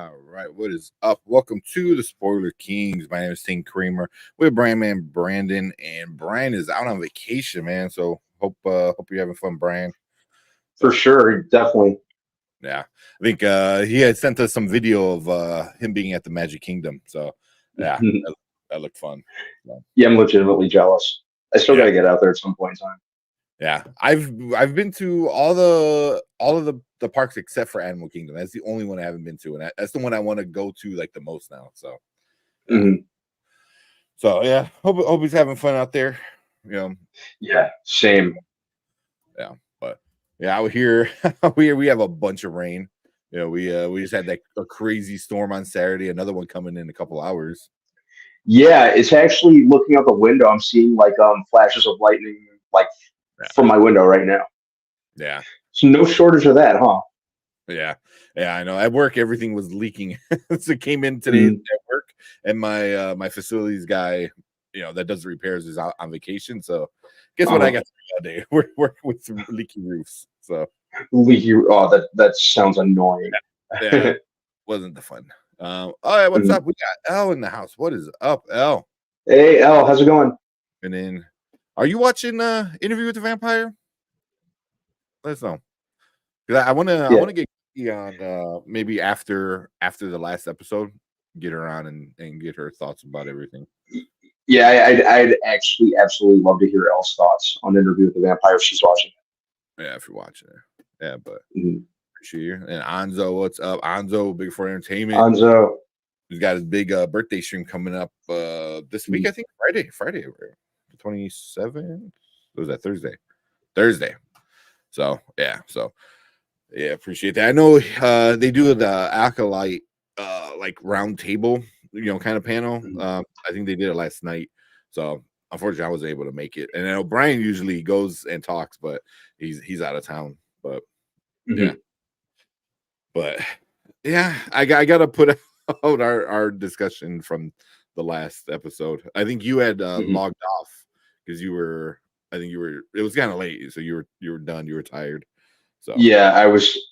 All right, what is up? Welcome to the Spoiler Kings. My name is Tim Creamer with Brandman Brandon, and Brian is out on vacation, man. So hope you're having fun, Brian. For sure, definitely. Yeah, I think he had sent us some video of him being at the Magic Kingdom. So yeah, that looked fun. So, Yeah, I'm legitimately jealous. I still got to get out there at some point in time. yeah, I've been to all of the parks except for Animal Kingdom. That's the only one I haven't been to, and that's the one I want to go to like the most now. So, yeah. So yeah, hope he's having fun out there. You know. Yeah, same. Yeah, but yeah, out here we have a bunch of rain. You know, we just had a crazy storm on Saturday. Another one coming in a couple hours. Yeah, it's actually looking out the window. I'm seeing like flashes of lightning like from my window right now. Yeah. So no shortage of that, huh? Yeah, I know. At work, everything was leaking. So it came in today at work, and my facilities guy, that does the repairs, is out on vacation. So guess what I got to do all day? We're working with some leaky roofs. So leaky. Oh, that sounds annoying. Yeah, wasn't the fun. All right, what's up? We got L in the house. What is up, L? Hey, L, how's it going? And then, are you watching Interview with the Vampire? Let us know. I want to get on maybe after the last episode, get her on and get her thoughts about everything. Yeah, I'd actually absolutely love to hear Elle's thoughts on Interview with the Vampire if she's watching it. Yeah, if you're watching it. Yeah, but appreciate you. And Anzo, what's up? Anzo, Big for Entertainment. Anzo. He's got his big birthday stream coming up this week, I think. Friday, the 27th. What was that? Thursday. So yeah, appreciate that. I know they do the Acolyte like round table, kind of panel. I think they did it last night. So unfortunately I wasn't able to make it. And I know Brian usually goes and talks, but he's out of town. But yeah. But yeah, I gotta put out our discussion from the last episode. I think you had logged off because it was kind of late, so you were done, you were tired. So yeah,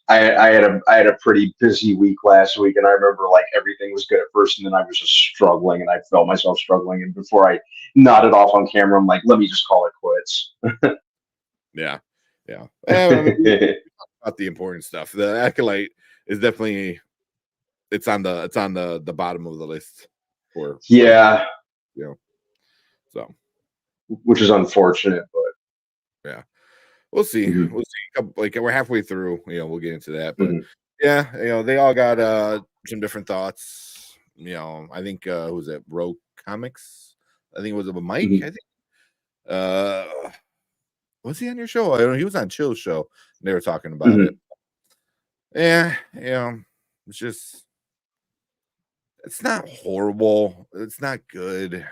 I had a pretty busy week last week, and I remember like everything was good at first, and then I was just struggling, and I felt myself struggling, and before I nodded off on camera, I'm like, let me just call it quits. Yeah. About the important stuff. The Acolyte is definitely it's on the bottom of the list for so which is unfortunate, but yeah, we'll see. We'll see. Like we're halfway through, we'll get into that. But yeah, they all got some different thoughts. I think who's that? Rogue Comics. I think it was about Mike. I think was he on your show? I don't know. He was on Chill's show. And they were talking about it. Yeah, it's not horrible. It's not good.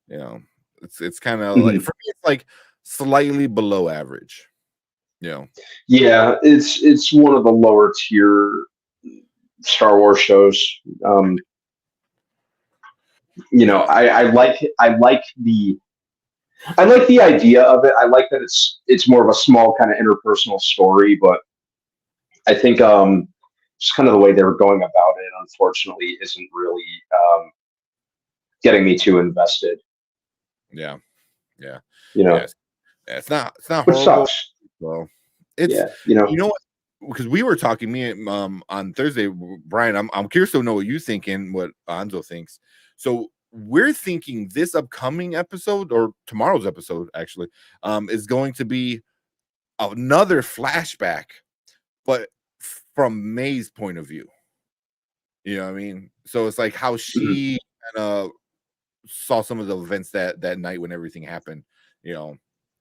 It's kind of like, for me, it's like slightly below average. Yeah, it's one of the lower tier Star Wars shows. I like the idea of it. I like that it's more of a small kind of interpersonal story, but I think just kind of the way they were going about it, unfortunately, isn't really getting me too invested. Yeah. It's not which horrible. Sucks. Well, it's what, because we were talking on Thursday, Brian. I'm curious to know what you think and what Anzo thinks. So we're thinking this upcoming episode, or tomorrow's episode actually, is going to be another flashback, but from May's point of view. You know what I mean? So it's like how she kind of saw some of the events that night when everything happened.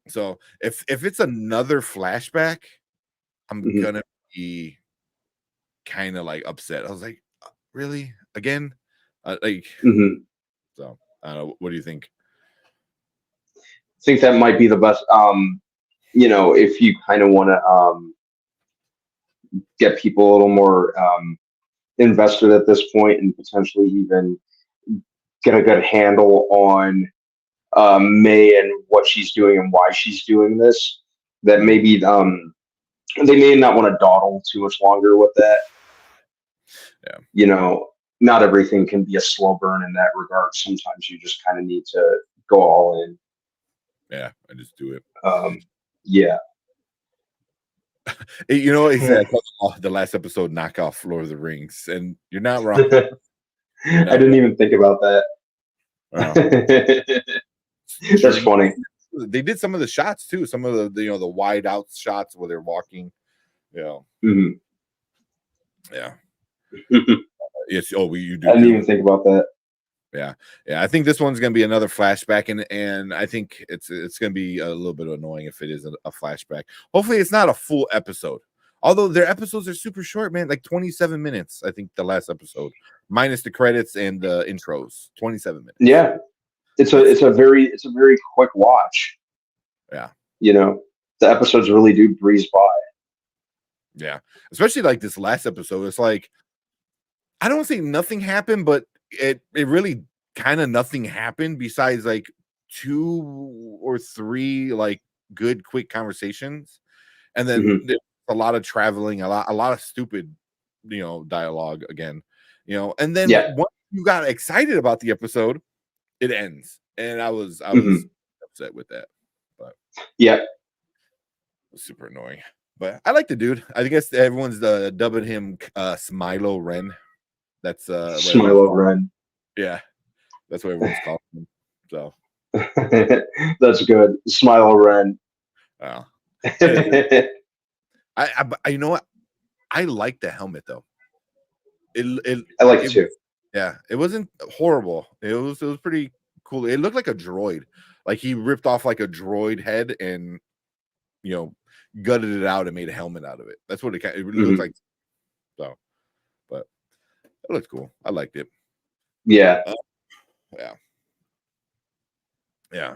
So if it's another flashback, I'm gonna be kind of like upset. I was like, really? Again? So I don't know. What do you think? I think that might be the best. If you kind of want to get people a little more invested at this point, and potentially even get a good handle on May and what she's doing and why she's doing this, that maybe they may not want to dawdle too much longer with that. Yeah. You know, not everything can be a slow burn in that regard. Sometimes you just kind of need to go all in. Yeah, I just do it. Yeah. You know, he said the last episode knock off Lord of the Rings, and you're not wrong. I didn't even think about that. Wow. That's funny. They did some of the shots too, some of the the wide out shots where they're walking. Mm-hmm. Yeah. Yes. Oh, you do. I didn't even think about that. Yeah. I think this one's gonna be another flashback, and I think it's gonna be a little bit annoying if it is a flashback. Hopefully, it's not a full episode. Although their episodes are super short, man, like 27 minutes. I think the last episode, minus the credits and the intros, 27 minutes. Yeah, it's a very quick watch. Yeah, you know, the episodes really do breeze by. Yeah, especially like this last episode. It's like, I don't want to say nothing happened, but it really kind of nothing happened besides like 2 or 3 like good quick conversations, and then a lot of traveling, a lot of stupid dialogue again, and then once you got excited about the episode, it ends, and I was upset with that, but yeah, it was super annoying. But I like the dude. I guess everyone's dubbing him Smilo Ren. That's Smilo Ren. Yeah, that's what everyone's calling him. So that's good, Smilo Ren. Wow. I you know what? I like the helmet though. I like it too. Yeah, it wasn't horrible. It was pretty cool. It looked like a droid. Like he ripped off like a droid head and gutted it out and made a helmet out of it. That's what it really looked like. So, but it looked cool. I liked it. Yeah.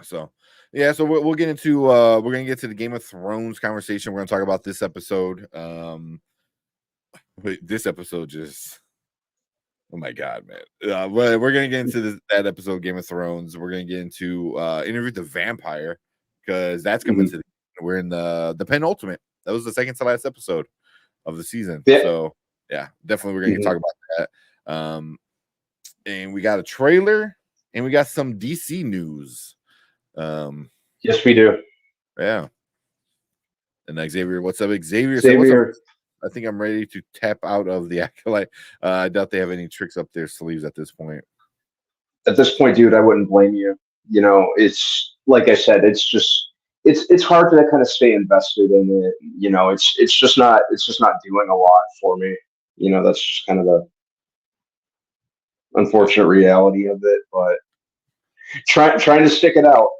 So we'll get into we're gonna get to the Game of Thrones conversation. We're gonna talk about this episode. This episode just, oh my god, man. We're gonna get into that episode, Game of Thrones. We're gonna get into Interview with the Vampire, because that's coming to we're in the penultimate. That was the second to last episode of the season. Yeah. So yeah, definitely we're gonna talk about that. And we got a trailer and we got some DC news. Yes, we do. Yeah. And Xavier, what's up, Xavier? Xavier. I think I'm ready to tap out of the Acolyte. I doubt they have any tricks up their sleeves at this point. At this point, dude, I wouldn't blame you. It's like I said, it's hard to kind of stay invested in it. It's just not doing a lot for me. That's just kind of the unfortunate reality of it. But trying to stick it out.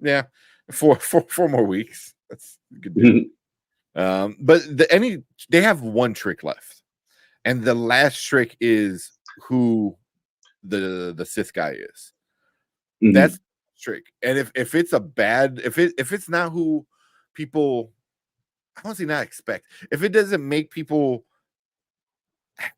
Yeah, 4 more weeks. That's good. But they have one trick left, and the last trick is who the Sith guy is. That's the trick. And if it's a bad, if it's not who people, I don't say not expect, if it doesn't make people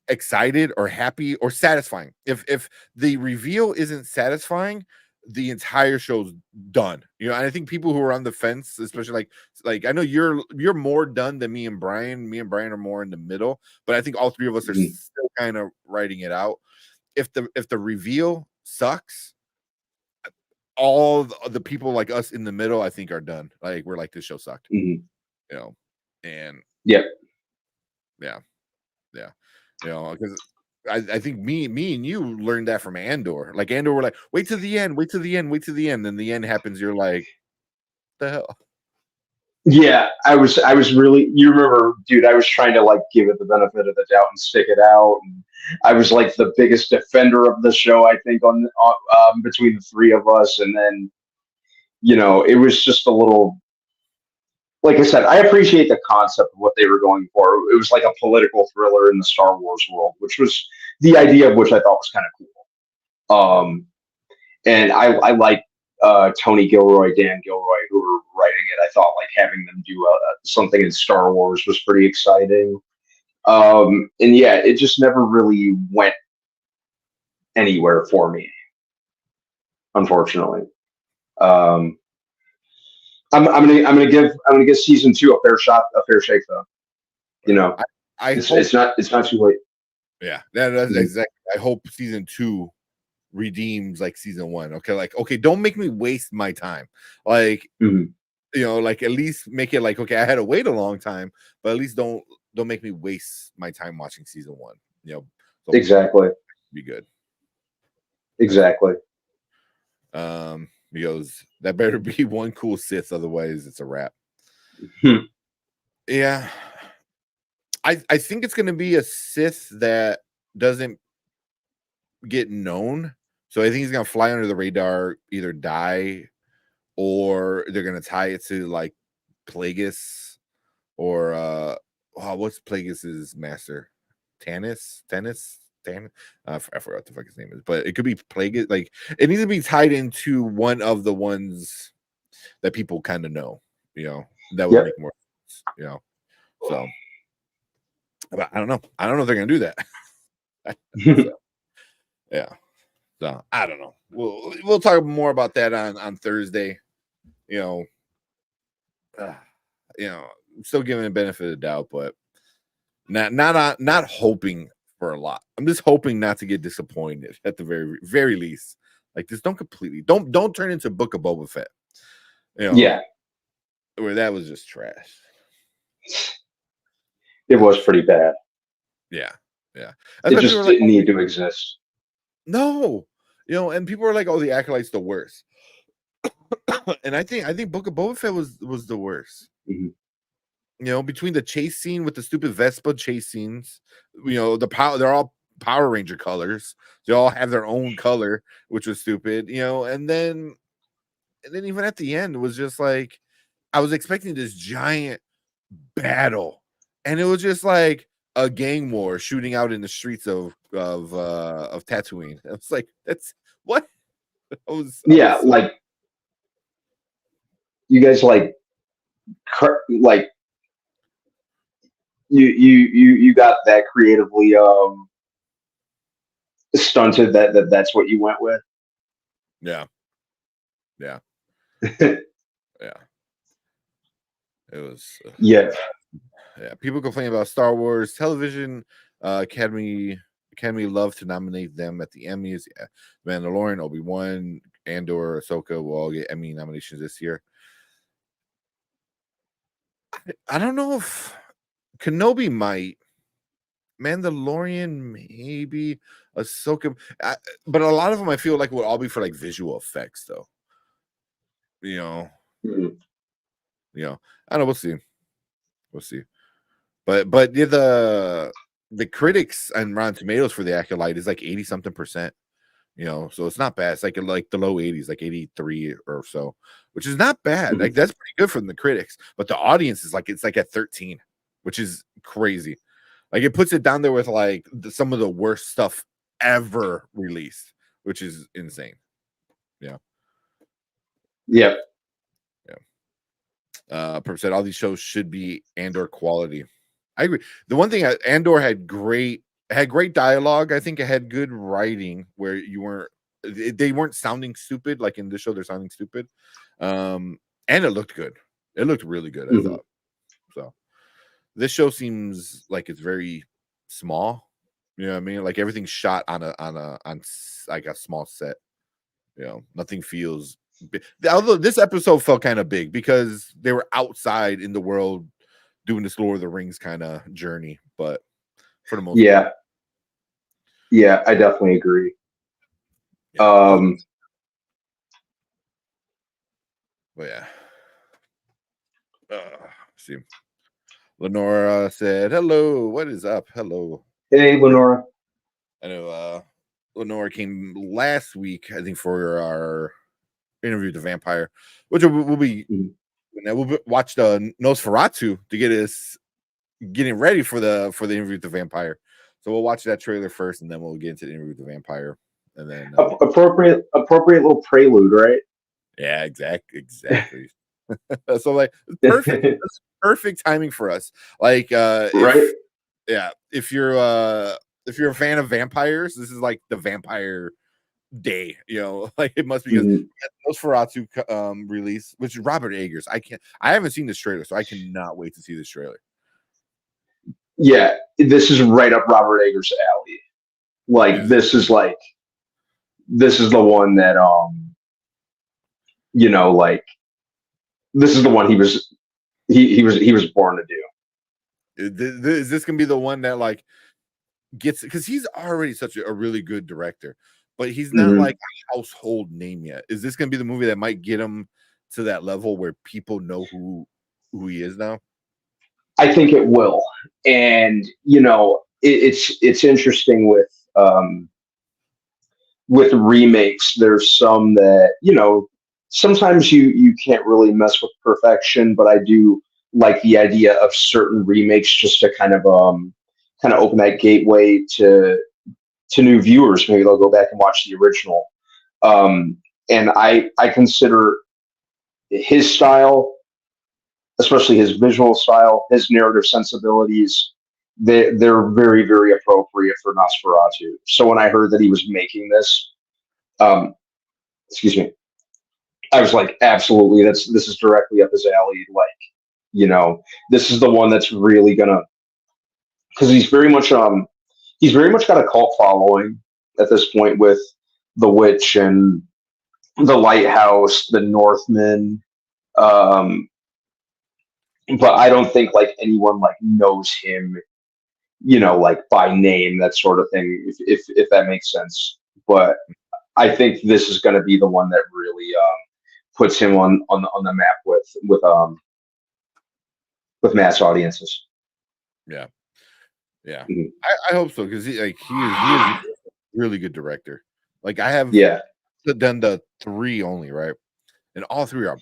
excited or happy or satisfying, if the reveal isn't satisfying, the entire show's done. And I think people who are on the fence, especially like I know you're more done than me and Brian. Me and Brian are more in the middle, but I think all three of us are still kind of writing it out. If the reveal sucks, all the people like us in the middle, I think, are done. Like, we're like, this show sucked. And because I think me and you learned that from Andor. Like, Andor, we're like, wait till the end, then the end happens, you're like, the hell. Yeah, I was really, you remember, dude, I was trying to like give it the benefit of the doubt and stick it out, and I was like the biggest defender of the show, I think, on between the three of us. And then it was just a little, like I said, I appreciate the concept of what they were going for. It was like a political thriller in the Star Wars world, which was the idea of which I thought was kind of cool. And I like Tony Gilroy, Dan Gilroy, who were writing it. I thought like having them do something in Star Wars was pretty exciting. And yeah, it just never really went anywhere for me, unfortunately. I'm gonna give season 2 a fair shake though. It's not too late. Yeah, that's exactly. I hope season 2 redeems like season 1. Okay, like okay, don't make me waste my time. Like like at least make it like okay, I had to wait a long time, but at least don't make me waste my time watching season 1. So exactly. Be good. Exactly. Because that better be one cool Sith, otherwise it's a wrap. Yeah. I think it's gonna be a Sith that doesn't get known. So I think he's gonna fly under the radar, either die, or they're gonna tie it to like Plagueis or what's Plagueis's master? Tanis? I forgot what the fuck his name is, but it could be Plagueis. Like it needs to be tied into one of the ones that people kind of know, that would make more sense, So but I don't know. I don't know if they're gonna do that. So, yeah. So I don't know. We'll talk more about that on Thursday. Still giving a benefit of the doubt, but not hoping for a lot. I'm just hoping not to get disappointed at the very least. Like just don't turn into Book of Boba Fett. Where that was just trash. It was pretty bad. Yeah. Yeah. It just didn't need to exist. No. And people are like, oh, the Acolyte's the worst. And I think Book of Boba Fett was the worst. Between the chase scene with the stupid Vespa chase scenes, they're all Power Ranger colors. They all have their own color, which was stupid, and then even at the end, it was just like I was expecting this giant battle, and it was just like a gang war shooting out in the streets of Tatooine. I was like, that's what? Like you guys like you got that creatively stunted that's what you went with. Yeah. Yeah. It was yeah. People complain about Star Wars television. Academy love to nominate them at the Emmys. Yeah. Mandalorian, Obi-Wan, Andor, Ahsoka will all get Emmy nominations this year. I don't know if Kenobi might. Mandalorian, maybe. Ahsoka, but a lot of them I feel like will all be for like visual effects, though. I don't know. We'll see. But the critics and Rotten Tomatoes for the Acolyte is like 80 something percent. So it's not bad. It's like the low 80s, like 83 or so, which is not bad. Like that's pretty good from the critics. But the audience is it's like at 13, which is crazy. Like it puts it down there with like some of the worst stuff ever released, which is insane. Yeah. Yep. Perp said all these shows should be Andor quality. I agree. The one thing Andor had great dialogue. I think it had good writing where they weren't sounding stupid like in this show. They're sounding stupid, and it looked good. It looked really good. I thought so. This show seems like it's very small. You know what I mean? Like everything's shot on like a small set. Nothing feels big. Although this episode felt kind of big because they were outside in the world doing this Lord of the Rings kind of journey, but for the most part. Yeah, I definitely agree. But yeah. See. Lenora said, hello, what is up? Hello. Hey, Lenora. I know Lenora came last week, I think, for our interview with the vampire, which we'll be we'll watch the Nosferatu to get us getting ready for the interview with the vampire. So we'll watch that trailer first, and then we'll get into the interview with the vampire, and then appropriate little prelude, right? Yeah, exactly. So like perfect, perfect timing for us. Like, right? Yeah, if you're a fan of vampires, this is like the vampire day. Like it must be because Nosferatu release, which is Robert Eggers. I haven't seen this trailer, so I cannot wait to see this trailer. Yeah, this is right up Robert Eggers' alley. Like this is the one that like this is the one he was born to do. Is this gonna be the one that like gets, because he's already such a really good director, but he's not like a household name yet. Is this gonna be the movie that might get him to that level where people know who he is now? I think it will, and it's interesting with remakes. There's some that sometimes you can't really mess with perfection, but I do like the idea of certain remakes just to kind of open that gateway to new viewers. Maybe they'll go back and watch the original. And I consider his style, especially his visual style, his narrative sensibilities, they're very, very appropriate for Nosferatu. So when I heard that he was making this, excuse me, I was like, absolutely, this is directly up his alley. Like, this is the one that's really gonna, because he's very much got a cult following at this point with The Witch and The Lighthouse, The Northman. But I don't think like anyone like knows him, like by name, that sort of thing, if that makes sense. But I think this is going to be the one that really puts him on the map with mass audiences. Yeah. I hope so, because he is a really good director. Like I have done the 3 only, right? And all 3 are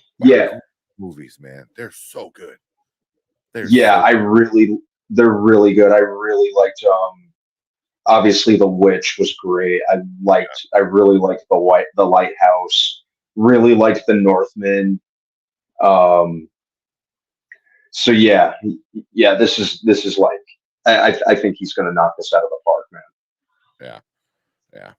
movies, man. They're so good. They're really good. I really liked obviously The Witch was great. I really liked The Lighthouse. Really liked The Northman. So this is like I think he's going to knock this out of the park, man. Yeah.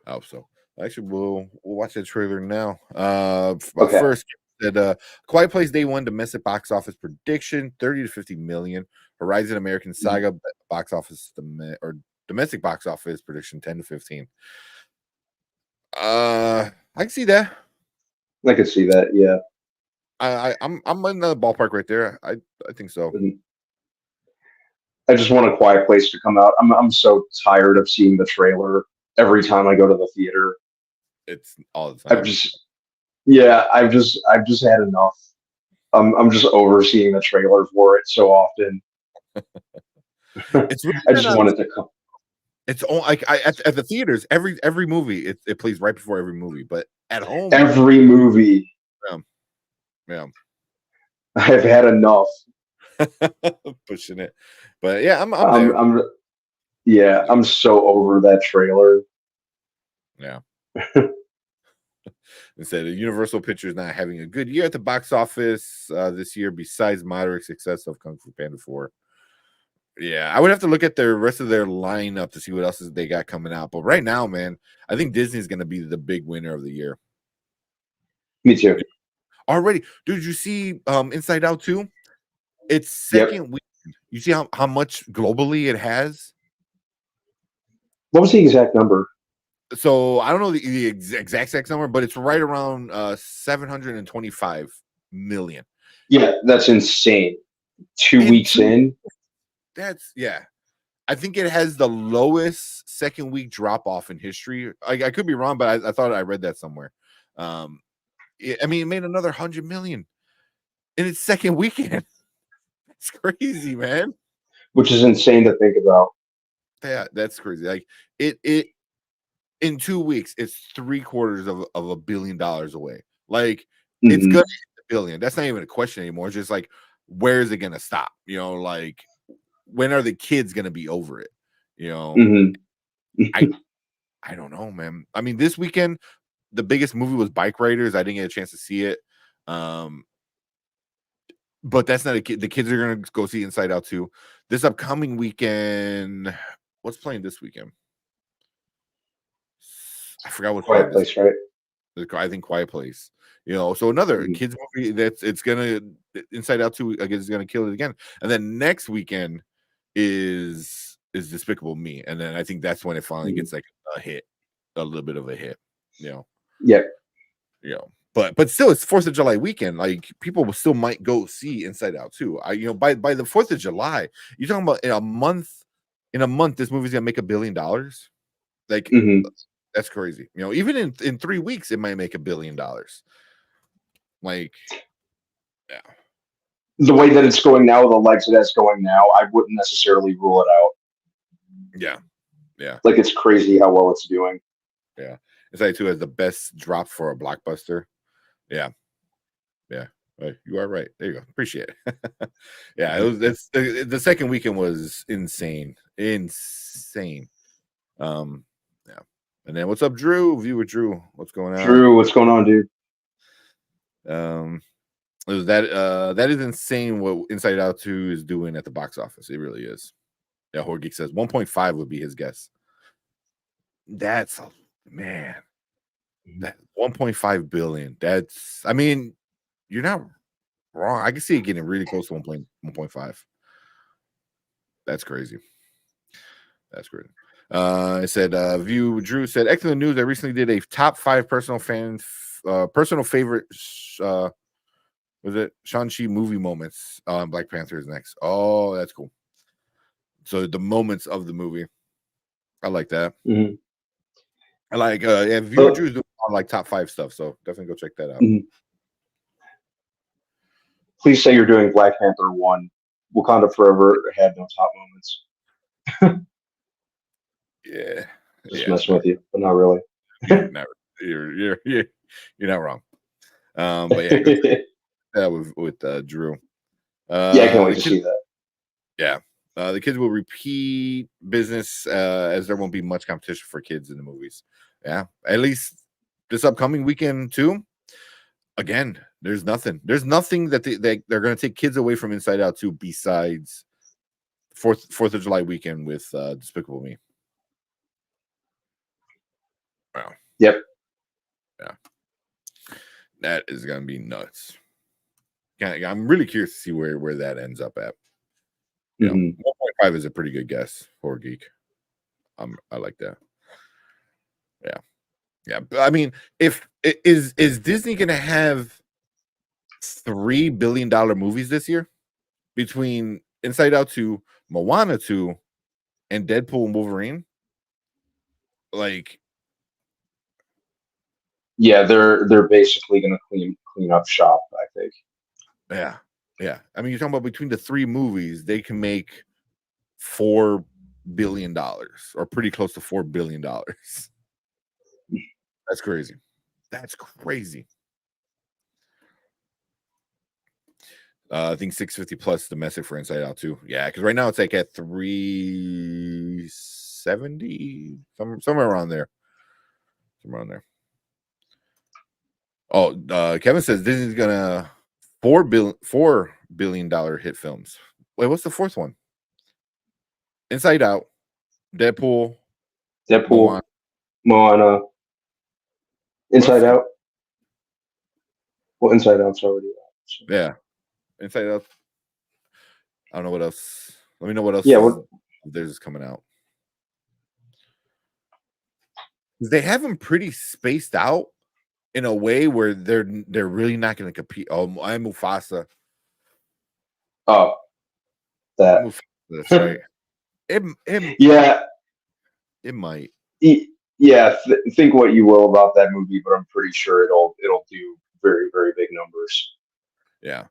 I hope so. Actually, we'll watch that trailer now. Okay. First, said Quiet Place Day 1 domestic box office prediction 30 to 50 million. Horizon American Saga box office or domestic box office prediction 10 to 15. I can see that. I could see that. Yeah. I'm in the ballpark right there. I think so. I just want A Quiet Place to come out. I'm so tired of seeing the trailer every time I go to the theater. It's all the time. I've just had enough. I'm just overseeing the trailer for it so often. It's really I just want it to come. It's all like at the theaters, every movie it plays right before every movie, but at home, every movie. Yeah. I've had enough. Pushing it, but yeah, I'm there. I'm so over that trailer. Yeah. Instead, Universal Pictures not having a good year at the box office this year, besides moderate success of Kung Fu Panda 4. Yeah, I would have to look at the rest of their lineup to see what else they got coming out. But right now, man, I think Disney's going to be the big winner of the year. Me too. Already, dude, you see Inside Out 2? It's second week. You see how much globally it has? What was the exact number? So I don't know the exact number, but it's right around 725 million. Yeah, that's insane. 2 weeks in. That's I think it has the lowest second week drop off in history. I could be wrong, but I thought I read that somewhere. It made another 100 million in its second weekend. It's crazy, man. Which is insane to think about. Yeah, that's crazy. Like it in 2 weeks, it's $750 million of $1 billion away. Like it's gonna hit $1 billion. That's not even a question anymore. It's just like, where is it gonna stop? Like when are the kids gonna be over it? I don't know, man. I mean, this weekend, the biggest movie was Bike Riders. I didn't get a chance to see it. But that's not a kid. The kids are gonna go see Inside Out 2. This upcoming weekend, what's playing this weekend? I forgot what Quiet Place, right? I think Quiet Place. So another kids movie it's gonna Inside Out 2 again is gonna kill it again. And then next weekend, is Despicable Me, and then I think that's when it finally gets like a little bit of a hit. Yeah. But still, it's 4th of July weekend. Like people still might go see Inside Out too. By the 4th of July, you're talking about in a month. In a month, this movie's gonna make $1 billion. Like that's crazy. Even in 3 weeks, it might make $1 billion. Like, yeah. The way that it's going now, the legs that it's going now, I wouldn't necessarily rule it out. Yeah. Like it's crazy how well it's doing. Yeah. Inside 2 has the best drop for a blockbuster. Yeah. You are right. There you go. Appreciate it. Yeah, the second weekend was insane. Yeah. And then what's up, Drew? Viewer Drew. What's going on? Drew, what's going on, dude? That is insane what Inside Out 2 is doing at the box office. It really is. Yeah, Horror Geek says 1.5 would be his guess. That's man. That 1.5 billion. I mean, you're not wrong. I can see it getting really close to 1.5. That's crazy. I said, Drew said, excellent news. I recently did a top 5 personal favorite was it Shang-Chi movie moments on Black Panther is next. Oh, that's cool. So the moments of the movie. I like that. I like Viewer Drew's doing on like top 5 stuff, so definitely go check that out. Please say you're doing Black Panther 1. Wakanda Forever had no top moments. Yeah. Just messing with you, but not really. You're not wrong. But yeah, that with Drew. I can't wait to see that. Yeah. The kids will repeat business as there won't be much competition for kids in the movies. Yeah, at least this upcoming weekend too. Again, there's nothing that they're going to take kids away from Inside Out 2 besides 4th of July weekend with Despicable Me. Wow. Yep. Yeah. That is going to be nuts. I'm really curious to see where that ends up at. 1.5 is a pretty good guess, Horror Geek. I like that. Yeah. I mean, is Disney gonna have $3 billion movies this year between Inside Out 2, Moana 2, and Deadpool and Wolverine? Like, yeah, they're basically gonna clean up shop, I think. Yeah. I mean, you're talking about between the 3 movies, they can make $4 billion or pretty close to $4 billion. That's crazy. I think 650 plus domestic for Inside Out 2. Yeah, because right now it's like at 370, somewhere around there. Oh, Kevin says Disney's gonna $4 billion hit films. Wait, what's the 4th one? Inside Out, Deadpool, Moana, Inside Out. Well, Inside Out's already out. So. Yeah, Inside Out. I don't know what else. Let me know what else. Yeah, there's coming out. They have them pretty spaced out in a way where they're really not going to compete. Oh, I'm Mufasa. Oh, that. Mufasa, that's right. It might. Yeah, think what you will about that movie, but I'm pretty sure it'll do very, very big numbers. Yeah,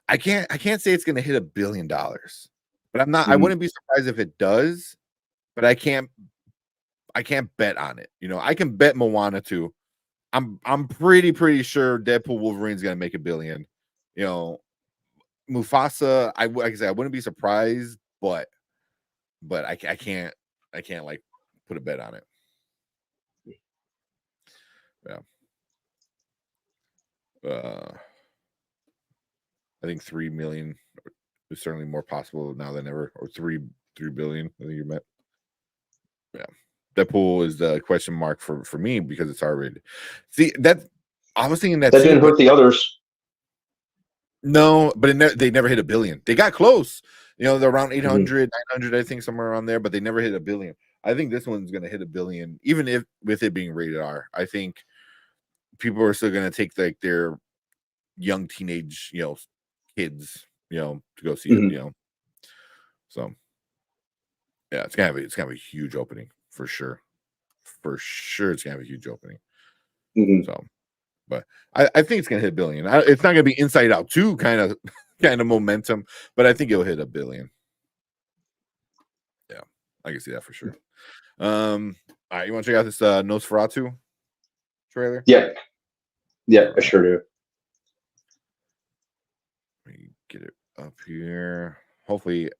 I can't say it's going to hit $1 billion, but I'm not. I wouldn't be surprised if it does, but I can't bet on it. I can bet Moana 2. I'm pretty sure Deadpool Wolverine's going to make $1 billion. Mufasa, like I said, I wouldn't be surprised, but I can't like put a bet on it. Yeah. I think 3 million is certainly more possible now than ever, or 3 billion. I think you meant. Yeah. Deadpool is the question mark for me because it's R-rated. See, that I was thinking that didn't hurt the others. No, but they never hit $1 billion. They got close. They're around 800, 900, I think, somewhere around there, but they never hit $1 billion. I think this one's going to hit $1 billion, even if with it being rated R. I think people are still going to take like their young teenage, kids, to go see it, So yeah, it's gonna have a huge opening for sure. For sure, it's gonna have a huge opening. So, but I think it's gonna hit $1 billion. It's not gonna be Inside Out 2 kind of momentum, but I think it'll hit $1 billion. Yeah, I can see that for sure. All right, you want to check out this Nosferatu trailer? Yeah, I sure do. Let me get it up here. Hopefully,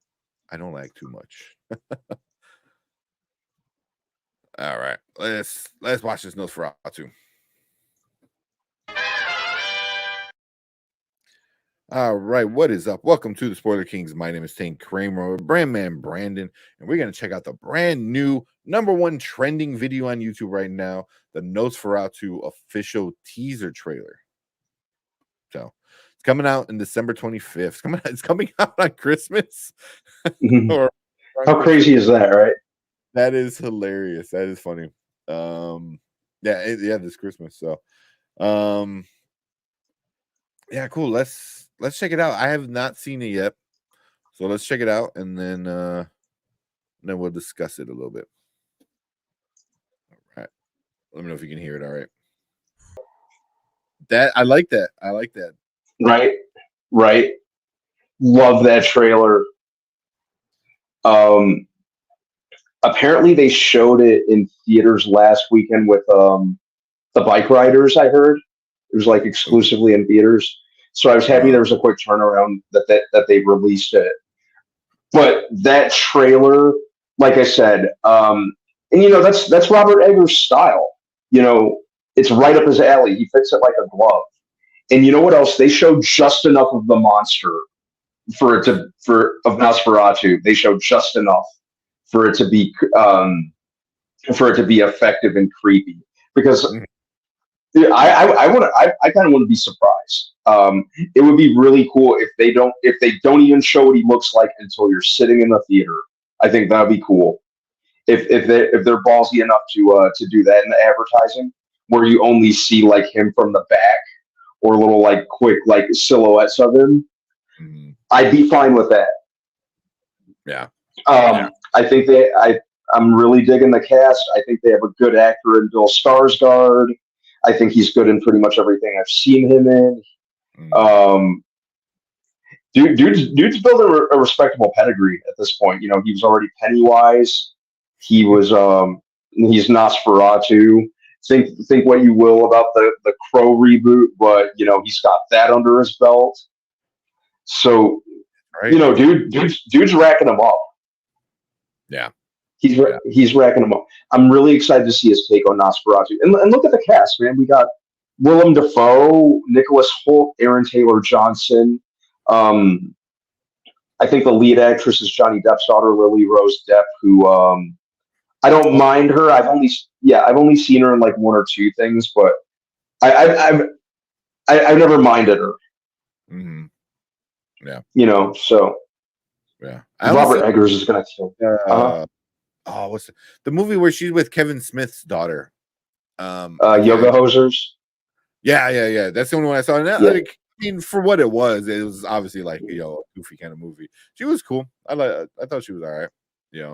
I don't lag too much. All right, let's watch this Nosferatu. All right, what is up? Welcome to the Spoiler Kings. My name is Tank Kramer, Brandman Brandon, and we're going to check out the brand new #1 trending video on YouTube right now, the Nosferatu official teaser trailer. So it's coming out in December 25th. It's coming out on Christmas. How crazy is that, right? That is hilarious. That is funny. This Christmas. So, yeah, cool. Let's check it out. I have not seen it yet, so let's check it out, and then we'll discuss it a little bit. All right. Let me know if you can hear it. All right. I like that. Right. Love that trailer. Apparently they showed it in theaters last weekend with the Bike Riders. I heard it was like exclusively in theaters. So I was happy there was a quick turnaround that they released it. But that trailer, like I said, and that's Robert Eggers' style. It's right up his alley. He fits it like a glove. And you know what else? They showed just enough of the monster of Nosferatu. They showed just enough for it to be effective and creepy. Because I kind of want to be surprised. It would be really cool if they don't even show what he looks like until you're sitting in the theater. I think that'd be cool. If they're ballsy enough to do that in the advertising, where you only see like him from the back or little like quick like silhouettes of him, I'd be fine with that. Yeah. I think I'm really digging the cast. I think they have a good actor in Bill Skarsgård. I think he's good in pretty much everything I've seen him in. Dude's building a respectable pedigree at this point. He was already Pennywise. He was he's Nosferatu. Think what you will about the Crow reboot, but he's got that under his belt. So dude's racking them up. Yeah. He's racking them up. I'm really excited to see his take on Nosferatu. And look at the cast, man. We got Willem Dafoe, Nicholas Hoult, Aaron Taylor Johnson. I think the lead actress is Johnny Depp's daughter, Lily Rose Depp, who I don't mind her. I've only seen her in like 1 or 2 things, but I've never minded her. Yeah. So yeah. Robert Eggers is gonna kill. What's the movie where she's with Kevin Smith's daughter? Yoga Hosers. Yeah. That's the only one I saw. And for what it was obviously like a goofy kind of movie. She was cool. I thought she was all right.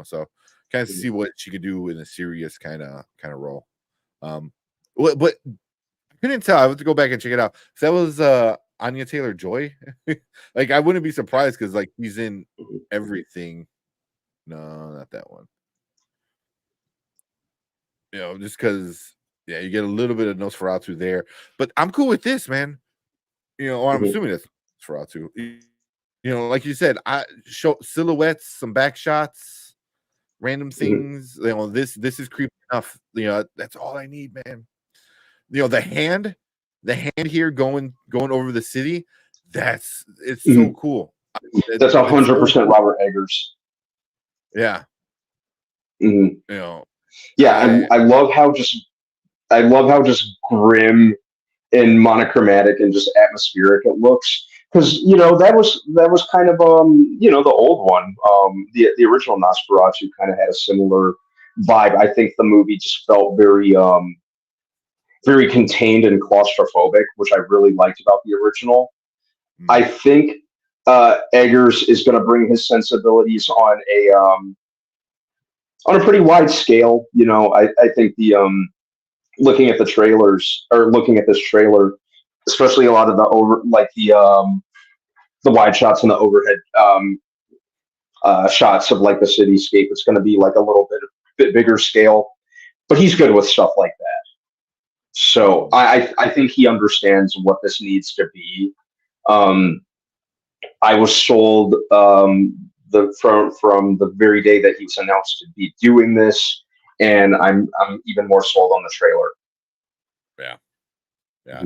So kind of see what she could do in a serious kind of role. But I couldn't tell. I have to go back and check it out. So that was Anya Taylor-Joy. Like I wouldn't be surprised because like he's in everything. No, not that one. Just because you get a little bit of Nosferatu there, but I'm cool with this, man. Or I'm assuming it's Nosferatu. Like you said, I show silhouettes, some back shots, random things. This is creepy enough. That's all I need, man. The hand here going over the city. It's so cool. That's 100% Robert Eggers. Yeah. Yeah, I love how just grim and monochromatic and just atmospheric it looks. because that was kind of the old one, the original Nosferatu kind of had a similar vibe. I think the movie just felt very contained and claustrophobic, which I really liked about the original. I think Eggers is going to bring his sensibilities on a pretty wide scale. I think the looking at the trailers, or looking at this trailer, especially a lot of the wide shots and the overhead shots of like the cityscape, it's going to be like a little bit bigger scale. But he's good with stuff like that. So I think he understands what this needs to be. I was sold from the very day that he was announced to be doing this, and I'm even more sold on the trailer. Yeah,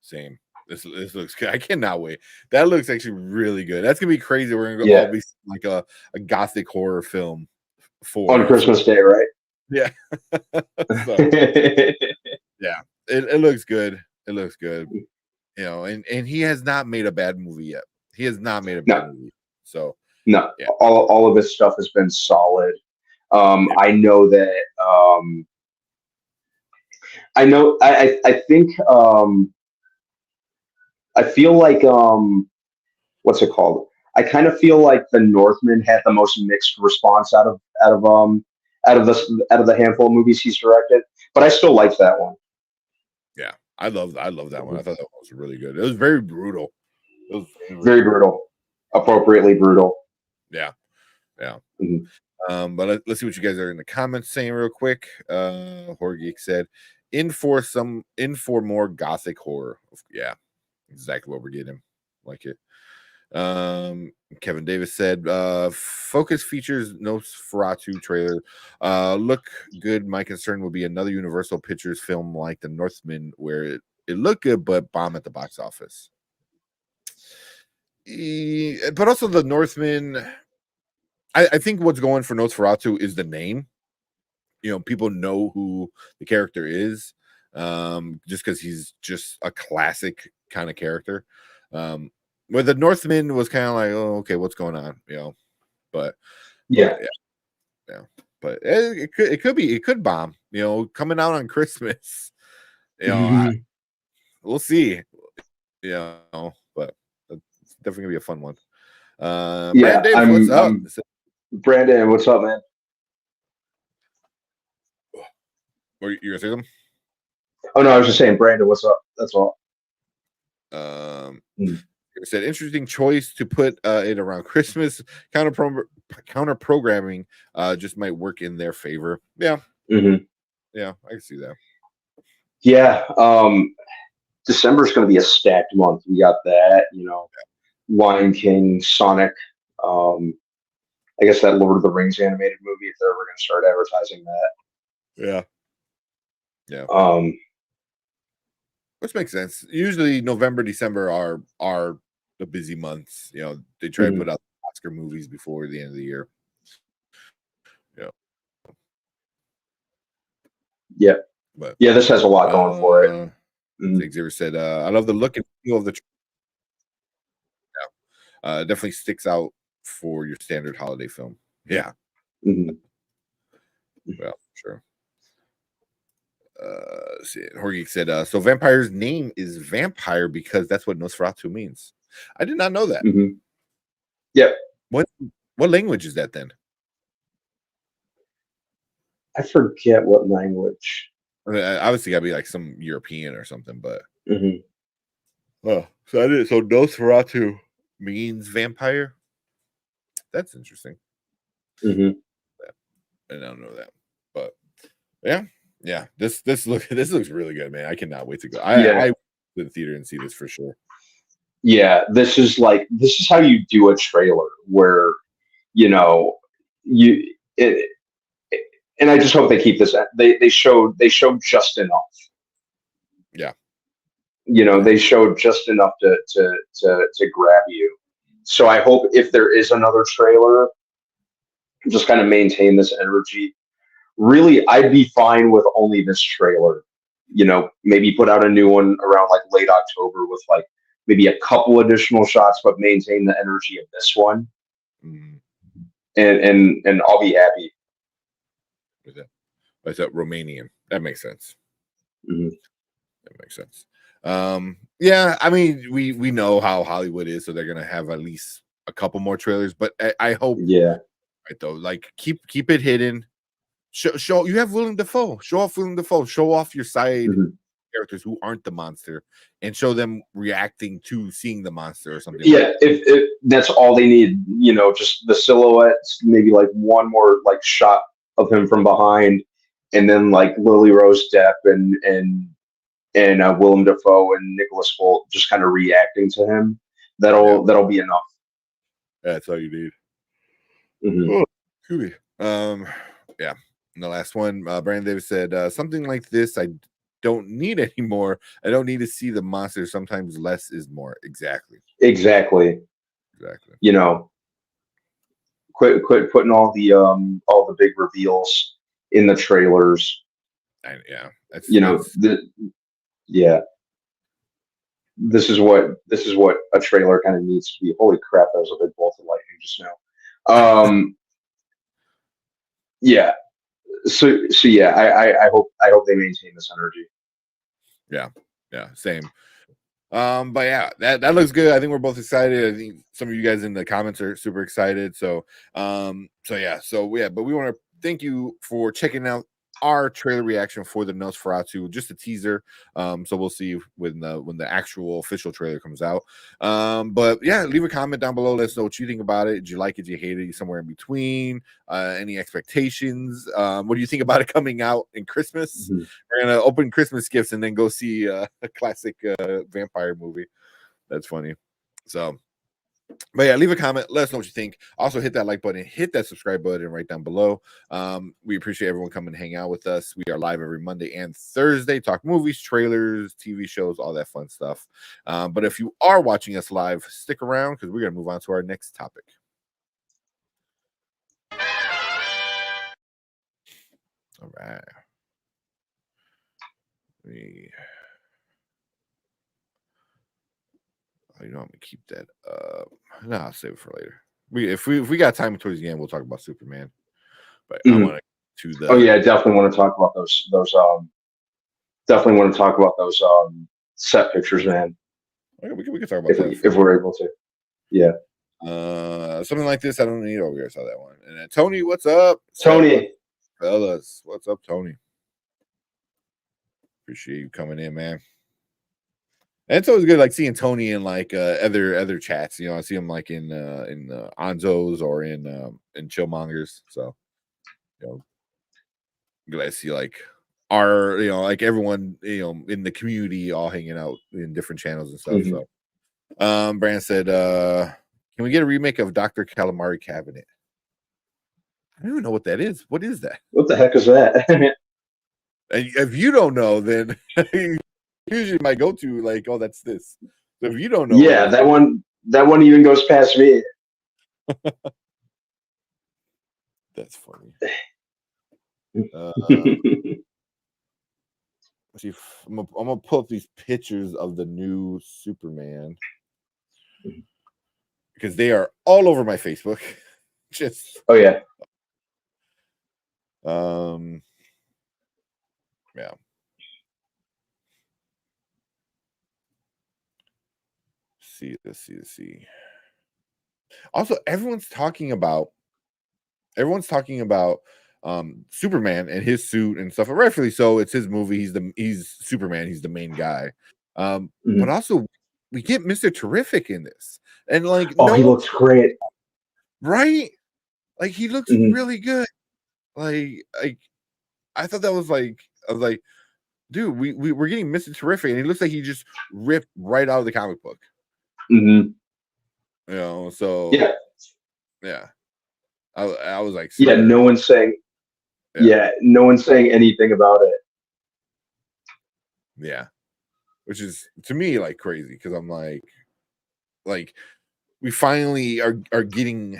same. This looks good. I cannot wait. That looks actually really good. That's gonna be crazy. We're gonna all be like a gothic horror film on Christmas Day, right? Yeah. So, yeah, it looks good. It looks good. And he has not made a bad movie yet. He has not made a bad movie. So no, all of his stuff has been solid. I know that. I think. I feel like what's it called? I kind of feel like The Northman had the most mixed response out of the handful of movies he's directed, but I still like that one. Yeah, I love that one. I thought that one was really good. It was very brutal. It was very brutal, appropriately brutal. Yeah. But let's see what you guys are in the comments saying real quick. Horror Geek said, "In for more gothic horror." Yeah, exactly what we're getting. Like it. Kevin Davis said, "Focus features Nosferatu trailer. Look good. My concern will be another Universal Pictures film like The Northman, where it looked good but bomb at the box office." But also The Northman, I think what's going for Nosferatu is the name. People know who the character is, just because he's just a classic kind of character. Where The Northman was kind of like, oh, okay, what's going on? But but it could bomb. Coming out on Christmas. We'll see. But it's definitely gonna be a fun one. Brandon Davis, what's up? Brandon, what's up, man? Or you gonna say something? Oh no, I was just saying, Brandon, what's up? That's all. Said interesting choice to put it around Christmas. Counter programming just might work in their favor. Yeah. Yeah, I can see that. Yeah. December is going to be a stacked month. We got that, Lion King, Sonic. I guess that Lord of the Rings animated movie, if they're ever going to start advertising that. Yeah. Which makes sense. Usually November, December are the busy months. They try to put out Oscar movies before the end of the year. Yeah. But this has a lot going for it. Xavier said, I love the look and feel of the definitely sticks out for your standard holiday film. Yeah. Well, sure. Horgy said, so vampire's name is vampire because that's what Nosferatu means. I did not know that. Yep. What language is that then? I forget what language. Obviously gotta be like some European or something, but oh, so Nosferatu means vampire. That's interesting. I don't know that, but yeah. This looks really good, man. I cannot wait to go. I to the theater and see this for sure. Yeah, this is how you do a trailer where and I just hope they keep this. They showed just enough. Yeah. They showed just enough to grab you. So I hope if there is another trailer, just kind of maintain this energy. Really, I'd be fine with only this trailer. Maybe put out a new one around like late October with like maybe a couple additional shots, but maintain the energy of this one. And I'll be happy. Is that Romanian? That makes sense. That makes sense. Yeah, I mean, we know how Hollywood is, so they're gonna have at least a couple more trailers. But I hope, right though, like keep it hidden. Show you have Willem Dafoe. Show off Willem Dafoe. Show off your side characters who aren't the monster, and show them reacting to seeing the monster or something. Yeah, if that's all they need, just the silhouettes, maybe like one more like shot of him from behind, and then like Lily Rose Depp and Willem Dafoe and Nicholas Hoult just kind of reacting to him. That'll be enough. That's all you need. Yeah. And the last one, Brandon Davis said, something like this I don't need anymore. I don't need to see the monster. Sometimes less is more. Exactly. Quit putting all the big reveals in the trailers. This is what a trailer kind of needs to be. Holy crap, that was a big bolt of lightning just now. Yeah. So yeah, I hope they maintain this energy. Yeah, same. But yeah, that looks good. I think we're both excited. I think some of you guys in the comments are super excited. So but we want to thank you for checking out our trailer reaction for the Nosferatu, just a teaser. So we'll see when the actual official trailer comes out. But yeah, leave a comment down below. Let us know what you think about it. Did you like it? Did you hate it? Somewhere in between? Any expectations? What do you think about it coming out in Christmas? We're gonna open Christmas gifts and then go see a classic vampire movie. That's funny. So, but yeah, leave a comment. Let us know what you think. Also, hit that like button, hit that subscribe button right down below. We appreciate everyone coming and hang out with us. We are live every Monday and Thursday, talk movies, trailers, TV shows, all that fun stuff. But if you are watching us live, stick around because we're going to move on to our next topic. All right. I'm gonna keep that no, I'll save it for later. If we got time towards the end, we'll talk about Superman. But I want to the definitely want to talk about those definitely want to talk about those set pictures, man. Okay, we can talk about that if we're able to. Yeah. Something like this I don't need over here. I saw that one. And then Tony, what's up? Tony. Fellas, what's up, Tony? Appreciate you coming in, man. And it's always good, like seeing Tony in like other chats. I see him like in Anzo's or in Chillmongers. So, glad to see like our like everyone in the community all hanging out in different channels and stuff. So, Brand said, "Can we get a remake of Dr. Calamari Cabinet?" I don't even know what that is. What is that? What the heck is that? And if you don't know, then. Usually my go-to like, oh, that's this. So if you don't know, that one even goes past me. That's funny. Let's see I'm gonna pull up these pictures of the new Superman because they are all over my Facebook. Just yeah. Yeah. Let's see. Also, everyone's talking about Superman and his suit and stuff. And rightfully so. It's his movie. He's Superman. He's the main guy. But also, we get Mr. Terrific in this, and like, he looks great, right? Like he looks really good. Like I thought that was like I was like, dude, we're getting Mr. Terrific, and he looks like he just ripped right out of the comic book. So yeah. I was like, no one's saying no one's saying anything about it. Yeah, which is to me like crazy because I'm like we finally are getting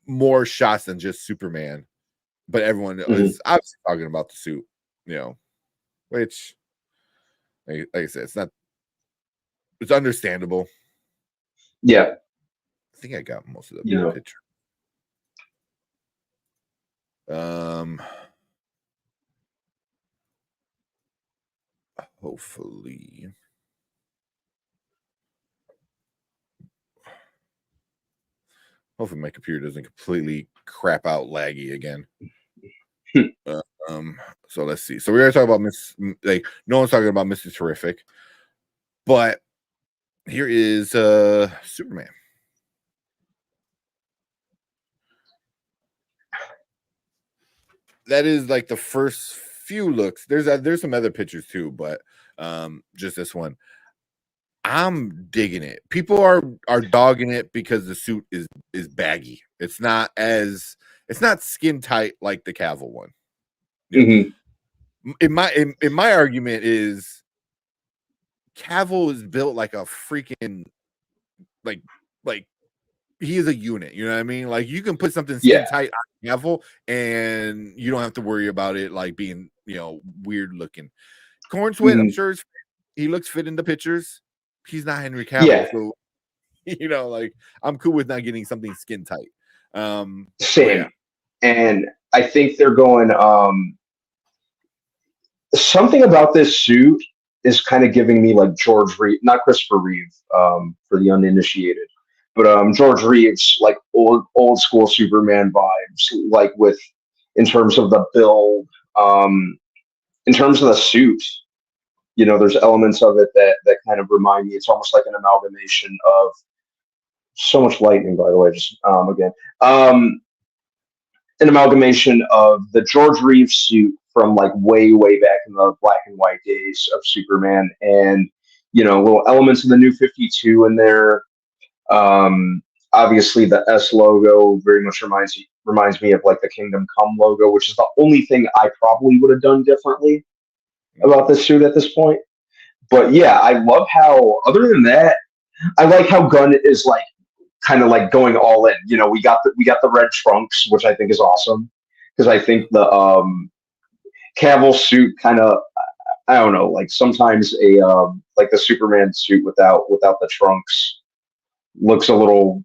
more shots than just Superman, but everyone is obviously talking about the suit, which like I said, it's not It's understandable. Yeah. I think I got most of the picture. Hopefully. Hopefully my computer doesn't completely crap out laggy again. So let's see. So we already talking about no one's talking about Mr. Terrific, but here is Superman. That is like the first few looks. There's some other pictures too, but just this one. I'm digging it. People are dogging it because the suit is baggy. It's not skin tight like the Cavill one. Mm-hmm. In my argument is Cavill is built like a freaking like he is a unit. You know what I mean? Like you can put something skin tight on Cavill and you don't have to worry about it like being weird looking. Corn Sweat, I'm sure he looks fit in the pictures. He's not Henry Cavill, so like I'm cool with not getting something skin tight. Same. And I think they're going something about this suit is kind of giving me like George Reeve, not Christopher Reeve, for the uninitiated, but George Reeves, like old school Superman vibes, like in terms of the build, in terms of the suit. There's elements of it that kind of remind me. It's almost like an amalgamation of so much lightning, by the way, just again. An amalgamation of the George Reeves suit from like way back in the black and white days of Superman, and little elements of the New 52 in there. Obviously, the S logo very much reminds me of like the Kingdom Come logo, which is the only thing I probably would have done differently about this suit at this point. But yeah, I love how. Other than that, I like how Gunn is like kind of like going all in. We got the red trunks, which I think is awesome because I think the Cavill suit kind of, I don't know, like sometimes like the Superman suit without the trunks looks a little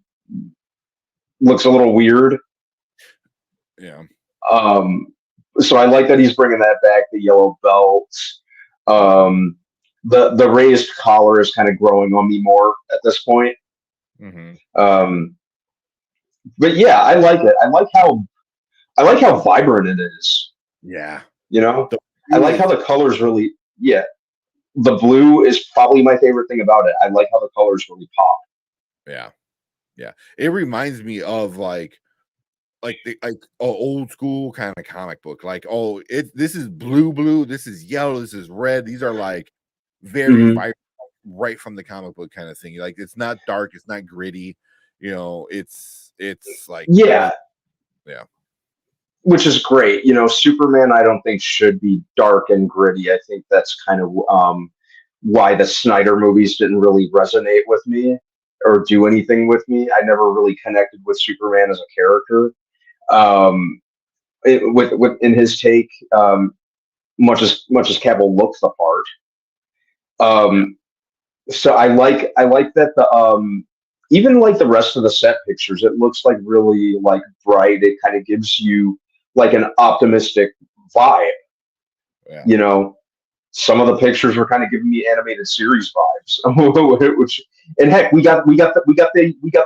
weird. Yeah. So I like that he's bringing that back. The yellow belt, the raised collar is kind of growing on me more at this point. Mm-hmm. But yeah, I like it. I like how vibrant it is. Yeah. I like how the colors really. Yeah, the blue is probably my favorite thing about it. I like how the colors really pop. Yeah. It reminds me of like old school kind of comic book. Like, this is blue, this is yellow, this is red. These are like very vibrant, right from the comic book kind of thing. Like, it's not dark, it's not gritty. It's like yeah, which is great. Superman I don't think should be dark and gritty. I think that's kind of why the Snyder movies didn't really resonate with me or do anything with me. I never really connected with Superman as a character. In his take, much as Cavill looks the part. So I like that the even like the rest of the set pictures, it looks like really like bright. It kind of gives you like an optimistic vibe. Yeah. Some of the pictures were kind of giving me animated series vibes. Which, and heck, we got the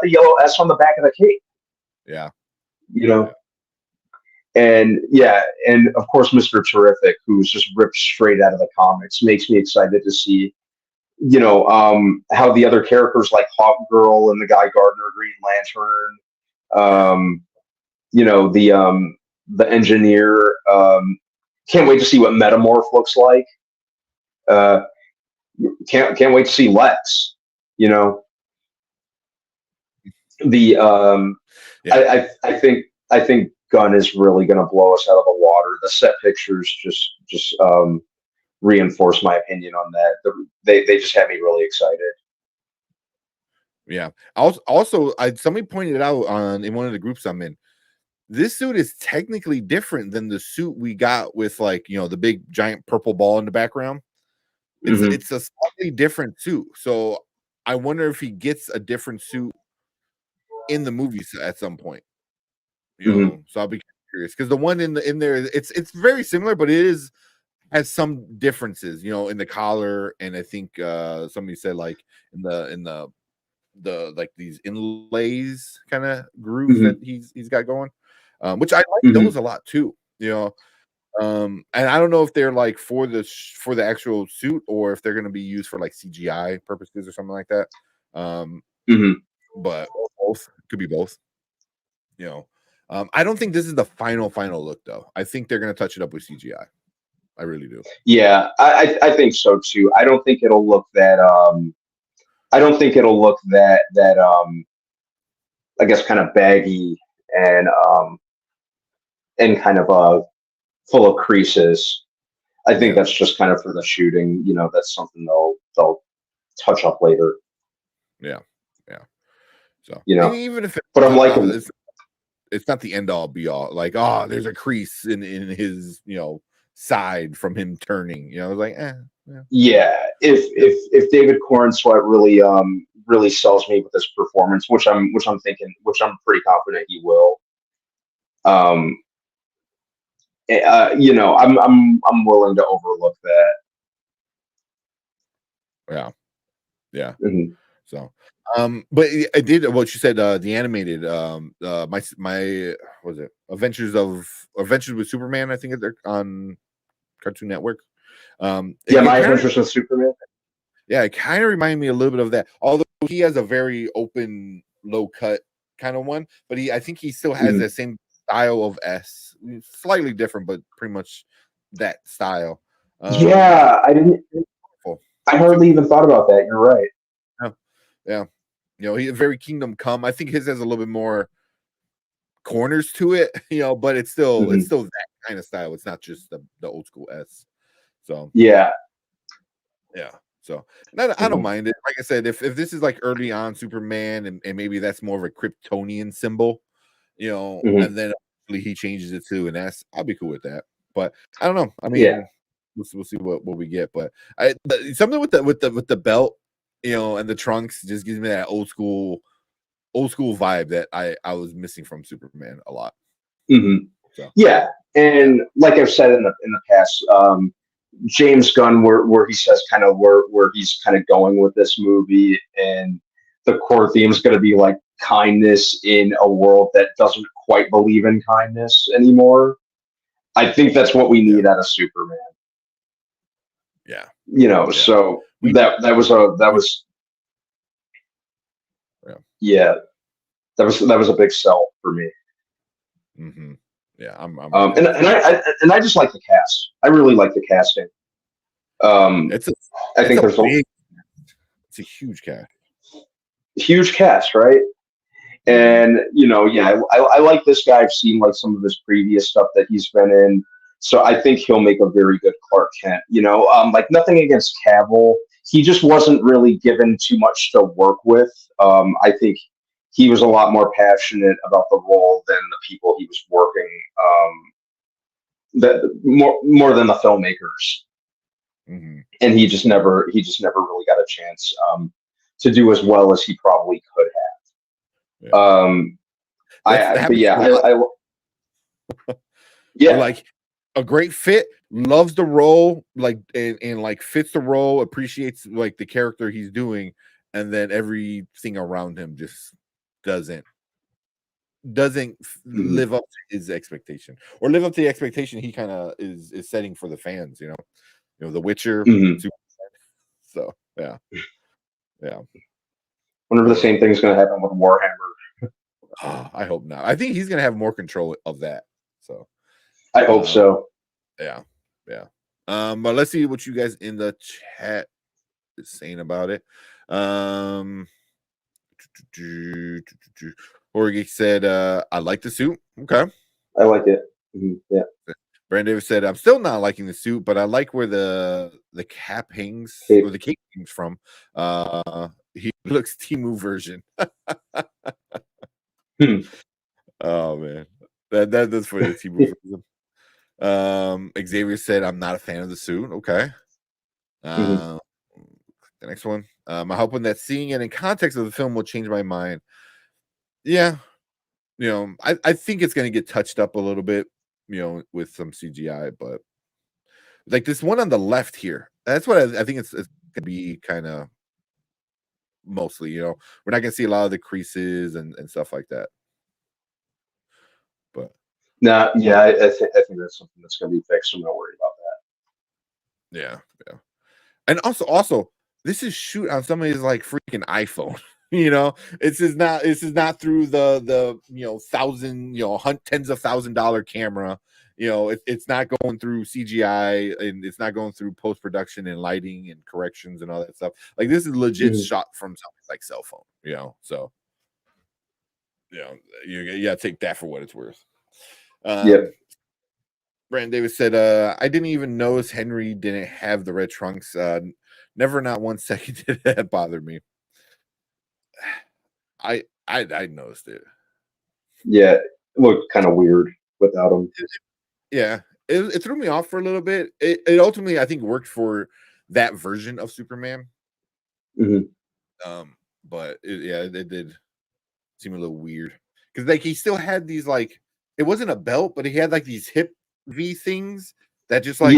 yellow S on the back of the cape. Yeah. And of course, Mr. Terrific, who's just ripped straight out of the comics, makes me excited to see, how the other characters like Hawkgirl and the Guy Gardner Green Lantern, the engineer. Can't wait to see what Metamorph looks like. Can't wait to see Lex. I think Gunn is really going to blow us out of the water. The set pictures just reinforce my opinion on that. They just had me really excited. Yeah. Also, somebody pointed out in one of the groups I'm in, this suit is technically different than the suit we got with like the big giant purple ball in the background. It's a slightly different suit. So I wonder if he gets a different suit in the movies at some point. You know, so I'll be curious because the one in there, it's very similar, but it has some differences. You know, in the collar, and I think somebody said like in the like these inlays kind of grooves that he's got going, which I like those a lot too. You know, and I don't know if they're like for the actual suit or if they're going to be used for like CGI purposes or something like that. But both could be both. You know, I don't think this is the final look though. I think they're going to touch it up with CGI. I really do. Yeah, I think so too. I don't think it'll look that. I don't think it'll look that I guess kind of baggy and kind of full of creases. I think that's just kind of for the shooting. You know, that's something they'll touch up later. Yeah. So you know, even if but I'm liking it's not the end all be all. Like, oh, there's a crease in his side from him turning. You know, like yeah. If David Corenswet really sells me with this performance, which I'm pretty confident he will. You know, I'm willing to overlook that. Yeah. So, but I did what you said. The animated, my was it Adventures with Superman? I think they're on Cartoon Network. My Adventures with Superman. Yeah, it kind of reminded me a little bit of that. Although he has a very open, low cut kind of one, but I think he still has that same style of S, slightly different, but pretty much that style. Yeah, I hardly even thought about that. You're right. Yeah. You know, he's very Kingdom Come. I think his has a little bit more corners to it, you know, but it's still that kind of style. It's not just the old school S. So yeah. So I don't mind it. Like I said, if this is like early on Superman and maybe that's more of a Kryptonian symbol, you know, and then he changes it to an S, I'll be cool with that. But I don't know. I mean, we'll see what we get. But something with the belt, you know, and the trunks just gives me that old school vibe that I was missing from Superman a lot. So. Yeah, and like I've said in the past, James Gunn, where he says kind of where he's kind of going with this movie, and the core theme is going to be like kindness in a world that doesn't quite believe in kindness anymore. I think that's what we need out of Superman. Yeah, you know, so that was a big sell for me. Yeah, and I just like the cast. I really like the casting. It's a huge cast. Huge cast, right? And you know, I like this guy. I've seen like some of his previous stuff that he's been in, so I think he'll make a very good Clark Kent. You know, like nothing against Cavill, he just wasn't really given too much to work with. I think he was a lot more passionate about the role than the people he was working. That more than the filmmakers, and he just never really got a chance to do as well as he probably could have. Like a great fit, loves the role, like and like fits the role, appreciates like the character he's doing, and then everything around him just doesn't live up to his expectation or live up to the expectation he kind of is setting for the fans. You know, The Witcher. So yeah. Whenever the same thing's going to happen with Warhammer. I hope not. I think he's going to have more control of that. So I hope so. Yeah. But let's see what you guys in the chat is saying about it. Jorge said, I like the suit. Okay. I like it. Yeah. Brandon Davis said, I'm still not liking the suit, but I like where the cap hangs or the cape hangs from. He looks Temu version. Oh man. That's for the Temu version. Xavier said, I'm not a fan of the suit. Okay. The next one. I'm hoping that seeing it in context of the film will change my mind. Yeah. I think it's going to get touched up a little bit, with some CGI, but like this one on the left here, that's what I think it's going to be kind of mostly, we're not going to see a lot of the creases and stuff like that. But no, yeah, I think that's something that's going to be fixed. I'm not worried about that. Yeah. And also, this is shoot on somebody's like freaking iPhone. This is not through the tens of $1,000 camera. It's not going through CGI, and it's not going through post-production and lighting and corrections and all that stuff. Like, this is legit shot from somebody's like cell phone, so you gotta take that for what it's worth. Yep. Brandon Davis said, I didn't even notice Henry didn't have the red trunks. Never, not 1 second did that bother me. I noticed it. Yeah, it looked kind of weird without him. Yeah, it threw me off for a little bit. It ultimately, I think, worked for that version of Superman. Mm-hmm. But it did seem a little weird because like he still had these like it wasn't a belt, but he had like these hip V things that just like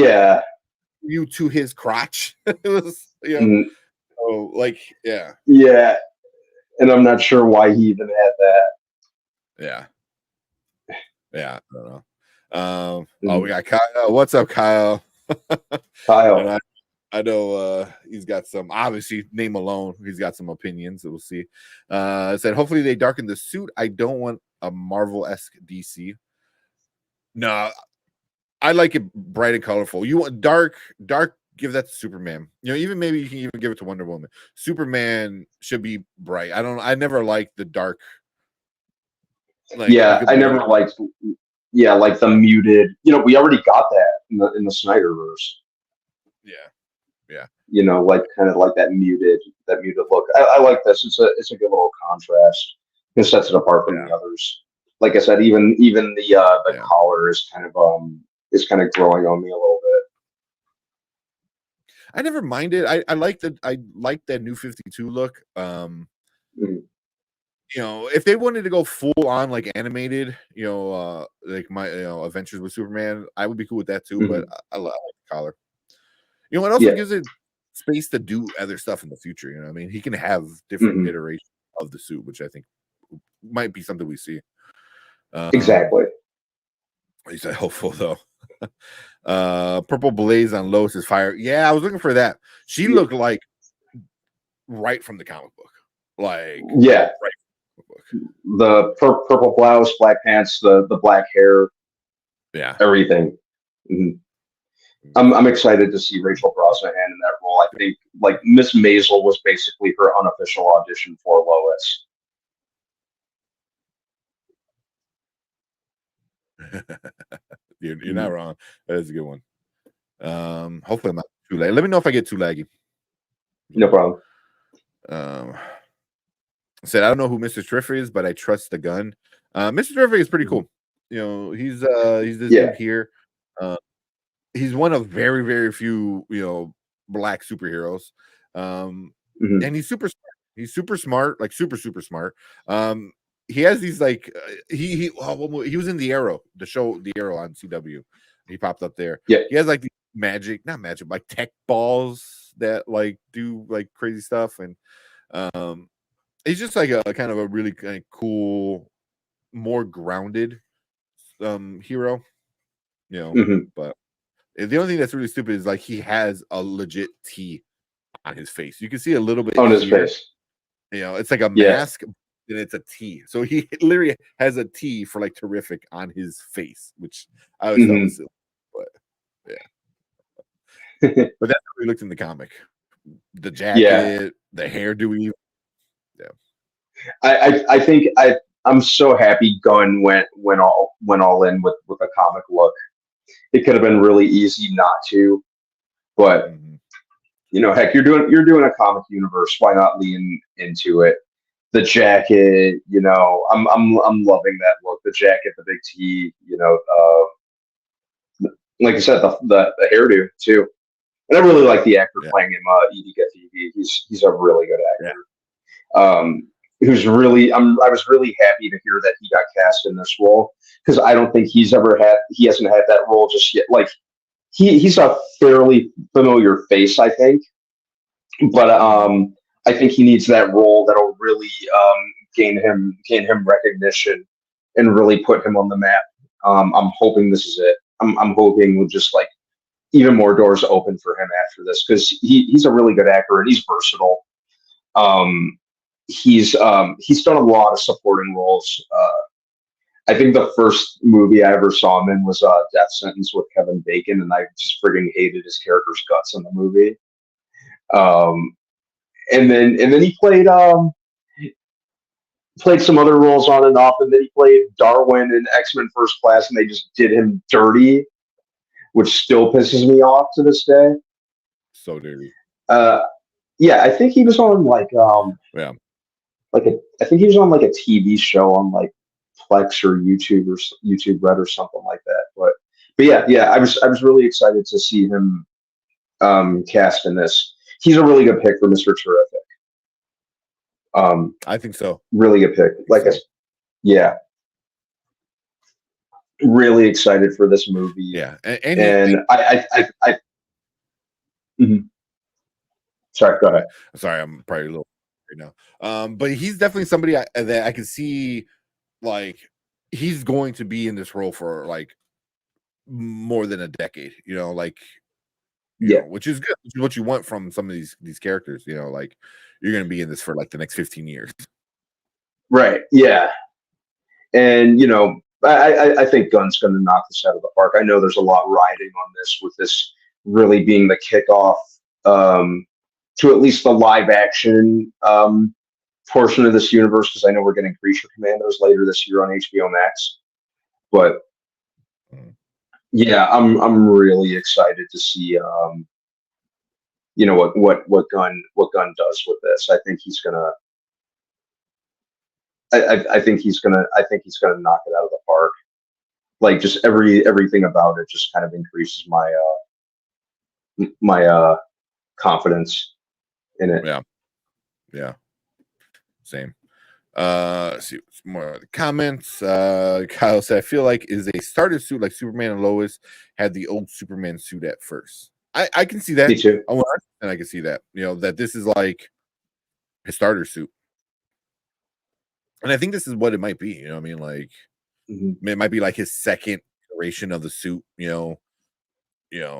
you to his crotch. It was so like yeah. And I'm not sure why he even had that. Yeah, I don't know. Oh, we got Kyle. What's up, Kyle? Kyle. I know he's got some, obviously, name alone, he's got some opinions. We'll see. Said, hopefully they darken the suit. I don't want a Marvel-esque DC. No, I like it bright and colorful. You want dark, give that to Superman. Even maybe you can even give it to Wonder Woman. Superman should be bright. I never liked the dark. Like, I never liked like the muted. We already got that in the Snyderverse. Yeah. Like kind of like that muted look. I like this. It's a good little contrast. It sets it apart from the others. Like I said, even the collar is kind of growing on me a little bit. I never minded. I like that New 52 look. If they wanted to go full on like animated, like my Adventures with Superman, I would be cool with that too. But I like the collar. It also gives it space to do other stuff in the future. I mean, he can have different iterations of the suit, which I think might be something we see. Exactly. At least I hopeful though. Purple Blaze on Lois is fire. Yeah, I was looking for that. She looked like right from the comic book. Like right from the book. The purple blouse, black pants, the black hair. Yeah. Everything. Mm-hmm. I'm excited to see Rachel Brosnahan in that role. I think like Miss Maisel was basically her unofficial audition for Lois. You're not wrong. That is a good one. Hopefully I'm not too laggy. Let me know if I get too laggy. No problem. Said I don't know who Mr. Terrific is, but I trust the gun. Mr. Terrific is pretty cool. He's this dude here. He's one of very, very few, black superheroes. And he's super smart. He's super smart, like super, super smart. He has these like he was in The Arrow, the show The Arrow on CW. He popped up there. Yeah. He has like these not magic, like tech balls that like do like crazy stuff. And he's just like a kind of a really kind of cool, more grounded hero. But the only thing that's really stupid is like he has a legit T on his face. You can see a little bit on his face. It's like a mask, and it's a T. So he literally has a T for like terrific on his face, which I always thought was silly. But but that's how he looked in the comic. The jacket, the hairdo. I think I'm so happy Gunn went all in with a comic look. It could have been really easy not to, but heck, you're doing a comic universe. Why not lean into it? The jacket, I'm loving that look. The jacket, the big T, like I said, the hairdo too. And I really like the actor playing him, Edie Gathievi. He's a really good actor. Who's really, I was really happy to hear that he got cast in this role, because I don't think he hasn't had that role just yet. Like he's a fairly familiar face, I think, but I think he needs that role that'll really gain him recognition and really put him on the map. I'm hoping this is it. I'm hoping we'll just like even more doors open for him after this, because he's a really good actor and he's versatile. He's done a lot of supporting roles. I think the first movie I ever saw him in was Death Sentence with Kevin Bacon, and I just friggin' hated his character's guts in the movie. And then he played some other roles on and off, and then he played Darwin in X-Men First Class, and they just did him dirty, which still pisses me off to this day. So dirty. Yeah, I think he was on like I think he was on like a TV show on like Plex or YouTube Red or something like that. But yeah, I was really excited to see him cast in this. He's a really good pick for Mr. Terrific. I think so. Really good pick. Yeah. Really excited for this movie. Yeah, and I mm-hmm. Sorry, go ahead. Sorry, I'm probably a little right now. But he's definitely somebody that I can see, like he's going to be in this role for like more than a decade. You know, like you know, which is good. Which is what you want from some of these characters. You know, like you're going to be in this for like the next 15 years. Right. Yeah. And you know, I think Gunn's going to knock this out of the park. I know there's a lot riding on this, with this really being the kickoff to at least the live action portion of this universe, because I know we're getting Creature Commandos later this year on HBO Max. But yeah, I'm really excited to see you know what Gunn does with this. I think he's gonna I think he's gonna knock it out of the park. Like just everything about it just kind of increases my confidence in it. Yeah. Same. Let's see more of the comments. Kyle said, I feel like is a starter suit like Superman and Lois had the old Superman suit at first. I can see that. Me too. And I can see that. You know, that this is like his starter suit. And I think this is what it might be. You know what I mean? Like it might be like his second iteration of the suit, you know,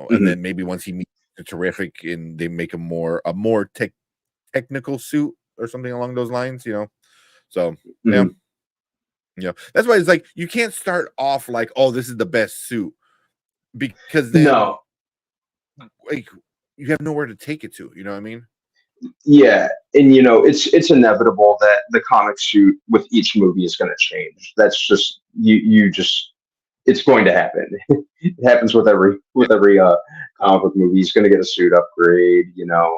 and then maybe once he meets the Terrific and they make a more technical suit or something along those lines, you know. So yeah, that's why it's like you can't start off like, oh, this is the best suit, because then like you have nowhere to take it to. You know what I mean? Yeah, and you know it's inevitable that the comic suit with each movie is going to change. That's just it's going to happen. It happens with every comic book movie. He's going to get a suit upgrade, you know.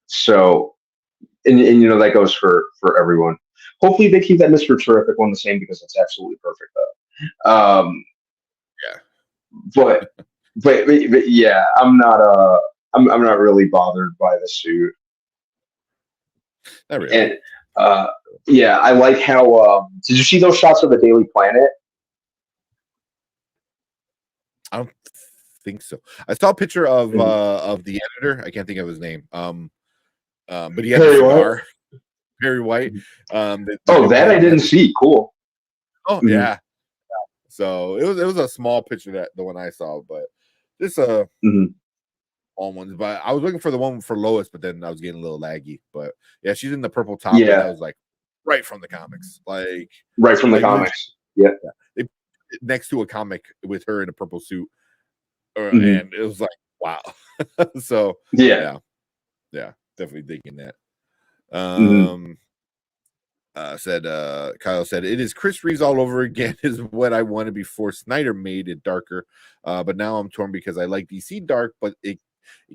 So, and you know that goes for everyone. Hopefully they keep that Mr. Terrific one the same, because it's absolutely perfect though. But yeah, I'm not really bothered by the suit. Not really. And yeah, I like how did you see those shots of the Daily Planet? I don't think so. I saw a picture of the editor. I can't think of his name. But he had a cigar. Very white. That I didn't see. Cool. Oh yeah. So it was a small picture, that the one I saw, but this all ones. But I was looking for the one for Lois, but then I was getting a little laggy. But yeah, she's in the purple top. Yeah, that was like right from the comics, like right from the comics. Yeah, they next to a comic with her in a purple suit, and it was like wow. So yeah, definitely digging that. Kyle said it is Chris Reeves all over again is what I wanted before Snyder made it darker, but now I'm torn because I like DC dark, but it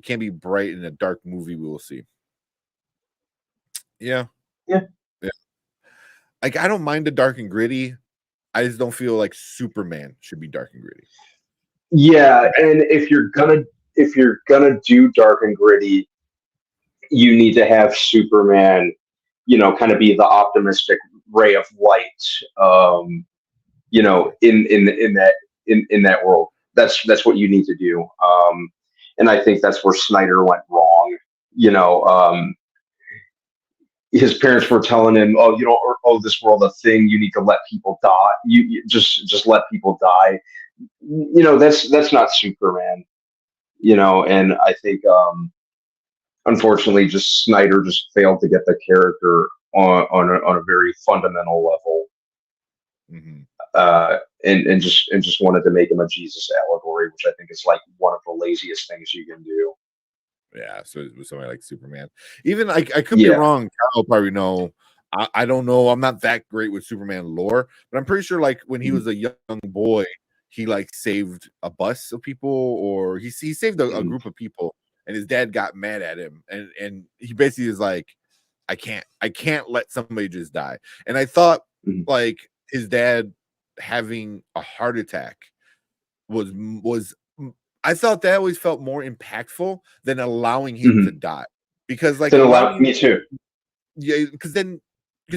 can't be bright in a dark movie. We will see. Yeah. Like I don't mind the dark and gritty. I just don't feel like Superman should be dark and gritty. Yeah, and if you're gonna gonna do dark and gritty, you need to have Superman, kind of be the optimistic ray of light, in that world. That's what you need to do. And I think that's where Snyder went wrong. His parents were telling him, "Oh, you don't owe this world a thing. You need to let people die. You just let people die." That's not Superman. And I think, unfortunately, just Snyder just failed to get the character on a very fundamental level. Mm-hmm. And just wanted to make him a Jesus allegory, which I think is like one of the laziest things you can do. Yeah, so it was somebody like Superman. Even I could be wrong. Kyle probably know. I don't know. I'm not that great with Superman lore, but I'm pretty sure like when he was a young boy, he like saved a bus of people, or he saved a group of people, and his dad got mad at him, and he basically is like, I can't let somebody just die. And I thought like his dad having a heart attack was I thought that always felt more impactful than allowing him to die, because like me too. Yeah, because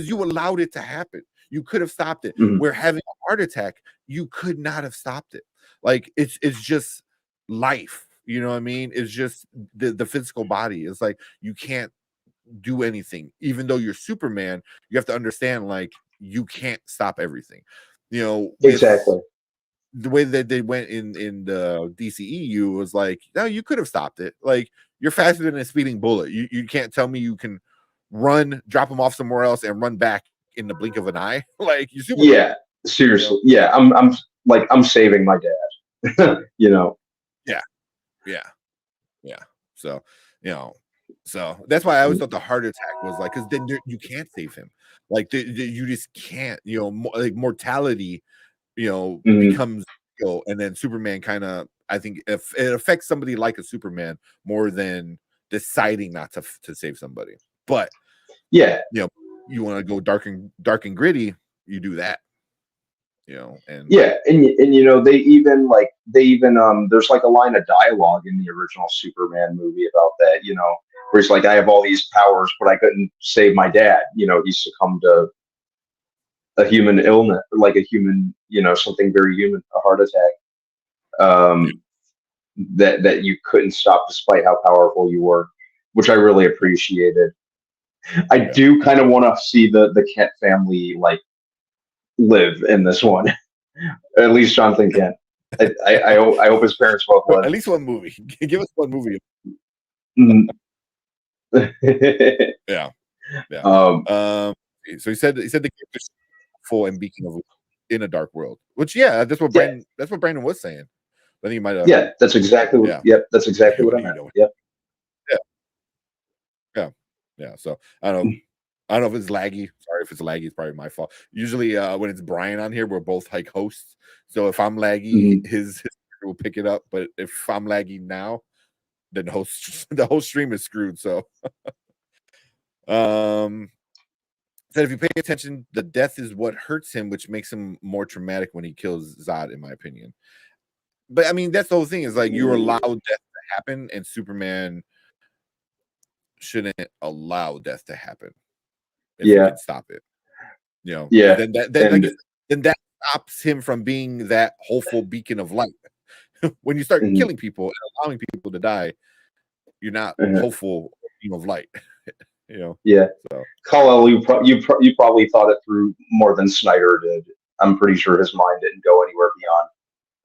you allowed it to happen. You could have stopped it. Where having a heart attack, you could not have stopped it. Like it's just life. You know what I mean? It's just the physical body. It's like you can't do anything. Even though you're Superman, you have to understand like you can't stop everything. Exactly. The way that they went in the DCEU was like, no, you could have stopped it. Like you're faster than a speeding bullet. You can't tell me you can run, drop them off somewhere else, and run back in the blink of an eye. Like you Superman. Yeah, seriously. Yeah, I'm saving my dad. Yeah. So that's why I always thought the heart attack was like, because then you can't save him. Like you just can't. Like mortality. Becomes and then Superman kind of, I think if it affects somebody like a Superman more than deciding not to save somebody. But you want to go dark and gritty, you do that. And they even there's like a line of dialogue in the original Superman movie about that, where he's like, I have all these powers, but I couldn't save my dad. He succumbed to a human illness, like a human, something very human, a heart attack, that you couldn't stop despite how powerful you were, which I really appreciated. I do kind of want to see the Kent family like live in this one. At least Jonathan Kent. I hope his parents both live. At least one movie. Give us one movie. Yeah. So he said the character's full and beacon of in a dark world. Which that's what Brandon was saying. I think he might have. Yeah, that's exactly what. Yep, that's exactly what I meant. Yep. Yeah. So I don't know if it's laggy. Sorry if it's laggy. It's probably my fault. Usually when it's Brian on here, we're both like hosts. So if I'm laggy, his will pick it up. But if I'm laggy now, then the whole stream is screwed. So said if you pay attention, the death is what hurts him, which makes him more traumatic when he kills Zod, in my opinion. But I mean, that's the whole thing, is like you're allowed death to happen, and Superman shouldn't allow death to happen. If he can stop it. Then that stops him from being that hopeful beacon of light. When you start killing people and allowing people to die, you're not hopeful beam of light. So. Kal-El, you probably thought it through more than Snyder did. I'm pretty sure his mind didn't go anywhere beyond,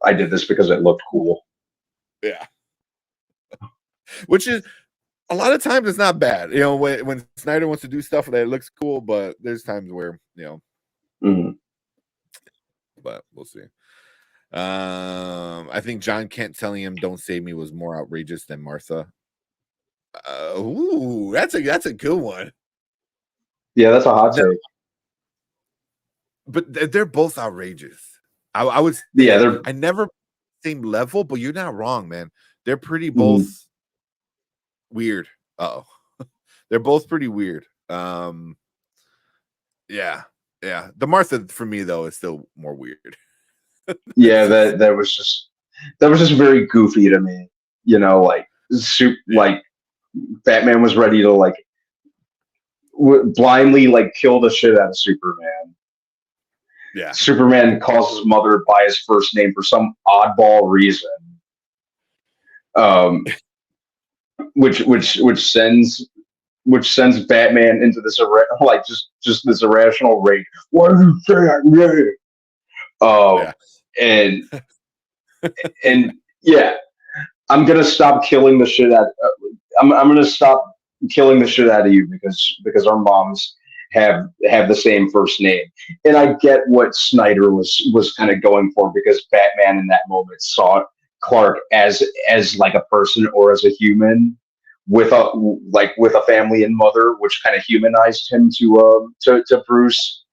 I did this because it looked cool. Yeah. Which is a lot of times it's not bad. When Snyder wants to do stuff that looks cool, but there's times where, but we'll see. I think John Kent telling him "Don't save me" was more outrageous than Martha. That's a good one. Yeah, that's a hot take. But they're both outrageous. I would. Yeah, I never same level, but you're not wrong, man. They're pretty both weird. They're both pretty weird. Yeah. The Martha for me though is still more weird. Yeah, that was just very goofy to me. like like Batman was ready to like blindly like kill the shit out of Superman. Yeah. Superman calls his mother by his first name for some oddball reason. Which sends Batman into this just this irrational rage. Why do you say that name? And yeah, I'm gonna stop killing the shit out. I'm gonna stop killing the shit out of you because our moms have the same first name. And I get what Snyder was kind of going for, because Batman in that moment saw Clark as like a person or as a human with a family and mother, which kind of humanized him to Bruce.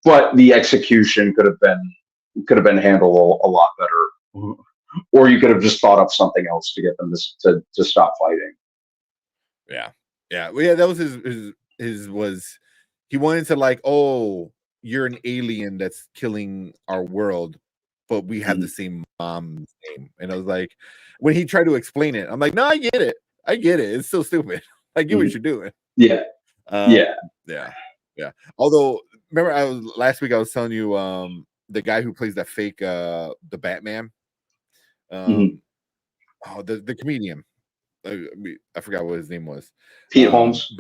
But the execution could have been handled a lot better, or you could have just thought up something else to get them to stop fighting. Well, yeah, that was his was he wanted to like, oh, you're an alien that's killing our world, but we have the same mom's name. And I was like, when he tried to explain it, I'm like, no, I get it. It's still stupid. I get what you're doing. Yeah. Although, remember, last week I was telling you the guy who plays that fake the Batman, the comedian. I forgot what his name was. Pete Holmes.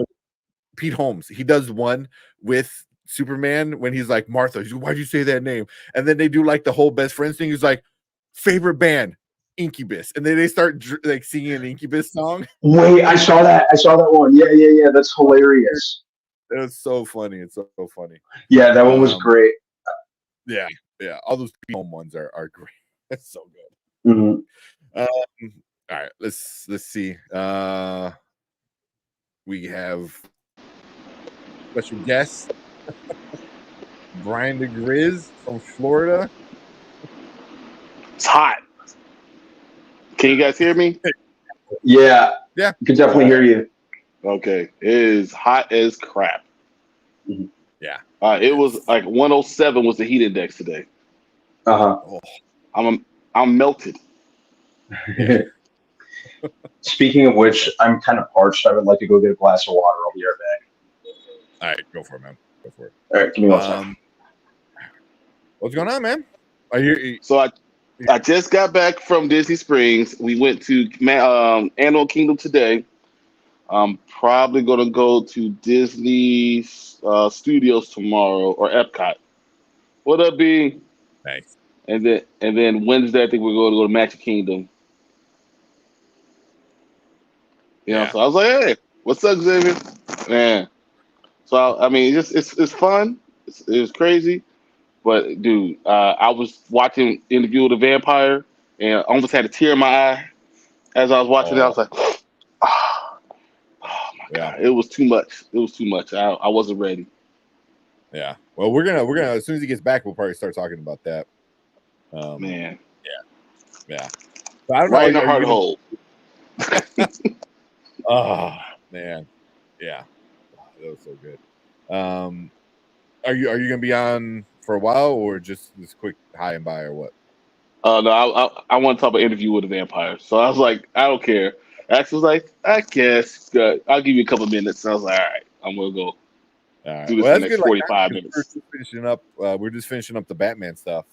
Pete Holmes. He does one with Superman when he's like, Martha, he's like, why'd you say that name? And then they do like the whole best friends thing. He's like, favorite band, Incubus. And then they start like singing an Incubus song. Wait, I saw that one. Yeah. That's hilarious. It was so funny. It's so funny. Yeah, that one was great. Yeah. All those Pete Holmes ones are great. That's so good. Mm-hmm. All right, let's see. We have special guest Brian the Grizz from Florida. It's hot. Can you guys hear me? Yeah, you can definitely hear you. Okay, it is hot as crap. Mm-hmm. Yeah, it was like 107 was the heat index today. Oh. I'm melted. Speaking of which, I'm kind of parched. I would like to go get a glass of water. I'll be right back. All right, go for it, man. Go for it. All right, give me 1 second. What's going on, man? So I just got back from Disney Springs. We went to Animal Kingdom today. I'm probably going to go to Disney Studios tomorrow, or Epcot. What up, B? Nice. And then Wednesday, I think we're going to go to Magic Kingdom. So I was like, hey, what's up, Xavier? Man. So, I mean, it's fun. It was crazy. But, dude, I was watching Interview with the Vampire, and I almost had a tear in my eye as I was watching it. I was like, oh my God. It was too much. I wasn't ready. Yeah. Well, we're gonna as soon as he gets back, we'll probably start talking about that. Man. Yeah. So I don't right in the heart hole. Oh man, yeah, that was so good. Are you gonna be on for a while, or just this quick high and by, or what? No, I want to talk about Interview with the Vampire. So I was like, I don't care. Ax was like, I guess I'll give you a couple minutes. And I was like, all right, I'm gonna go. All right. Do this for the next 45 minutes. We're just finishing up the Batman stuff,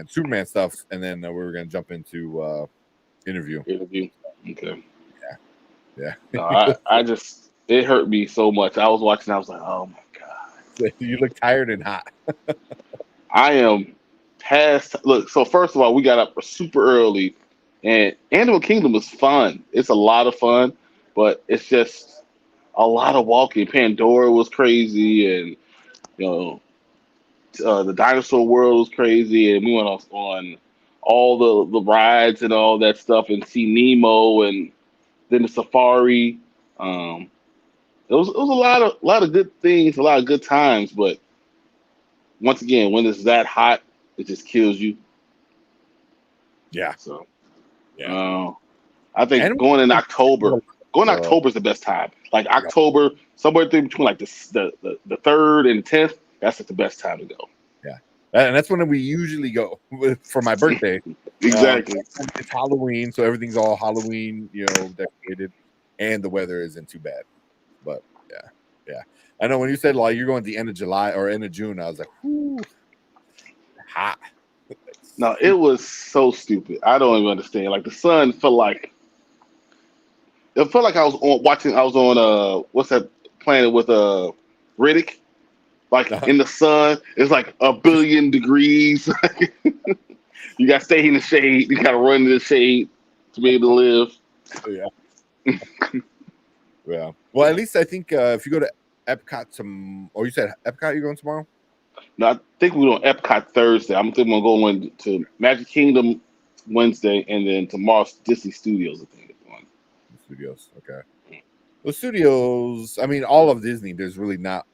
Superman stuff, and then we were gonna jump into Interview. Okay. Yeah. No, I just, it hurt me so much. I was watching, I was like, oh my God. You look tired and hot. I am past. Look, so first of all, we got up super early, and Animal Kingdom is fun. It's a lot of fun, but it's just a lot of walking. Pandora was crazy, and the dinosaur world was crazy, and we went on all the rides and all that stuff, and see Nemo, and then the safari. It was a lot of good things, a lot of good times, but once again, when it's that hot, it just kills you. Yeah. So, yeah. I think going in October is the best time. Like October, somewhere between like the 3rd and 10th, that's like the best time to go. Yeah. And that's when we usually go for my birthday. Exactly. It's Halloween, so everything's all Halloween, decorated, and the weather isn't too bad. But yeah. I know when you said like you're going at the end of July or end of June, I was like, whoo, hot. No, it was so stupid. I don't even understand. Like the sun felt like I was watching. I was on what's that planet with Riddick? Like in the sun, it's like 1,000,000,000 degrees. You got to stay in the shade. You got to run in the shade to be able to live. Yeah. Yeah. Well, at least I think if you go to Epcot or you said Epcot, you're going tomorrow? No, I think we're on Epcot Thursday. I'm thinking we're going to Magic Kingdom Wednesday, and then tomorrow's Disney Studios. I think it's on. Studios, okay. Well, Studios. I mean, all of Disney. There's really not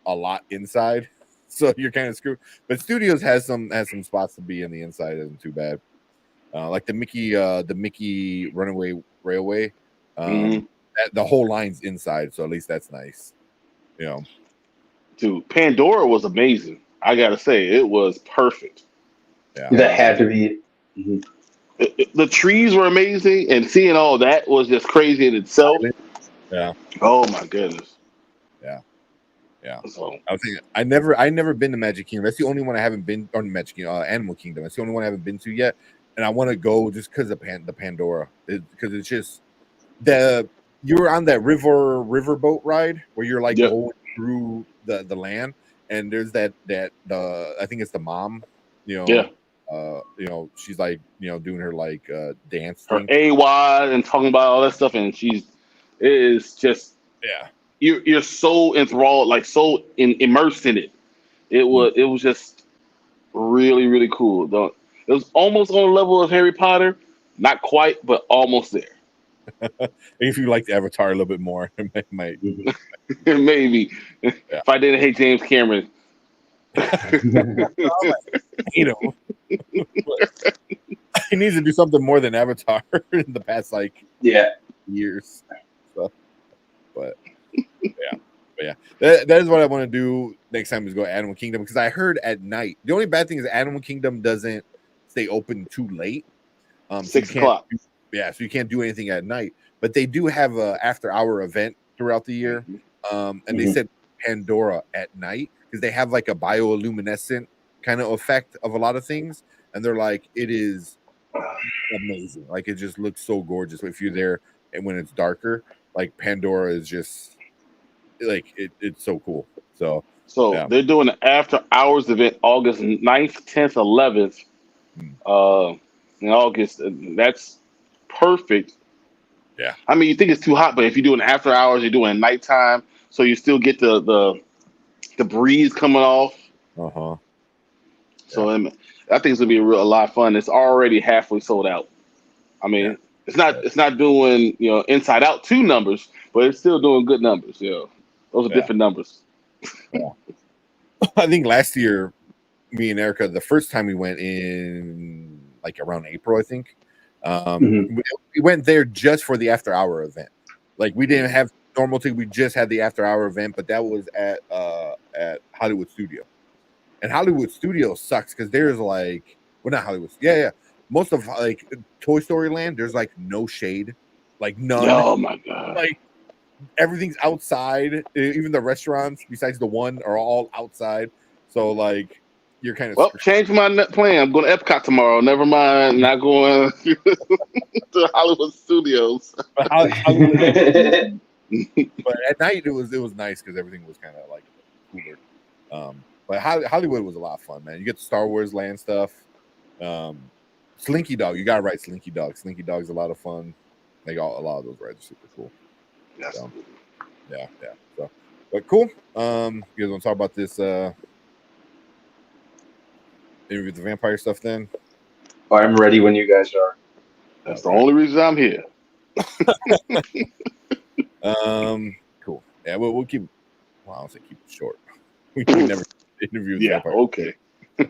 a lot inside, so you're kind of screwed. But Studios has some spots to be in the inside. Isn't too bad. Like the Mickey Runaway Railway. The whole line's inside, so at least that's nice. Dude, Pandora was amazing. I gotta say, it was perfect. Yeah, that had to be. The trees were amazing, and seeing all that was just crazy in itself. Yeah. Oh my goodness. Yeah. So I was thinking, I never been to Magic Kingdom. That's the only one I haven't been, or Magic Kingdom, Animal Kingdom. That's the only one I haven't been to yet, and I want to go just because of the Pandora, because it's just you were on that riverboat ride where you're like going through the land, and there's that I think it's the mom, she's like doing her like dance her thing. AY and talking about all that stuff, and it is just you're so enthralled, like so immersed in it. It was just really, really cool. It was almost on the level of Harry Potter, not quite, but almost there. If you like Avatar a little bit more, it might. Maybe. If I didn't hate James Cameron. He needs to do something more than Avatar in the past years. So, but that is what I want to do next time is go to Animal Kingdom, because I heard at night. The only bad thing is Animal Kingdom doesn't stay open too late. 6 o'clock. So you can't do anything at night. But they do have a after-hour event throughout the year, and they said Pandora at night because they have like a bioluminescent kind of effect of a lot of things, and they're like, it is amazing. Like it just looks so gorgeous if you're there, and when it's darker, like Pandora is just like it's so cool. So they're doing an after-hours event August 9th, 10th, 11th. In August, that's perfect. Yeah. I mean, you think it's too hot, but if you're doing after hours, you're doing nighttime, so you still get the breeze coming off. So I think it's gonna be a lot of fun. It's already halfway sold out. I mean, it's not doing Inside Out 2 numbers, but it's still doing good numbers. Those are different numbers. I think last year, me and Erica, the first time we went in like around April, I think. We went there just for the after hour event. Like we didn't have normal thing, we just had the after hour event, but that was at Hollywood Studio. And Hollywood Studio sucks because there's like, well, not Hollywood. Most of like Toy Story Land, there's like no shade, like none. Oh my god! Like everything's outside. Even the restaurants, besides the one, are all outside. So like you're kind of change my plan. I'm going to Epcot tomorrow. Never mind, not going to Hollywood Studios. But at night it was nice because everything was kind of like cooler. But Hollywood was a lot of fun, man. You get the Star Wars Land stuff. Slinky Dog, you got to ride Slinky Dog. Slinky Dog's a lot of fun. Like a lot of those rides are super cool. Yes. So, yeah. So, but cool. You guys want to talk about this interview with the vampire stuff then? I'm ready when you guys are. That's the only reason I'm here. Cool. Yeah, we'll keep. Well, I don't say keep it short. We never interview the vampire. Okay. I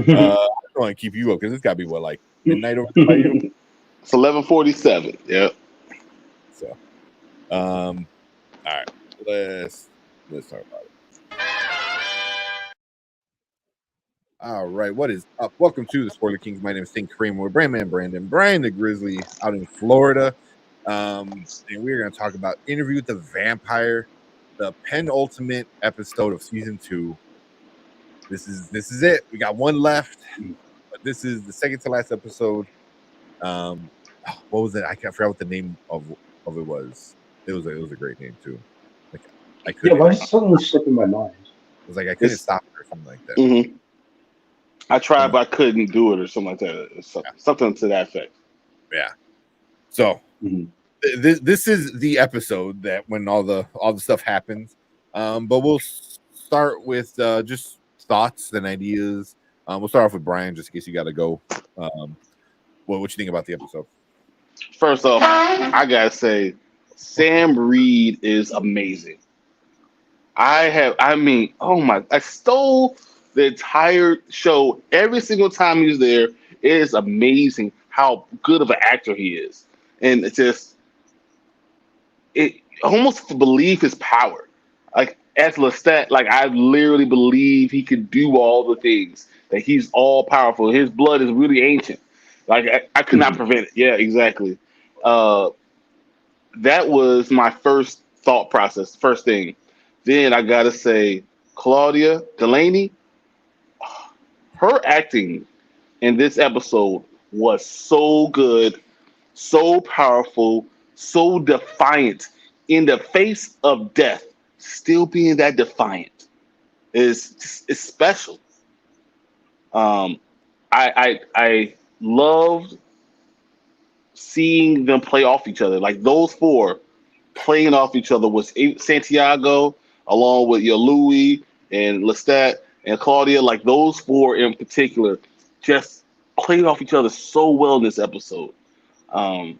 don't want to keep you up because it's got to be like midnight over by you. It's 11:47. Yeah. So, all right. Let's talk about it. All right, what is up? Welcome to the Spoiler Kings. My name is Think Kramer. We're Brandon, Brian the Grizzly out in Florida. And we're going to talk about Interview with the Vampire, the penultimate episode of season 2. This is it. We got one left, but this is the second to last episode. What was it? I forgot what the name of it was. It was a great name too. Like I couldn't. Yeah, why is it suddenly slipping my mind? It was like I couldn't stop it or something like that. Mm-hmm. I tried, but I couldn't do it or something like that. Something to that effect. Yeah. So this is the episode that when all the stuff happens. But we'll start with just thoughts and ideas. We'll start off with Brian, just in case you got to go. What you think about the episode? First off, I gotta say, Sam Reed is amazing. I stole the entire show every single time he's there. It is amazing how good of an actor he is, and it almost believe his power. Like as Lestat, like I literally believe he could do all the things. That he's all powerful. His blood is really ancient. Like I could not prevent it. Yeah, exactly. That was my first thought process. First thing. Then I gotta say, Claudia Delaney, her acting in this episode was so good, so powerful, so defiant in the face of death. Still being that defiant is special. I loved seeing them play off each other. Like those four playing off each other was Santiago, along with Louis and Lestat and Claudia. Like those four in particular just played off each other so well in this episode. I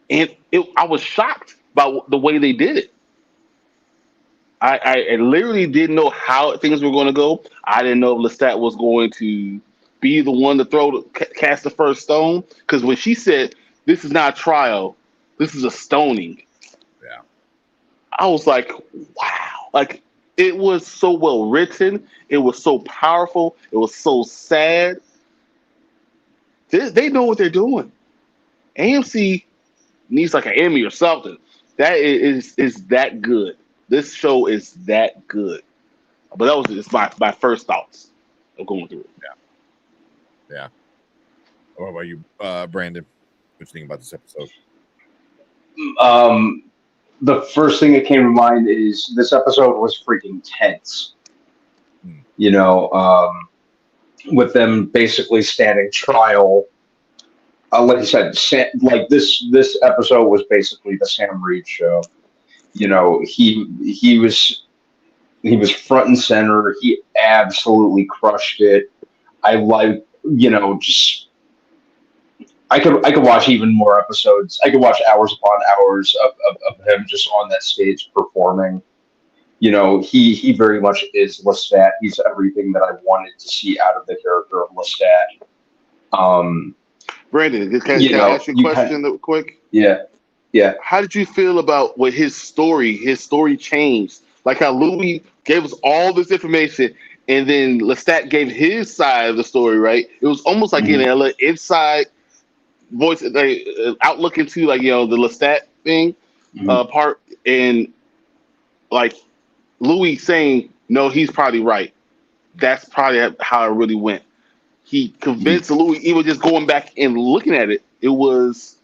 was shocked by the way they did it. I literally didn't know how things were going to go. I didn't know if Lestat was going to be the one to cast the first stone. Because when she said, "This is not a trial, this is a stoning," yeah, I was like, "Wow!" Like it was so well written. It was so powerful. It was so sad. They know what they're doing. AMC needs like an Emmy or something. That is that good. This show is that good. But that was just my first thoughts of going through it. Yeah. What about you, Brandon? What you think about this episode? The first thing that came to mind is this episode was freaking tense. You know, with them basically standing trial. Like you said, like this episode was basically the Sam Reed show. You know, he was front and center. He absolutely crushed it. I like, you know, just I could watch even more episodes. I could watch hours upon hours of him just on that stage performing. You know, he very much is Lestat. He's everything that I wanted to see out of the character of Lestat. Brandon, can I ask you a question real quick? Yeah. How did you feel about what his story changed? Like how Louis gave us all this information, and then Lestat gave his side of the story, right? It was almost like an inside voice, outlook into like, you know, the Lestat thing part, and like Louis saying, no, he's probably right. That's probably how it really went. He convinced Louis, even just going back and looking at it, it was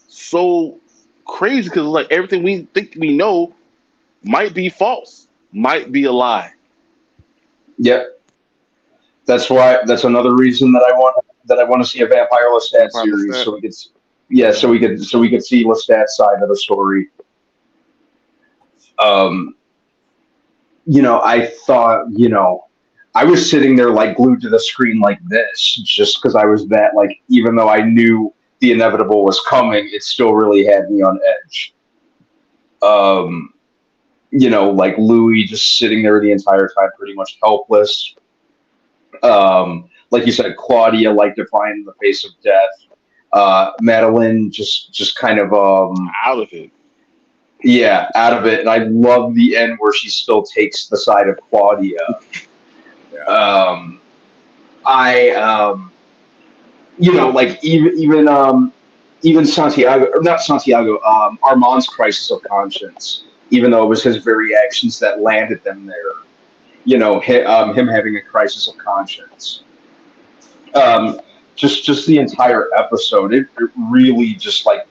so crazy because like everything we think we know might be false, might be a lie. Yep. That's another reason that I want to see a Vampire Lestat series, so we could see Lestat's side of the story. You know, I thought, you know, I was sitting there like glued to the screen like this, just because I was that, like, even though I knew the inevitable was coming, it still really had me on edge. You know, like Louis just sitting there the entire time, pretty much helpless. Like you said, Claudia, like defiant in the face of death. Madeline just kind of out of it. Yeah, out of it. And I love the end where she still takes the side of Claudia. like even Santiago, or not Santiago, Armand's crisis of conscience, even though it was his very actions that landed them there. Him having a crisis of conscience. Just the entire episode, it really just like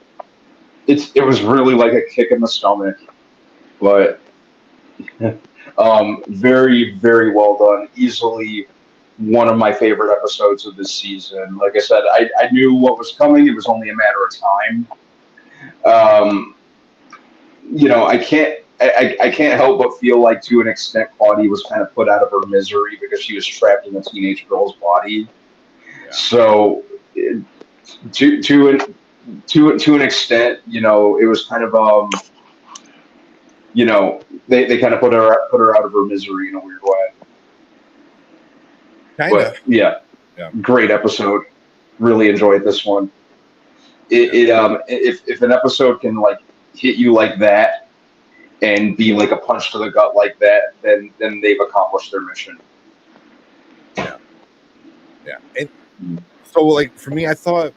it was really like a kick in the stomach, but very, very well done. Easily one of my favorite episodes of this season. Like I said, I knew what was coming. It was only a matter of time. I can't help but feel like, to an extent, Claudia was kind of put out of her misery because she was trapped in a teenage girl's body. Yeah. So, to an extent, it was kind of they kind of put her out of her misery in a weird way. But yeah, great episode. Really enjoyed this one. If an episode can like hit you like that and be like a punch to the gut like that, then they've accomplished their mission. Yeah. And so, like, for me, I thought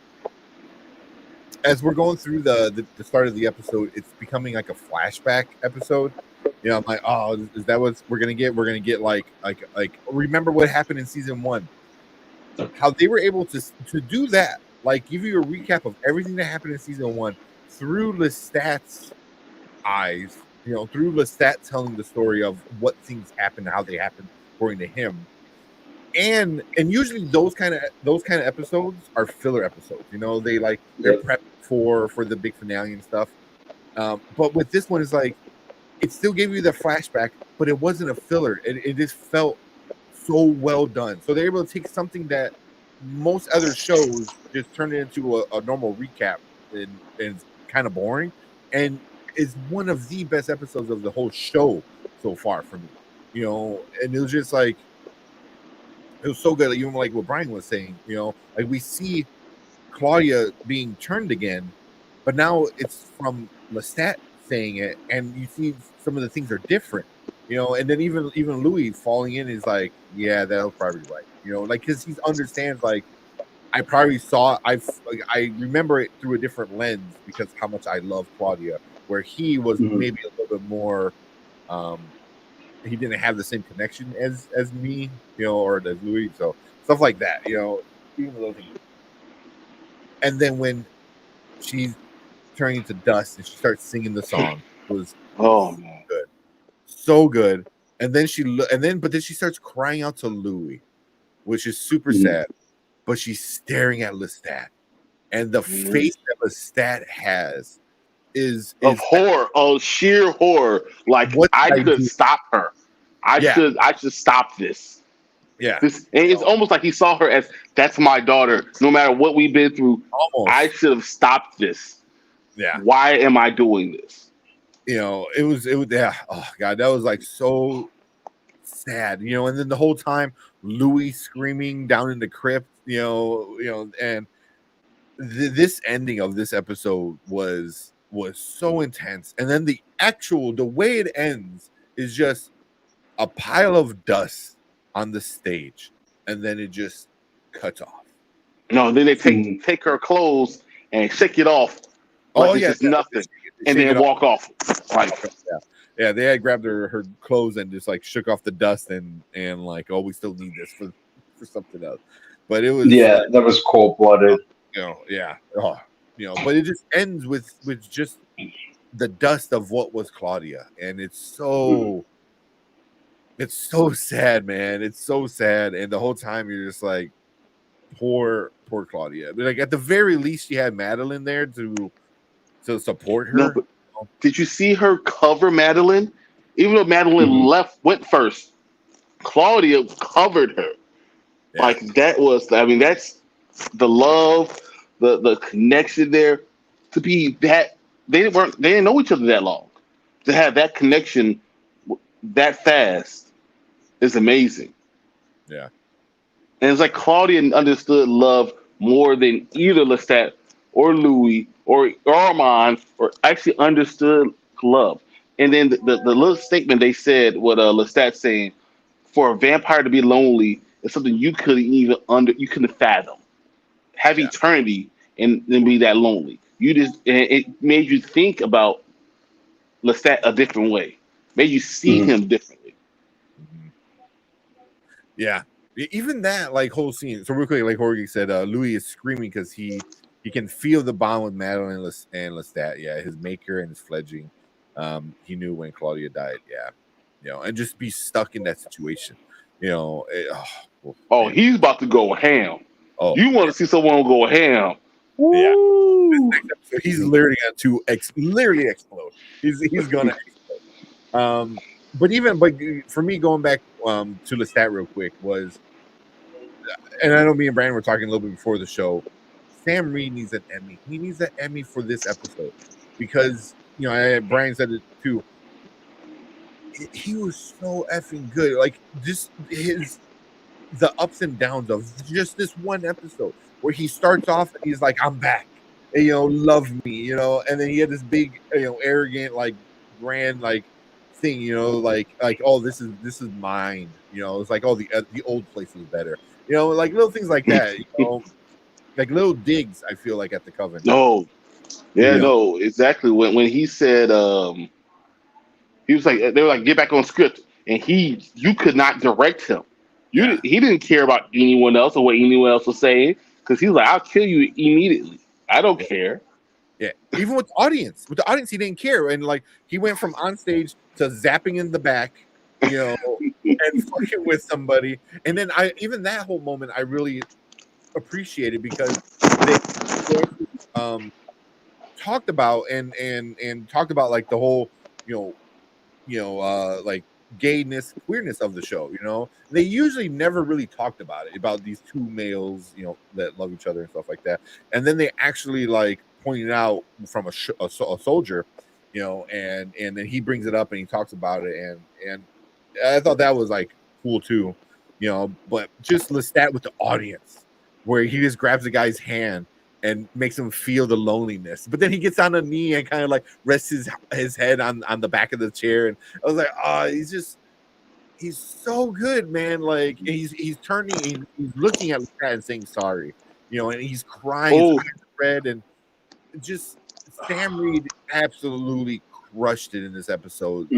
as we're going through the start of the episode, it's becoming like a flashback episode. I'm like, oh, is that what we're gonna get? We're gonna get like remember what happened in season 1? How they were able to do that, like give you a recap of everything that happened in season 1 through Lestat's eyes, through Lestat telling the story of what things happened, how they happened according to him. And usually those kind of episodes are filler episodes. They're prepped for the big finale and stuff. But with this one, it's like it still gave you the flashback, but it wasn't a filler. It just felt so well done. So they're able to take something that most other shows just turn it into a normal recap and it's kind of boring. And it's one of the best episodes of the whole show so far for me. And it was just like, it was so good. Even like what Brian was saying, like we see Claudia being turned again, but now it's from Lestat saying it, and you see some of the things are different, and then even Louis falling in is like, yeah, that was probably right, because he understands, like, I probably I remember it through a different lens because how much I love Claudia, where he was maybe a little bit more, he didn't have the same connection as me, or as Louis, so stuff like that, even those things. And then when she's turning into dust and she starts singing the song, it was so good. And then but then she starts crying out to Louis, which is super sad. But she's staring at Lestat, and the face that Lestat has is horror, sheer horror. Like, I could stop her. I should stop this. Yeah, and it's almost like he saw her as, that's my daughter. No matter what we've been through, I should have stopped this. Yeah. Why am I doing this? It was. Yeah. Oh God, that was like so sad. And then the whole time, Louis screaming down in the crypt. And this ending of this episode was so intense. And then the way it ends is just a pile of dust on the stage, and then it just cuts off. No, then they take her clothes and shake it off. It's nothing, and then walk off. Like, yeah, they had grabbed her clothes and just like shook off the dust and like, oh, we still need this for something else. But it was that was cold blooded. But it just ends with just the dust of what was Claudia, and it's so sad, man. It's so sad, and the whole time you're just like, poor Claudia. But like at the very least, she had Madeline there to support her. No, but did you see her cover Madeline? Even though Madeline went first, Claudia covered her. Yeah. Like that was, that's the love, the connection there. To be that they didn't know each other that long. To have that connection that fast is amazing. Yeah. And it's like Claudia understood love more than either Lestat or Louis or Armand, or actually understood love. And then the little statement they said, what Lestat saying, for a vampire to be lonely is something you couldn't fathom. Have eternity and then be that lonely. It made you think about Lestat a different way. Made you see him differently. Yeah. Even that like whole scene. So real quick, like Jorge said, Louis is screaming because he can feel the bond with Madeline and Lestat. Yeah, his maker and his fledgling. He knew when Claudia died. Yeah, and just be stuck in that situation. He's about to go ham. Oh, you want to see someone go ham? Yeah, so he's literally going to explode. He's gonna explode. But for me, going back to Lestat real quick was, and I know me and Brandon were talking a little bit before the show. Sam Reed needs an Emmy. He needs an Emmy for this episode because Brian said it too. He was so effing good. Like just the ups and downs of just this one episode where he starts off and he's like, "I'm back, and, love me," and then he had this big, arrogant, like grand, like thing, like oh, this is mine, it's like, oh, the old place was better, like little things like that, like little digs. I feel like at the Coven. No, no, exactly. When he said, he was like, they were like, get back on script, and you could not direct him. He didn't care about anyone else or what anyone else was saying because he was like, I'll kill you immediately. I don't care. Yeah, even with the audience, he didn't care, and like he went from on stage to zapping in the back, and fucking with somebody, and then even that whole moment I really appreciated because they talked about and talked about like the whole like gayness, queerness of the show. They usually never really talked about it, about these two males that love each other and stuff like that, and then they actually like pointed out from a soldier, and then he brings it up and he talks about it, and I thought that was like cool too, but just Lestat with the audience where he just grabs the guy's hand and makes him feel the loneliness. But then he gets on a knee and kind of like rests his head on the back of the chair. And I was like, oh, he's so good, man. Like he's looking at Lestat and saying sorry, and he's crying. His eyes are red, and just Sam Reed absolutely crushed it in this episode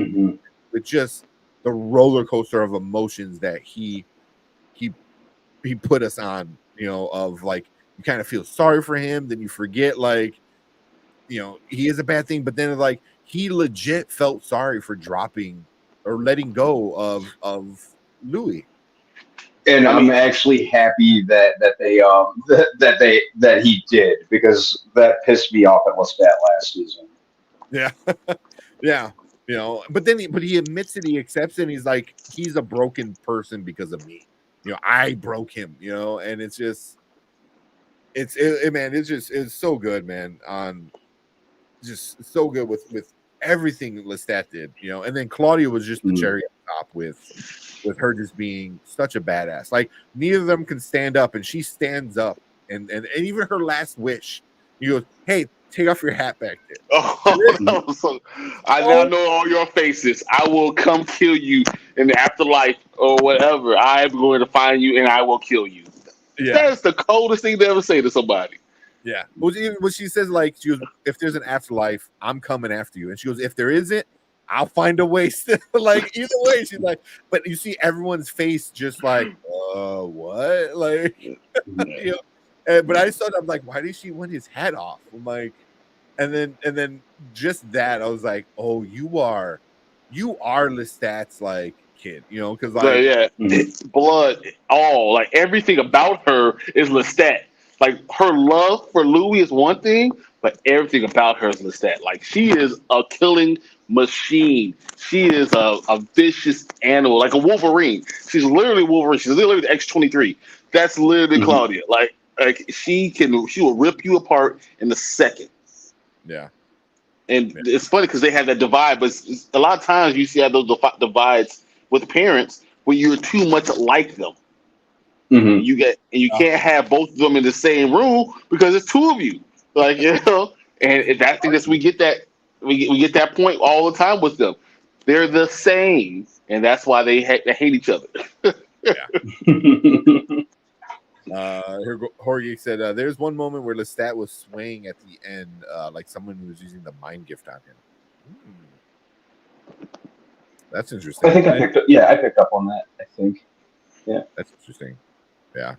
with just the roller coaster of emotions that he put us on, of like, you kind of feel sorry for him, then you forget, like, he is a bad thing, but then like he legit felt sorry for dropping or letting go of Louis. And I'm actually happy that he did, because that pissed me off at Lestat last season. Yeah, yeah, but he admits it, he accepts it, and he's like, he's a broken person because of me. I broke him. And it's just. It's so good, man. Just so good with everything Lestat did, and then Claudia was just the cherry on top with her just being such a badass. Like neither of them can stand up, and she stands up, and even her last wish, you go, hey, take off your hat back there. I now know all your faces. I will come kill you in the afterlife or whatever. I am going to find you and I will kill you. Yeah. That is the coldest thing to ever say to somebody. Yeah. Well, she says, like, she goes, if there's an afterlife, I'm coming after you. And she goes, if there isn't, I'll find a way. Like, either way, she's like, but you see everyone's face just like, what? Like, but I thought, I'm like, why did she want his hat off? I'm like, and then just that, I was like, oh, you are Lestat's like kid, because like blood, all like everything about her is Lestat. Like her love for Louis is one thing, but everything about her is Lestat. Like she is a killing machine. She is a vicious animal, like a Wolverine. She's literally Wolverine. She's literally the X-23. That's literally Claudia. Like she will rip you apart in a second. Yeah. And it's funny because they have that divide, but a lot of times you see those divides with parents where you're too much like them. You can't have both of them in the same room because it's two of you. Like, and I think we get that point all the time with them. They're the same, and that's why they hate each other. Jorge said, "There's one moment where Lestat was swaying at the end, like someone who was using the mind gift on him." That's interesting. I think I picked up on that. I think, that's interesting. Yeah.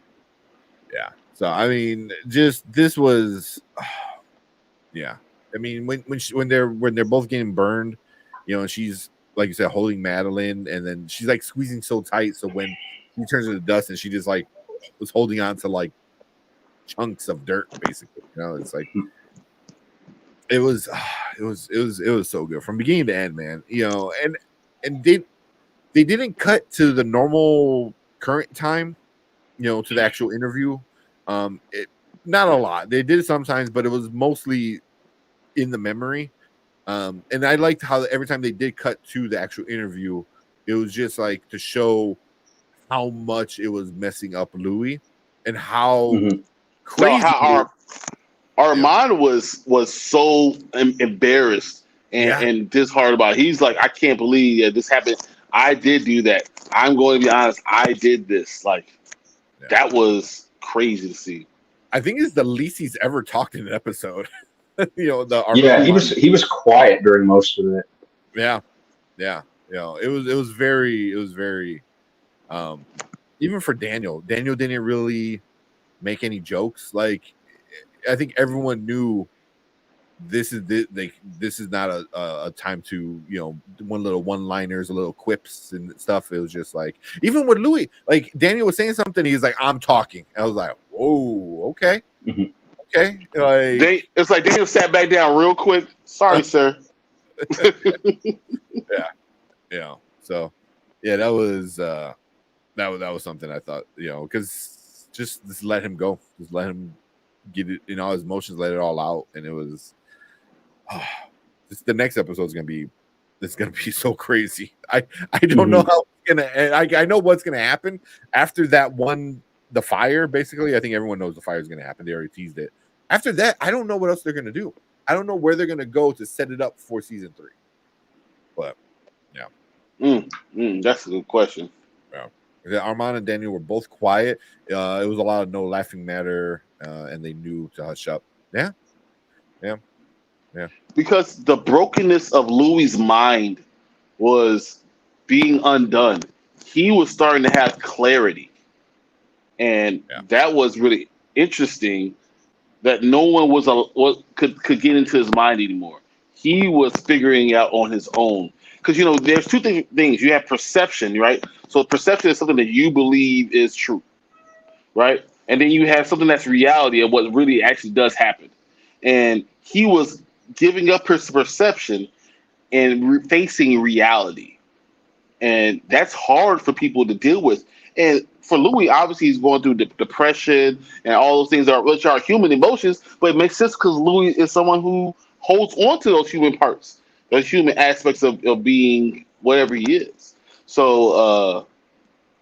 So I mean, just this was, yeah. I mean, when they're both getting burned, and she's like you said, holding Madeline, and then she's like squeezing so tight, so when he turns into dust, and she just like was holding on to like chunks of dirt, basically. It's like it was so good from beginning to end, man. And they didn't cut to the normal current time, to the actual interview. Not a lot. They did sometimes, but it was mostly in the memory. And I liked how every time they did cut to the actual interview, it was just like to show how much it was messing up Louis and how crazy. How Armand was so embarrassed and disheartened about it. He's like, I can't believe this happened. I did do that. I'm going to be honest. I did this. Like, that was crazy to see. I think it's the least he's ever talked in an episode. He was quiet during most of it. Yeah. It was very even for Daniel didn't really make any jokes. Like, I think everyone knew this is not a time to one little one-liners, a little quips and stuff. It was just like, even with Louis, like Daniel was saying something, he's like, I'm talking. I was like, whoa, okay. Okay, it's like Daniel sat back down real quick. Sorry, sir. Yeah. So, that was something I thought, because just let him go, just let him get it, all his emotions, let it all out, and it was. The next episode is gonna be so crazy. I don't know how it's gonna end. I know what's gonna happen after that one, the fire. Basically, I think everyone knows the fire is gonna happen. They already teased it. After that, I don't know what else they're gonna do. I don't know where they're gonna go to set it up for season 3. But that's a good question. Yeah, Armand and Daniel were both quiet. It was a lot of no laughing matter, and they knew to hush up. Yeah. Because the brokenness of Louis' mind was being undone. He was starting to have clarity. And that was really interesting, that no one could get into his mind anymore. He was figuring out on his own. Because, there's two things. You have perception, right? So perception is something that you believe is true, right? And then you have something that's reality of what really actually does happen. And he was giving up his perception and facing reality. And that's hard for people to deal with. And for Louis, obviously, he's going through depression and all those things which are human emotions, but it makes sense because Louis is someone who holds on to those human parts, those human aspects of being whatever he is. So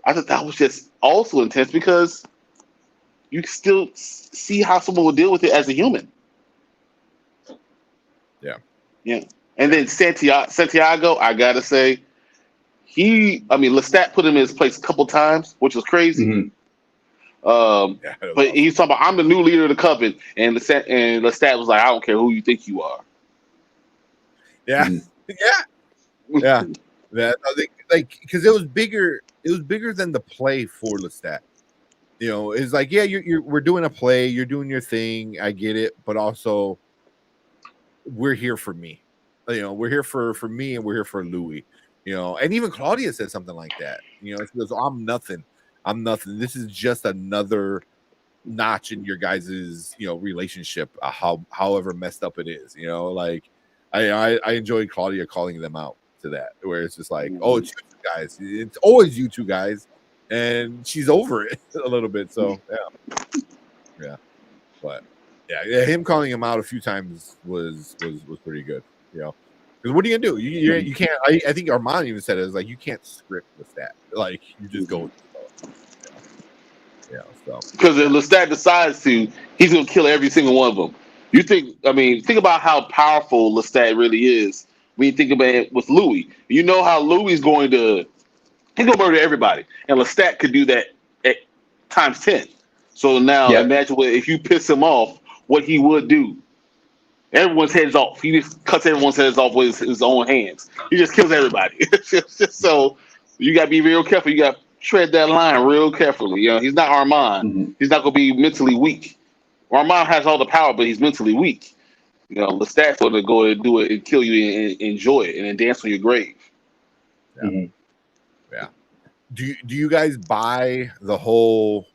I thought that was just also intense, because you can still see how someone would deal with it as a human. Yeah. And then Santiago, I gotta say, Lestat put him in his place a couple times, which was crazy. But he's talking about, I'm the new leader of the Coven, and Lestat was like, I don't care who you think you are. Yeah. Yeah. Like, because it was bigger than the play for Lestat. It's like, we're doing a play, you're doing your thing, I get it, but also we're here for me. We're here for me, and we're here for Louis. And even Claudia said something like that. She goes, I'm nothing. This is just another notch in your guys's, relationship, however messed up it is. Like I enjoyed Claudia calling them out to that, where it's just like, oh, it's you two guys. It's always you two guys. And she's over it a little bit. So yeah. But yeah, him calling him out a few times was pretty good. Because what are you gonna do? You can't. I think Armand even said it. It's like, you can't script Lestat. Like, you just go. So because if Lestat decides to, he's gonna kill every single one of them. Think about how powerful Lestat really is. When you think about it with Louis, how Louis is going to He's gonna murder everybody, and Lestat could do that at times 10. So now imagine if you piss him off, what he would do. Everyone's heads off. He just cuts everyone's heads off with his own hands. He just kills everybody. So you got to be real careful. You got to tread that line real carefully. You know, he's not Armand. Mm-hmm. He's not going to be mentally weak. Armand has all the power, but he's mentally weak. You know, Lestat's going to go and do it and kill you and enjoy it and then dance on your grave. Yeah. Mm-hmm. Yeah. Do you guys buy the whole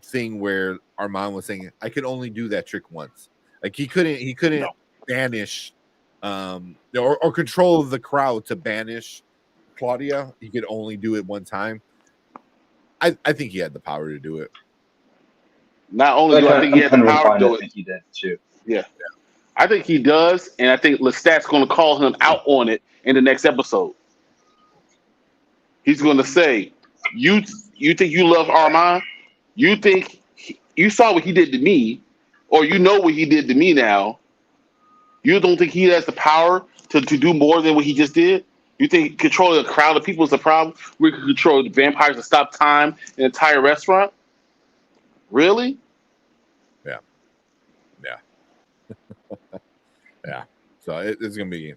thing where Armand was saying, I could only do that trick once? Like he couldn't banish or control the crowd to banish Claudia. He could only do it one time. I think he had the power to do it. Not only do I think he had the power to do it, I think he did too. Yeah. I think he does, and I think Lestat's going to call him out on it in the next episode. He's going to say, you think you love Armand? You think you saw what he did to me, or you know what he did to me now. You don't think he has the power to do more than what he just did? You think controlling a crowd of people is a problem? We can control the vampires to stop time in an entire restaurant? Really? Yeah. Yeah. So that's gonna be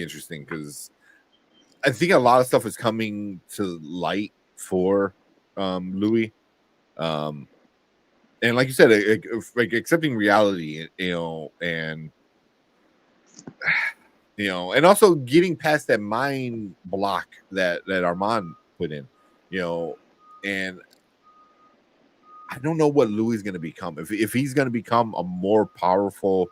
interesting because I think a lot of stuff is coming to light for Louis. And like you said, like accepting reality, and and also getting past that mind block that Armand put in, and I don't know what Louis is going to become. If he's going to become a more powerful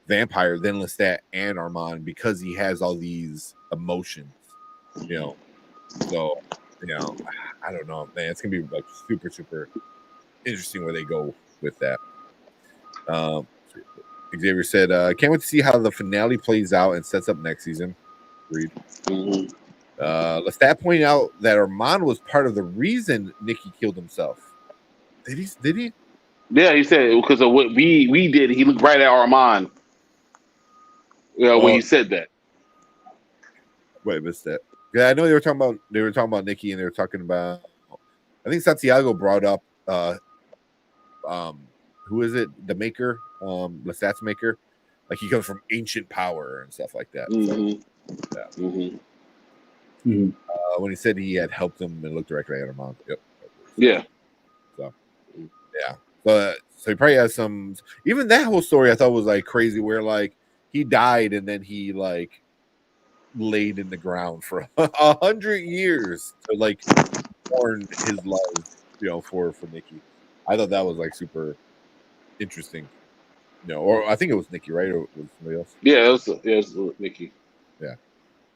vampire than Lestat and Armand because he has all these emotions, So, I don't know, man. It's going to be like super, super interesting where they go with that. Xavier said, can't wait to see how the finale plays out and sets up next season. Read. Lestat pointed out that Armand was part of the reason Nicky killed himself. Did he? Yeah, he said because of what we did. He looked right at Armand. When he said that. Wait, missed that. Yeah, I know they were talking about Nicky, and they were talking about. I think Santiago brought up who is it? The maker, Lestat's maker. Like he comes from ancient power and stuff like that. Mm-hmm. So, yeah. Mm-hmm. When he said he had helped him and looked directly at Armand. Yep. Yeah. So yeah. So he probably has some. Even that whole story I thought was like crazy, where like he died and then he like laid in the ground for 100 years to like mourn his love, for Nicky. I thought that was like super interesting. Or I think it was Nicky, right? Or was somebody else? Yeah, it was Nicky. Yeah.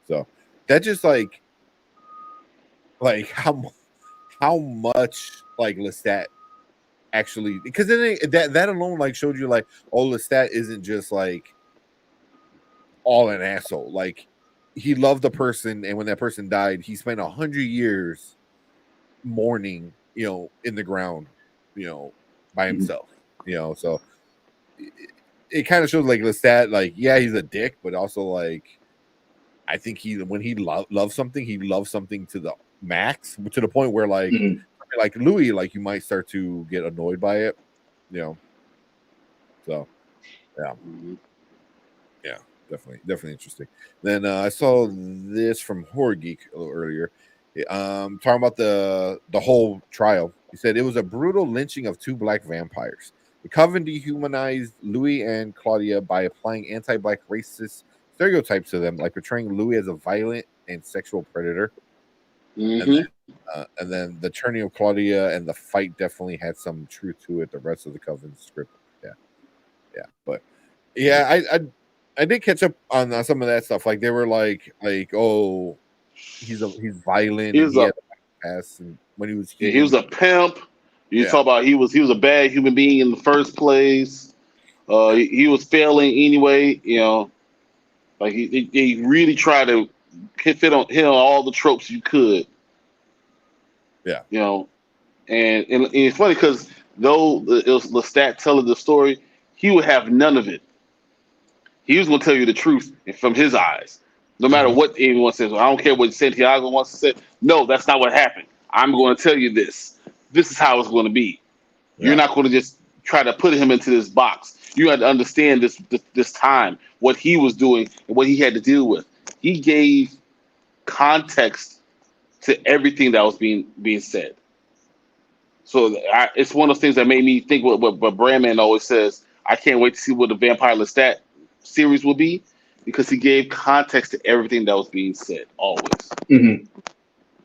So that just like how much like Lestat actually, because then that alone like showed you like, oh, Lestat isn't just like all an asshole. Like he loved the person, and when that person died, he spent 100 years mourning, in the ground, by himself. So it kind of shows like Lestat, like, yeah, he's a dick, but also like I think when he loves something, he loves something to the max, to the point where like like Louis, like you might start to get annoyed by it, So yeah. Yeah, definitely interesting. Then I saw this from Horror Geek a little earlier, talking about the whole trial. He said it was a brutal lynching of 2 black vampires. The coven dehumanized Louis and Claudia by applying anti-black racist stereotypes to them, like portraying Louis as a violent and sexual predator. Mm-hmm. And then the turning of Claudia and the fight definitely had some truth to it. The rest of the coven script, yeah, but yeah, I did catch up on some of that stuff. Like they were like, oh, he's violent. He was had a past, and when he was a pimp. You talk about he was a bad human being in the first place. He was failing anyway. Like he really tried to hit on all the tropes you could. Yeah. And it's funny because though it was Lestat telling the story, he would have none of it. He was going to tell you the truth from his eyes. No matter what anyone says, I don't care what Santiago wants to say. No, that's not what happened. I'm going to tell you this. This is how it's going to be. Yeah. You're not going to just try to put him into this box. You had to understand this time, what he was doing and what he had to deal with. He gave context to everything that was being said. So it's one of those things that made me think what Brandman always says. I can't wait to see what the Vampire Lestat series will be, because he gave context to everything that was being said, always. Mm-hmm.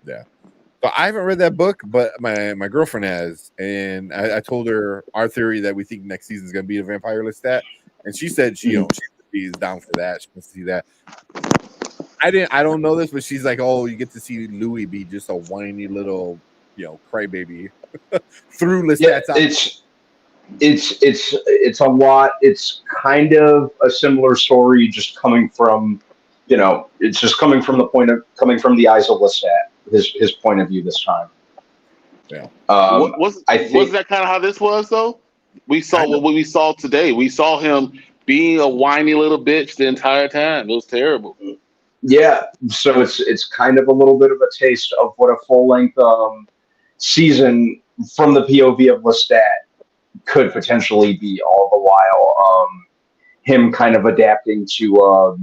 Yeah. So I haven't read that book, but my girlfriend has, and I told her our theory that we think next season is going to be a Vampire Lestat, and she said she's down for that. She wants to see that. I don't know this, but she's like, oh, you get to see Louis be just a whiny little, crybaby through Lestat's eyes. It's a lot. It's kind of a similar story, just coming from, it's just coming from the eyes of Lestat, his point of view this time. Yeah. Was that kind of how this was though? We saw what we saw today. We saw him being a whiny little bitch the entire time. It was terrible. Yeah. So it's kind of a little bit of a taste of what a full length season from the POV of Lestat could potentially be, all the while him kind of adapting to a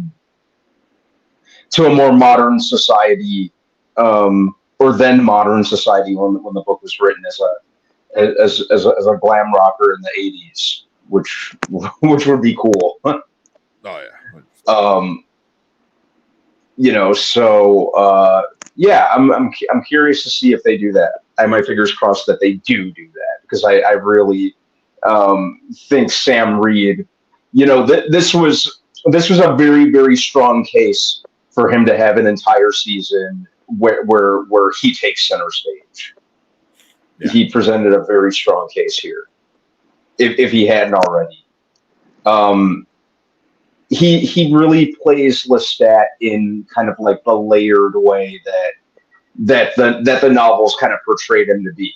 more modern society, or then modern society when the book was written, as a glam rocker in the 80s, which would be cool. Oh yeah. I'm curious to see if they do that. I have my fingers crossed that they do that, because I really think Sam Reed, this was a very, very strong case for him to have an entire season where he takes center stage. Yeah. He presented a very strong case here, if he hadn't already. He really plays Lestat in kind of like the layered way that the novels kind of portrayed him to be.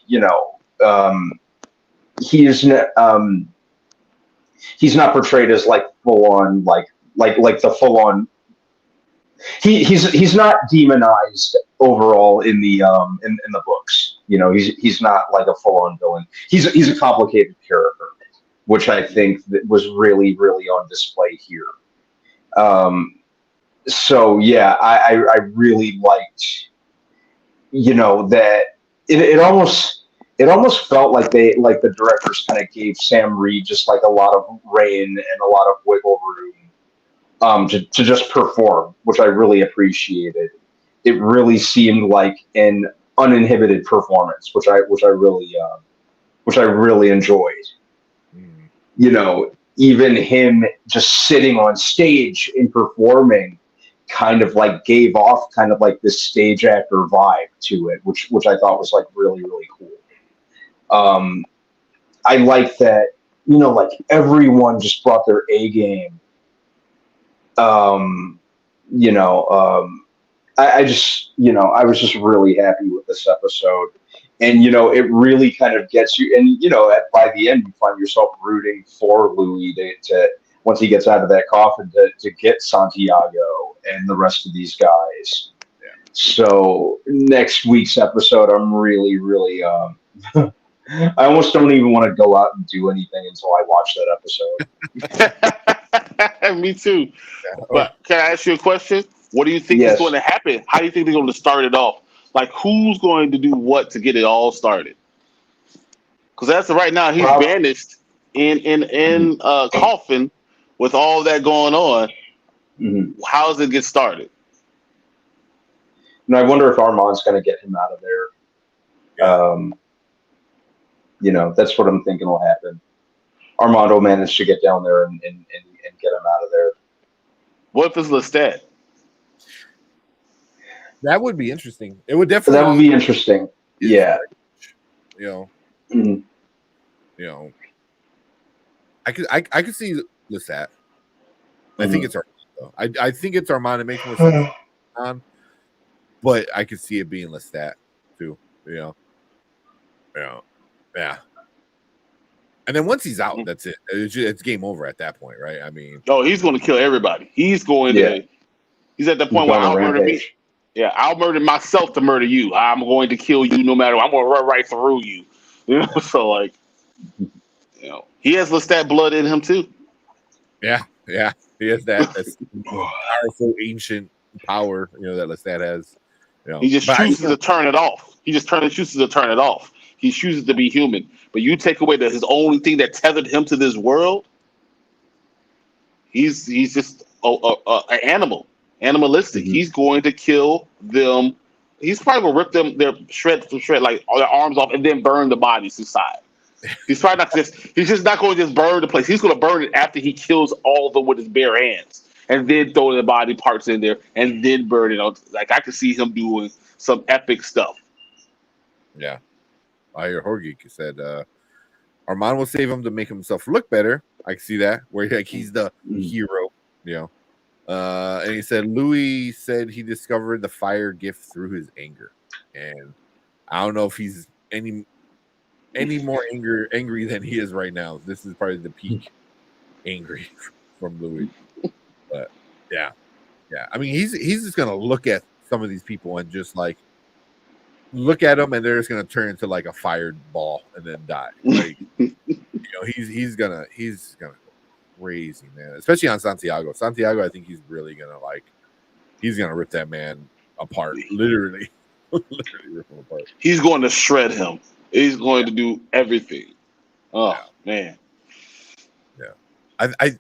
He's not portrayed as like full on like the full on. He's not demonized overall in the books. He's not like a full on villain. He's a complicated character, which I think that was really, really on display here. So yeah, I really liked, that it almost felt like the directors kind of gave Sam Reed just like a lot of rein and a lot of wiggle room, to just perform, which I really appreciated. It really seemed like an uninhibited performance, which I really enjoyed. Even him just sitting on stage and performing kind of like gave off kind of like this stage actor vibe to it, which I thought was like really, really cool. I like that, like everyone just brought their A game. I was just really happy with this episode. And, it really kind of gets you, and, by the end, you find yourself rooting for Louis to once he gets out of that coffin, to get Santiago and the rest of these guys. Yeah. So next week's episode, I'm really, really, I almost don't even want to go out and do anything until I watch that episode. Me too. But can I ask you a question? What do you think is going to happen? How do you think they're going to start it off? Like, who's going to do what to get it all started? Because as of right now, he's vanished in coffin with all that going on. Mm-hmm. How does it get started? And I wonder if Armand's going to get him out of there. That's what I'm thinking will happen. Armand will manage to get down there and get him out of there. What if it's Lestat? That would be interesting. It would definitely. That would be interesting. Yeah. Mm-hmm. I could see Lestat. I think it's Armand. I think it's Armand. It makes more sense. But I could see it being Lestat too. Yeah. And then once he's out, that's it. It's game over at that point, right? I mean, he's going to kill everybody. He's going to. He's at the point where I'll murder me. Yeah, I'll murder myself to murder you. I'm going to kill you no matter what. I'm going to run right through you. You know, so like, you know, he has Lestat blood in him too. Yeah, he has that powerful ancient power, you know, that Lestat has. You know, he just chooses to turn it off. He just chooses to turn it off. He chooses to be human. But you take away his only thing that tethered him to this world. He's just an animal, animalistic. Mm-hmm. He's going to kill them. He's probably gonna rip them their shred to shred, like all their arms off, and then burn the bodies inside. He's probably not just. He's just not going to just burn the place. He's going to burn it after he kills all of them with his bare hands, and then throw the body parts in there, and then burn it out. Like I could see him doing some epic stuff. Yeah, I hear Jorge said Armand will save him to make himself look better. I can see that where like he's the hero, you know. And he said Louis said he discovered the fire gift through his anger, and I don't know if he's any more angry than he is right now. This is probably the peak angry from Louis. But yeah. I mean, he's just gonna look at some of these people and just like look at them, and they're just gonna turn into like a fired ball and then die. Like you know, he's gonna go crazy, man. Especially on Santiago. I think he's really gonna he's gonna rip that man apart, literally rip him apart. He's going to shred him. He's going to do everything. Oh man. Yeah. I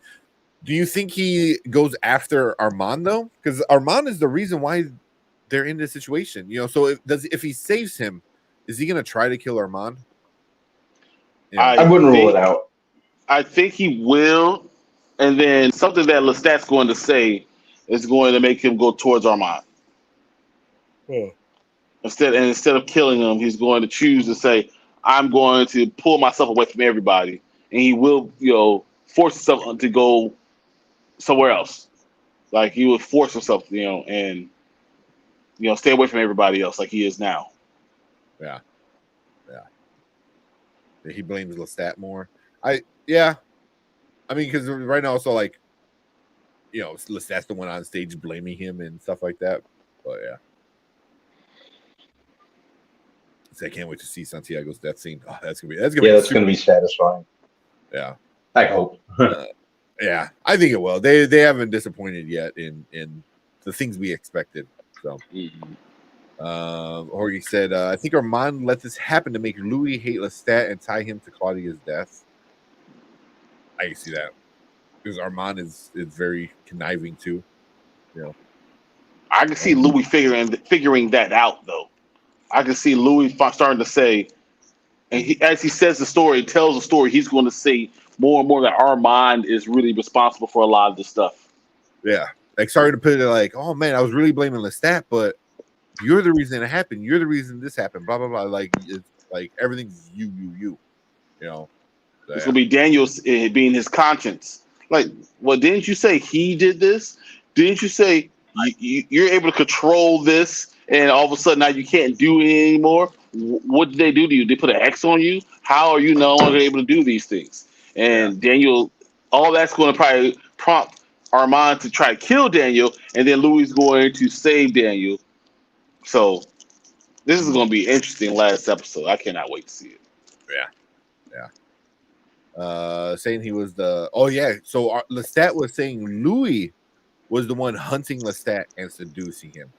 do you think he goes after Armand though? Because Armand is the reason why they're in this situation. You know, so if he saves him, is he gonna try to kill Armand? You know, I wouldn't rule it out. I think he will, and then something that Lestat's going to say is going to make him go towards Armand. Oh. Instead of killing him, he's going to choose to say, I'm going to pull myself away from everybody. And he will, you know, force himself to go somewhere else. Like he would force himself, you know, and, you know, stay away from everybody else like he is now. Yeah. He blames Lestat more. I mean, because right now, also, like, you know, Lestat's the one on stage blaming him and stuff like that. But yeah. I can't wait to see Santiago's death scene. Oh, that's gonna be satisfying. Yeah, I hope. Yeah, I think it will. They haven't disappointed yet in the things we expected. So, Jorge said, I think Armand let this happen to make Louis hate Lestat and tie him to Claudia's death. I can see that because Armand is very conniving too. You know, I can see Louis figuring that out though. I can see Louis starting to say, and as he says the story, tells the story, he's going to say more and more that Armand is really responsible for a lot of this stuff. Yeah. Like, sorry to put it like, oh man, I was really blaming Lestat, but you're the reason it happened. You're the reason this happened. Blah, blah, blah. Like, it's like everything's you. You know? So, it's going to be Daniel being his conscience. Like, well, didn't you say he did this? Didn't you say you're able to control this? And all of a sudden now you can't do it anymore. What did they do to you? They put an X on you? How are you no longer able to do these things? And Daniel, all that's going to probably prompt Armand to try to kill Daniel, and then Louis is going to save Daniel. So this is going to be interesting last episode. I cannot wait to see it. Yeah. Saying he was the... Oh, yeah. So Lestat was saying Louis was the one hunting Lestat and seducing him.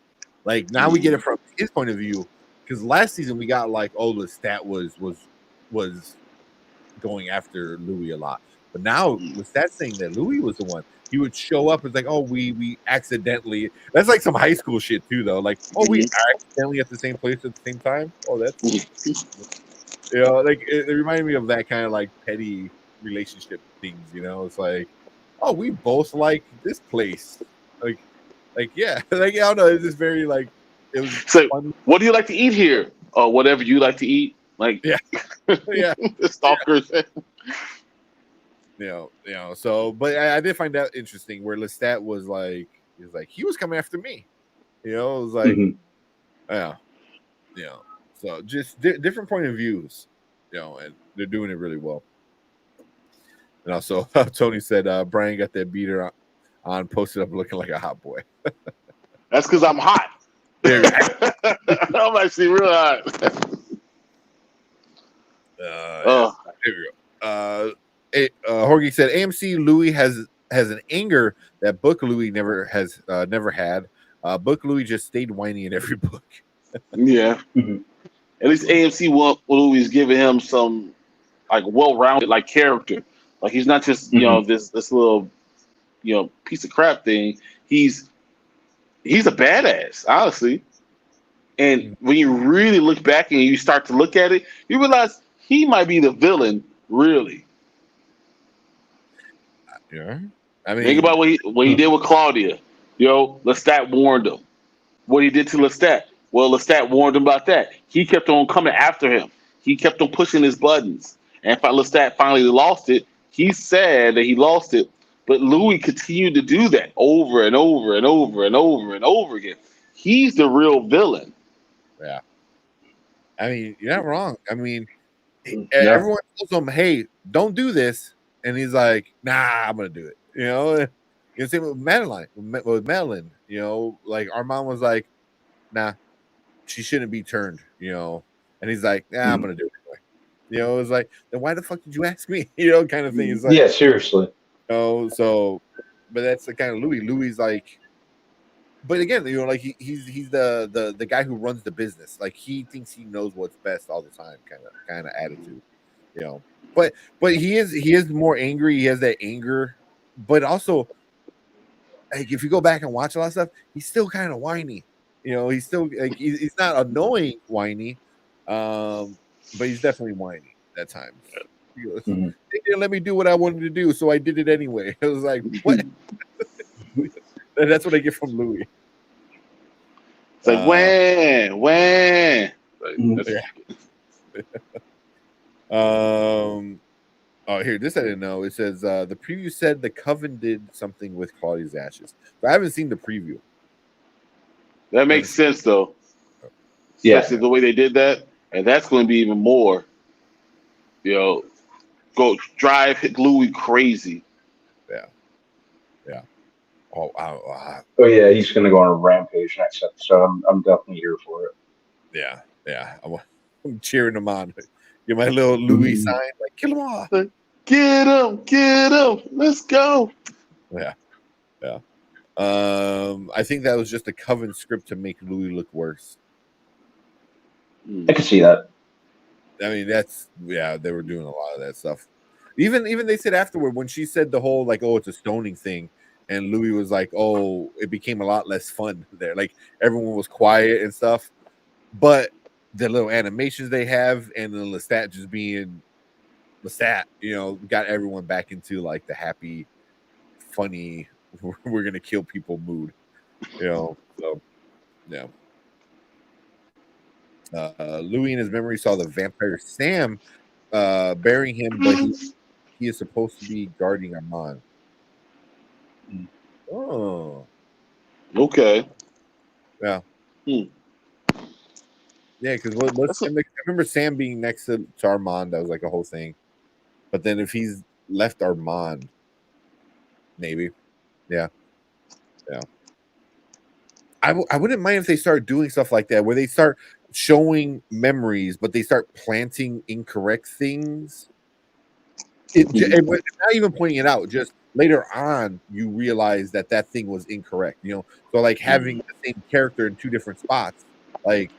Like, now we get it from his point of view, because last season we got like, oh, Lestat was going after Louis a lot, but now Lestat saying that Louis was the one. He would show up and like, oh, we accidentally. That's like some high school shit too, though. Like, oh, we accidentally at the same place at the same time. Oh, that's you know, like it reminded me of that kind of like petty relationship things. You know, it's like, oh, we both like this place, like yeah, like I don't know. It's just very like it was. So, what do you like to eat here? Or whatever you like to eat. Like yeah. The stalkers. You know. So, but I did find that interesting where Lestat was like, he was coming after me. You know, it was like, yeah, you know. So just different point of views. You know, and they're doing it really well. And also, Tony said Brian got that beater on, posted up looking like a hot boy. That's because I'm hot. I'm actually real hot. Here we go. Jorge said AMC Louis has an anger that Book Louis never had. Book Louis just stayed whiny in every book. Yeah. At least AMC Louis is giving him some like well-rounded like character. Like he's not just this little piece of crap thing. He's a badass, honestly. And when you really look back and you start to look at it, you realize he might be the villain, really. Yeah. I mean, think about what he did with Claudia. Lestat warned him. What he did to Lestat. Well, Lestat warned him about that. He kept on coming after him. He kept on pushing his buttons. And Lestat finally lost it. He's sad that he lost it. But Louis continued to do that over and over and over and over and over again. He's the real villain. Yeah. I mean, you're not wrong. I mean, everyone tells him, hey, don't do this. And he's like, nah, I'm going to do it. Same with Madeline. With Madeline, like Armand was like, nah, she shouldn't be turned, and he's like, nah, I'm going to do it anyway. It was like, then why the fuck did you ask me? Kind of thing. It's like, yeah, seriously. So, but that's the kind of Louis. Louis like, but again, like he's the guy who runs the business. Like he thinks he knows what's best all the time, kind of attitude, But he is more angry. He has that anger, but also, like if you go back and watch a lot of stuff, he's still kind of whiny. He's still like he's not annoying whiny, but he's definitely whiny at times. He goes, they didn't let me do what I wanted to do, so I did it anyway. I was like, what? That's what I get from Louis. It's like when. Oh, here, this I didn't know. It says the preview said the Coven did something with Claudia's ashes, but I haven't seen the preview. That makes sense, though. Yeah, especially the way they did that, and that's going to be even more. Go drive Louis crazy. Yeah. Oh, oh yeah, he's going to go on a rampage next episode. I'm definitely here for it. Yeah. I'm cheering him on. Get my little Louis sign, like kill him off. Get him, let's go. Yeah. I think that was just a Coven script to make Louis look worse. I can see that. I mean, they were doing a lot of that stuff. Even they said afterward when she said the whole like, oh, it's a stoning thing, and Louis was like, oh, it became a lot less fun there. Like everyone was quiet and stuff, but the little animations they have and the Lestat just being Lestat, got everyone back into like the happy, funny, we're gonna kill people mood, So yeah. Louis in his memory saw the vampire Sam burying him, but he is supposed to be guarding Armand. Oh, okay. Yeah. Yeah, because I remember Sam being next to Armand. That was like a whole thing. But then if he's left Armand, maybe. Yeah. I wouldn't mind if they start doing stuff like that, where they start showing memories, but they start planting incorrect things. Not even pointing it out, just later on, you realize that thing was incorrect. So like having the same character in two different spots, like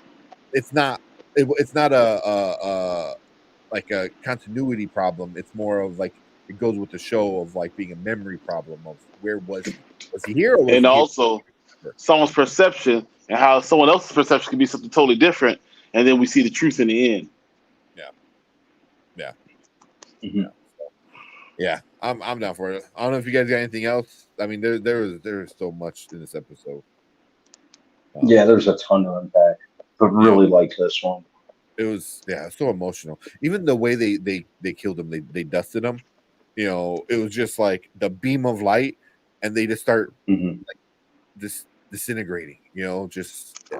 it's not a like a continuity problem. It's more of like it goes with the show of like being a memory problem of where was he here, or was and he also here? Someone's perception and how someone else's perception can be something totally different, and then we see the truth in the end. Yeah, I'm down for it. I don't know if you guys got anything else. I mean, there's so much in this episode. There's a ton to unpack, but really liked this one. It was so emotional. Even the way they killed him, they dusted him. It was just like the beam of light, and they just start like disintegrating. Just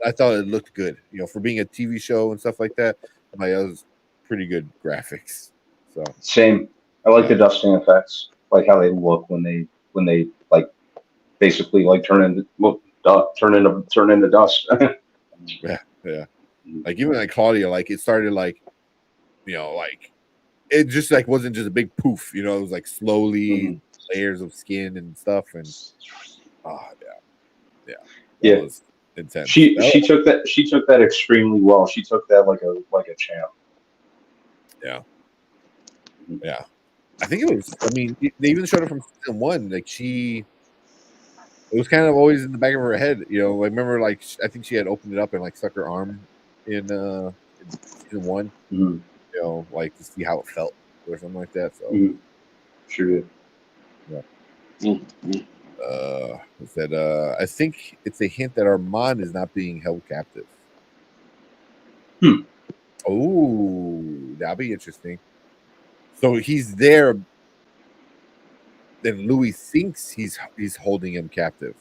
I thought it looked good. For being a TV show and stuff like that, like that was pretty good graphics. So same. I like the dusting effects, like how they look when they like basically like turn into turn into dust. yeah. Like even like Claudia, like it started like, like it just like wasn't just a big poof, it was like slowly layers of skin and stuff, and that was intense. She took that extremely well. She took that like a champ. Yeah. I think it was. I mean, they even showed it from season 1. Like it was kind of always in the back of her head. I remember like I think she had opened it up and like stuck her arm in season 1. Like to see how it felt or something like that. So sure did. Yeah. I think it's a hint that Armand is not being held captive. Oh, that'll be interesting. So he's there. Then Louis thinks he's holding him captive,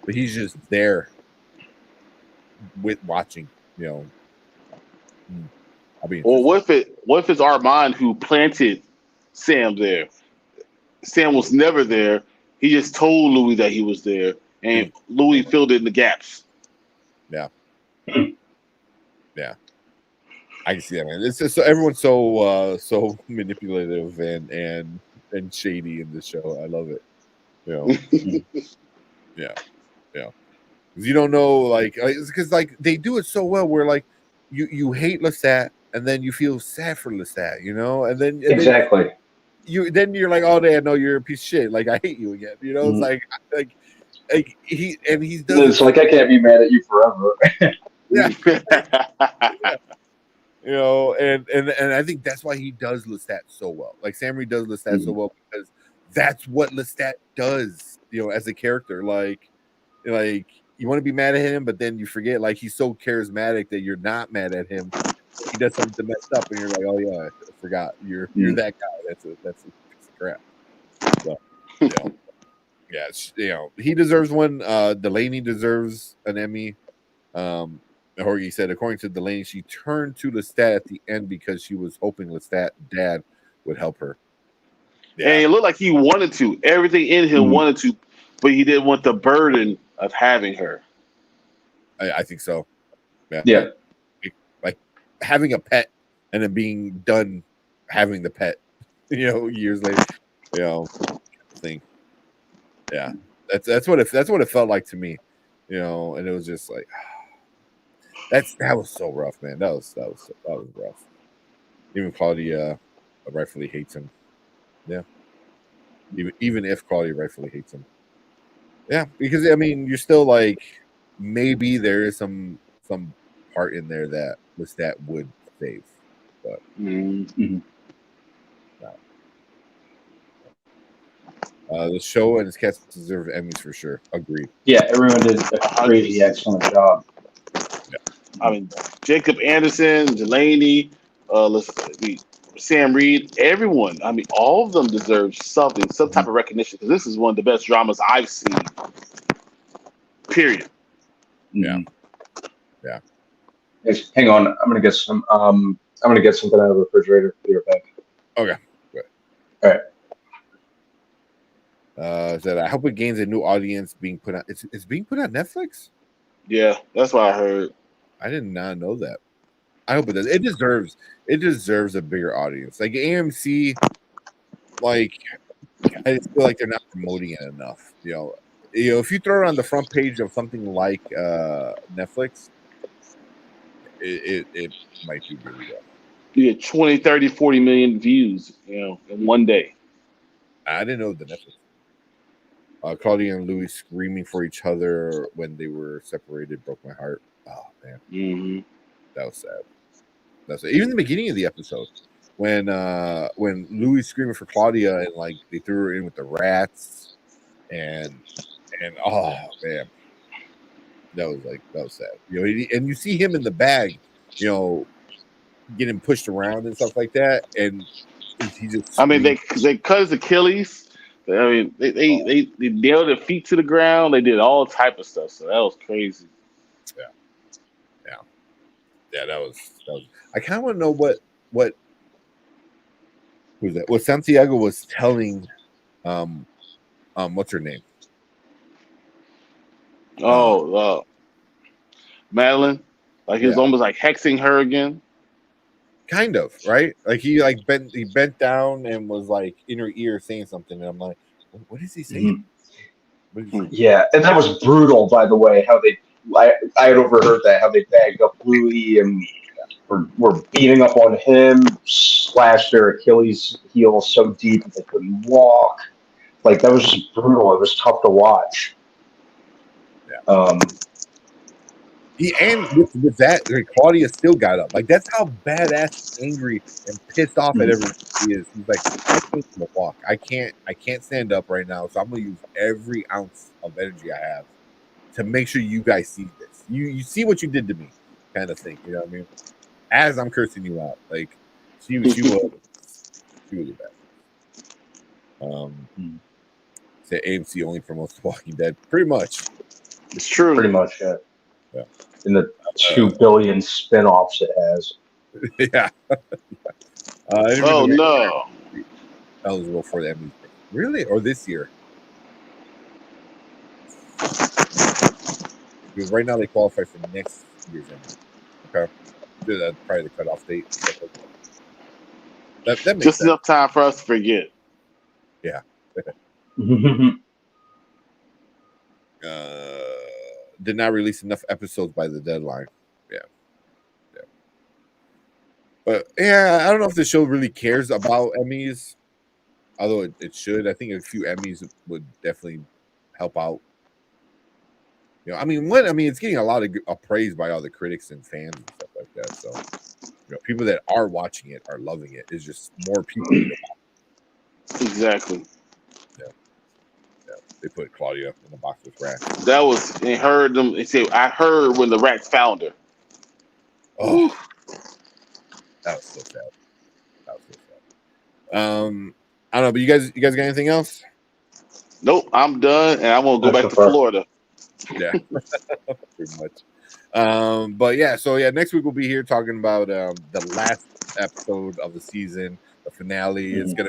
but he's just there with watching. I'll be. Well, what if it's Armand who planted Sam there? Sam was never there. He just told Louis that he was there, and Louis filled in the gaps. Yeah. Yeah. I can see that, man. It's just everyone's so manipulative and shady in this show. I love it. Yeah. Because you don't know, like, because like they do it so well, where like you hate Lestat, and then you feel sad for Lestat, and then exactly. Then you're like, oh, Dan, no, you're a piece of shit. Like I hate you again. It's like he's done. It's like I can't be mad at you forever. Yeah. And I think that's why he does Lestat so well. Like Sam Reed does Lestat so well, because that's what Lestat does, as a character. Like you want to be mad at him, but then you forget, like he's so charismatic that you're not mad at him. He does something messed up, and you're like, oh yeah, I forgot. You're that guy. That's a piece of crap. So, he deserves one. Delaney deserves an Emmy. Jorge said, according to Delaney, she turned to Lestat at the end because she was hoping Lestat dad would help her. Yeah. And it looked like he wanted to. Everything in him wanted to, but he didn't want the burden of having her. I think so. Yeah. Like having a pet and then being done having the pet, years later. Thing. Yeah. That's what it felt like to me. And it was just like that was so rough, man. That was rough. Even Claudia rightfully hates him. Yeah. Even if Claudia rightfully hates him. Yeah, because I mean, you're still like, maybe there is some part in there that Lestat would save, but no. The show and its cast deserve Emmys for sure. Agreed. Yeah, everyone did a crazy excellent job. Yeah. I mean, Jacob Anderson, Delaney, Sam Reed, everyone. I mean, all of them deserve some type of recognition, because this is one of the best dramas I've seen. Period. Yeah. Hang on, I'm gonna get some. I'm gonna get something out of the refrigerator. Be right back. Okay. Good. All right. Said I hope it gains a new audience. Being put on, it's being put on Netflix. Yeah, that's what I heard. I did not know that. I hope it does. It deserves a bigger audience. Like AMC, like I just feel like they're not promoting it enough. If you throw it on the front page of something like Netflix, it might do really well. You get 20, 30, 40 million views, in one day. I didn't know the Netflix. Claudia and Louis screaming for each other when they were separated broke my heart. Oh man, that was sad. That's even the beginning of the episode when Louis screaming for Claudia and like they threw her in with the rats and oh man, that was sad. And you see him in the bag, getting pushed around and stuff like that, and he just. I mean, they cut his Achilles. I mean, they nailed their feet to the ground. They did all type of stuff. So that was crazy. Yeah, that was. I kind of want to know what who's that? What Santiago was telling, what's her name? Madeline, like he was almost like hexing her again. Kind of, right? Like he bent down and was like in her ear saying something, and I'm like, what is he saying? Yeah, and that was brutal, by the way. How I had overheard that, how they bagged up Louis and were beating up on him, slashed their Achilles heel so deep that they couldn't walk. Like, that was just brutal. It was tough to watch. Yeah. And with that, like, Claudia still got up. Like, that's how badass, angry, and pissed off at everyone he is. He's like, I can't walk. I can't stand up right now. So I'm gonna use every ounce of energy I have to make sure you guys see this. You see what you did to me, kind of thing. You know what I mean? As I'm cursing you out, like she was really bad. Say AMC only promotes The Walking Dead. Pretty much. It's true. Pretty much, yeah. In the 2 billion spin-offs it has. Yeah. Oh no. Eligible for the Emmy. Really? Or this year? Because right now they qualify for next year's Emmy. Okay. That's probably the cutoff date. That makes just sense. enough time for us to forget. Yeah. Did not release enough episodes by the deadline. Yeah. But yeah, I don't know if the show really cares about Emmys, although it should. I think a few Emmys would definitely help out. You know, I mean, it's getting a lot of praise by all the critics and fans and stuff like that. So, you know, people that are watching it are loving it. It's just more people need to watch it. Exactly. Yeah. They put Claudia in the box with rats. That was, they heard them. They said, I heard when the rats found her. Oh, that was so sad. I don't know, but you guys got anything else? Nope, I'm done, and I'm gonna go back to Florida. Yeah, pretty much. But yeah, so yeah, next week we'll be here talking about the last episode of the season, the finale. It's gonna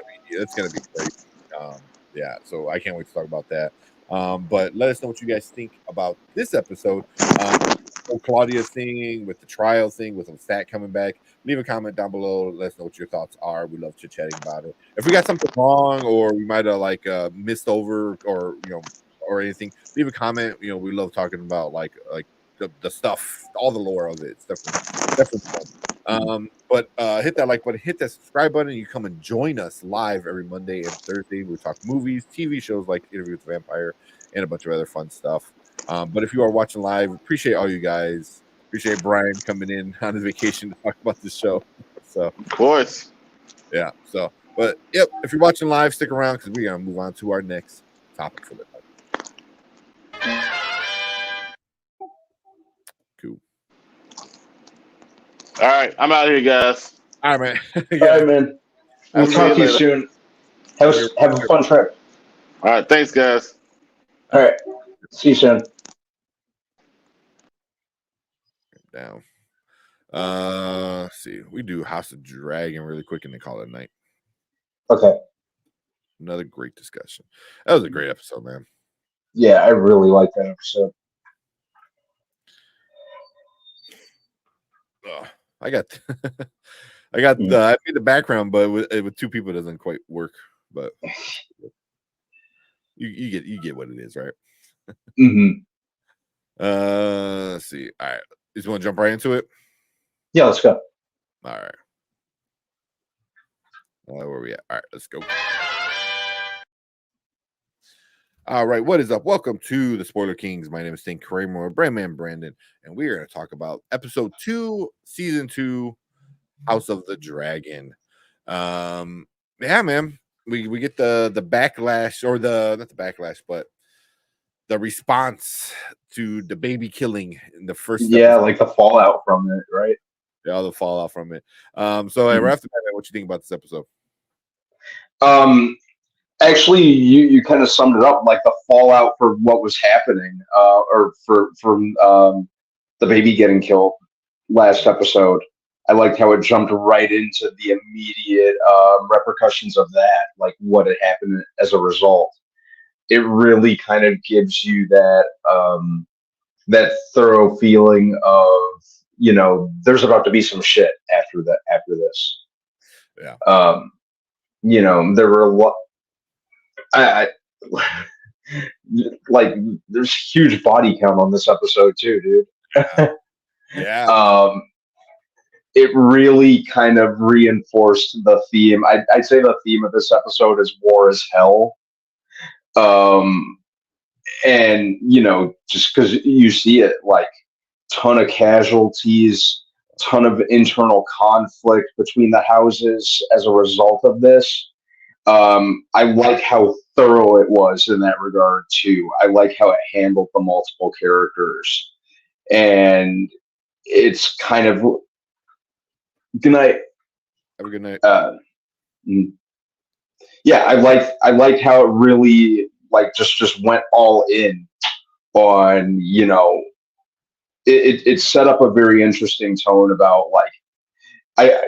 be great. Yeah, so I can't wait to talk about that. But let us know what you guys think about this episode. Claudia's thing, with the trial thing, with the stat coming back. Leave a comment down below. Let us know what your thoughts are. We love chit-chatting about it. If we got something wrong or we might have missed over or or anything, leave a comment. You know, we love talking about like the stuff, all the lore of it. It's definitely fun. But hit that like button, hit that subscribe button. You come and join us live every Monday and Thursday. We talk movies, TV shows like Interview with the Vampire, and a bunch of other fun stuff. But if you are watching live, appreciate all you guys. Appreciate Brian coming in on his vacation to talk about this show. So, of course, yeah. So, but yep, if you're watching live, stick around because we're gonna move on to our next topic for the night. Cool. All right, I'm out of here, guys. All right, man. All right, man. We'll talk to you soon. Have a fun trip. All right, thanks, guys. All right, see you soon. Down. Let's see. We do House of Dragon really quick and then call it a night. Okay. Another great discussion. That was a great episode, man. Yeah, I really like that episode. I got I made the background, but with two people it doesn't quite work. But you get what it is, right? Let's see. All right. You just want to jump right into it? Yeah, let's go. All right. Where are we at? All right, let's go. All right, what is up? Welcome to the Spoiler Kings. My name is Stan Kramer, Brandman Brandon, and we are going to talk about episode 2, season 2, House of the Dragon. Yeah, man. We get the backlash, or not the backlash, but the response to the baby killing in the first episode. Like the fallout from it, right? Yeah, the fallout from it. So right after that, what you think about this episode? Actually, you kind of summed it up, like the fallout for what was happening, or from the baby getting killed last episode. I liked how it jumped right into the immediate repercussions of that, like what had happened as a result. It really kind of gives you that that thorough feeling of, there's about to be some shit after this. Yeah. There were a lot. I like, there's huge body count on this episode too, dude. Yeah. It really kind of reinforced the theme. I'd say the theme of this episode is war is hell. And just because you see it, like, ton of casualties, ton of internal conflict between the houses as a result of this. I like how thorough it was in that regard too. I like how it handled the multiple characters, and it's kind of good night. Have a good night. Yeah, I like how it really, like, just went all in on, it set up a very interesting tone about, like,